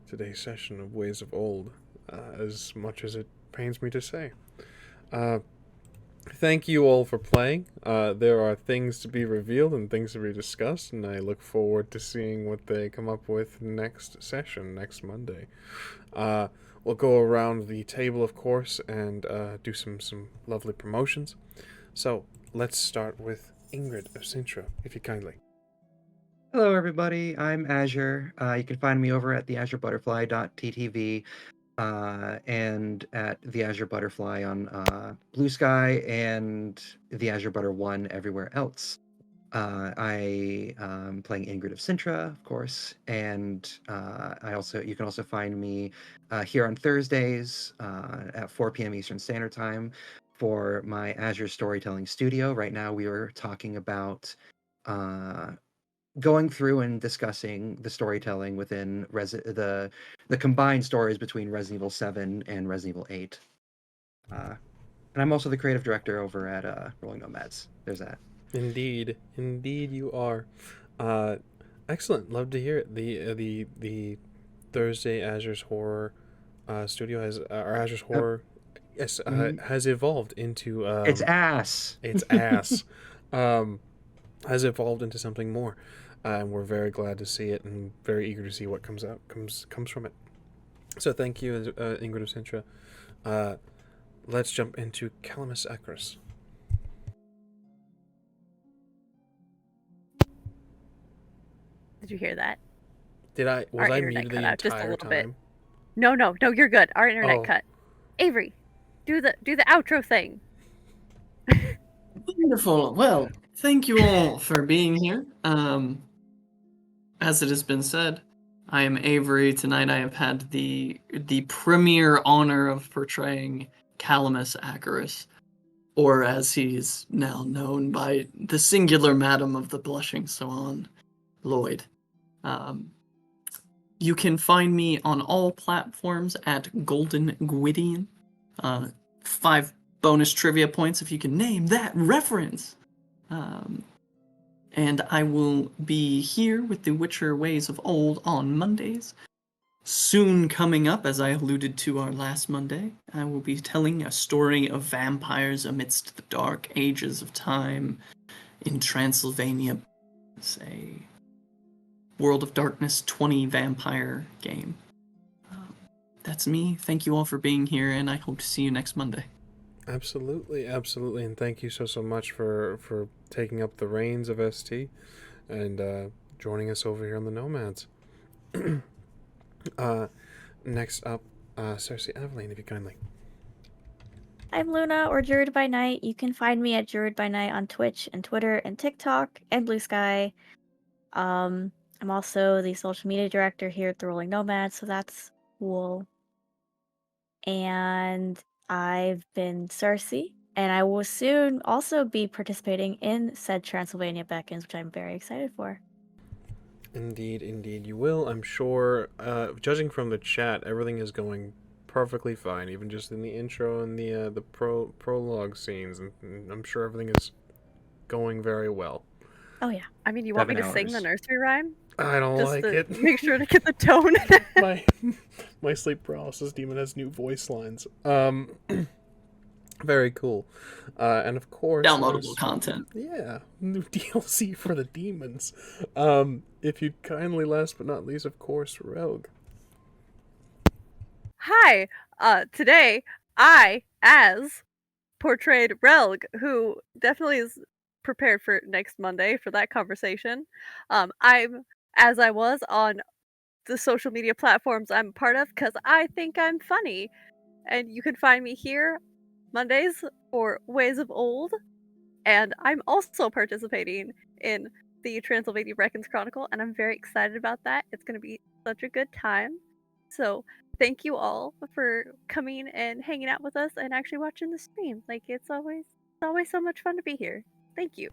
today's session of Ways of Old, as much as it pains me to say. Thank you all for playing. There are things to be revealed and things to be discussed, and I look forward to seeing what they come up with next session, next Monday. We'll go around the table, of course, and do some lovely promotions. So, let's start with Ingrid of Sintra, if you kindly. Hello, everybody. I'm Azure. You can find me over at theazurebutterfly.ttv and at the Azure Butterfly on Blue Sky and the Azure Butter 1 everywhere else. I am playing Ingrid of Sintra, of course, and you can also find me here on Thursdays at 4 p.m. Eastern Standard Time for my Azure Storytelling Studio. Right now, we are talking about going through and discussing the storytelling within the combined stories between Resident Evil 7 and Resident Evil 8. And I'm also the creative director over at Rolling Nomads. There's that. Indeed you are. Excellent. Love to hear it. The Thursday Azure's Horror Studio has Azure's Horror has evolved into it's ass. It's ass. Has evolved into something more, and we're very glad to see it and very eager to see what comes from it. So thank you, Ingrid of Sintra. Let's jump into Calamus Acris. Did you hear that? Was I muted the entire just a little time? bit. No, you're good. Our internet cut. Avery, do the outro thing. Wonderful. Well, thank you all for being here. As it has been said, I am Avery. Tonight I have had the premier honor of portraying Calamus Acris, or as he is now known by the singular Madam of the Blushing Swan, Lloyd. You can find me on all platforms at Golden Gwydion. 5 bonus trivia points if you can name that reference. And I will be here with the Witcher Ways of Old on Mondays. Soon coming up, as I alluded to our last Monday, I will be telling a story of vampires amidst the dark ages of time in Transylvania. It's a World of Darkness 20 vampire game. That's me. Thank you all for being here, and I hope to see you next Monday. Absolutely, and thank you so much for taking up the reins of ST and joining us over here on the Nomads. Next up, Cersei Aveline, if you kindly. I'm Luna, or Druid by Night. You can find me at Druid by Night on Twitch and Twitter and TikTok and Blue Sky. I'm also the social media director here at the Rolling Nomad, so that's cool. And I've been Cersei, and I will soon also be participating in said Transylvania Beckons, which I'm very excited for. Indeed, you will. I'm sure. Judging from the chat, everything is going perfectly fine, even just in the intro and the prologue scenes, and I'm sure everything is going very well. Oh yeah. I mean, you want me 7 to sing the hours. nursery rhyme? I don't Just like to it. make sure to get the tone. my sleep paralysis demon has new voice lines. Very cool. And of course, Downloadable content. Yeah, new DLC for the demons. If you'd kindly, last but not least, of course, Rogue. Hi. Today I, as portrayed Relg, who definitely is prepared for next Monday for that conversation. I'm as I was on the social media platforms I'm a part of because I think I'm funny. And you can find me here Mondays for Ways of Old. And I'm also participating in the Transylvania Reckons Chronicle, and I'm very excited about that. It's going to be such a good time. So thank you all for coming and hanging out with us and actually watching the stream. Like it's always so much fun to be here. Thank you.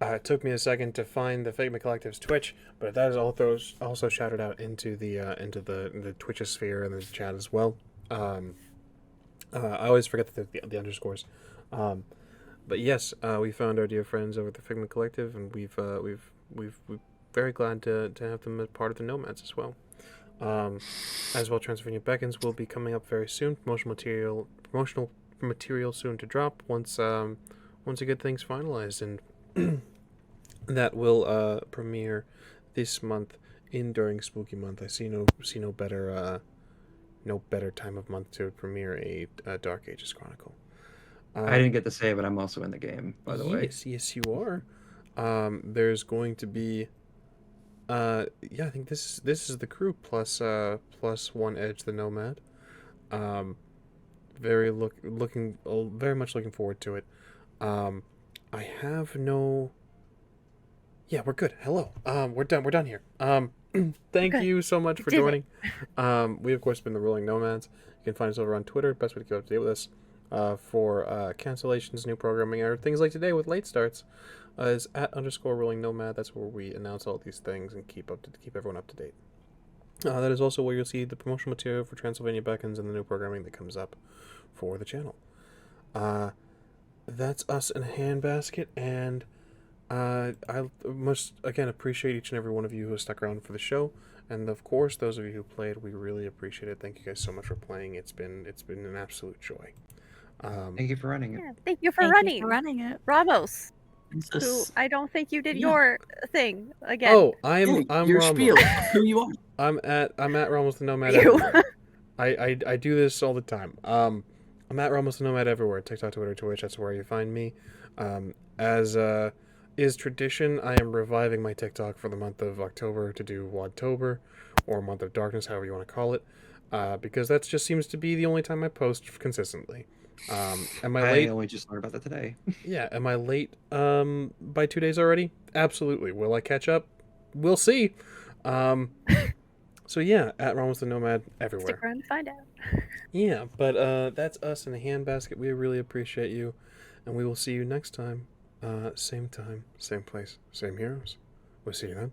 It took me a second to find the Figma Collective's Twitch, but that is also shouted out into the Twitchosphere and the chat as well. I always forget the underscores. But yes, we found our dear friends over at the Figma Collective, and we're very glad to have them as part of the Nomads as well. As well, Transylvania Beckons will be coming up very soon. Promotional material soon to drop once we get things finalized, and that will premiere this month during Spooky Month. I see no better time of month to premiere a Dark Ages Chronicle. I didn't get to say, but I'm also in the game, by the way. Yes, you are. There's going to be, I think this is the crew plus one Edge the Nomad. Very much looking forward to it. I have no. Yeah, we're good. Hello. We're done here. Thank you so much for joining. We of course been the Rolling Nomads. You can find us over on Twitter. Best way to keep up to date with us. For cancellations, new programming, or things like today with late starts, is @_Rolling Nomad. That's where we announce all these things and keep everyone up to date. That is also where you'll see the promotional material for Transylvania Beckons and the new programming that comes up for the channel. That's us in a handbasket, and I must again appreciate each and every one of you who has stuck around for the show. And of course, those of you who played, we really appreciate it. Thank you guys so much for playing. It's been an absolute joy. Thank you for running it. Yeah, thank you for running it. Ramos, who This, I don't think you did Yeah. your thing again. Oh, I'm your Ramos. spiel, who you are. I'm at Ramos the Nomad You. everywhere. I do this all the time. I'm at Ramos the Nomad everywhere. TikTok, Twitter, Twitch. That's where you find me. As is tradition, I am reviving my TikTok for the month of October to do Wadtober, or Month of Darkness, however you want to call it, because that just seems to be the only time I post consistently. Am I late? I only just learned about that today. Yeah, am I late by 2 days already? Absolutely. Will I catch up? We'll see. So yeah, at Ramos the Nomad everywhere. Stick around to find out. Yeah, but that's us in a handbasket. We really appreciate you, and we will see you next time. Same time, same place, same heroes. We'll see you then.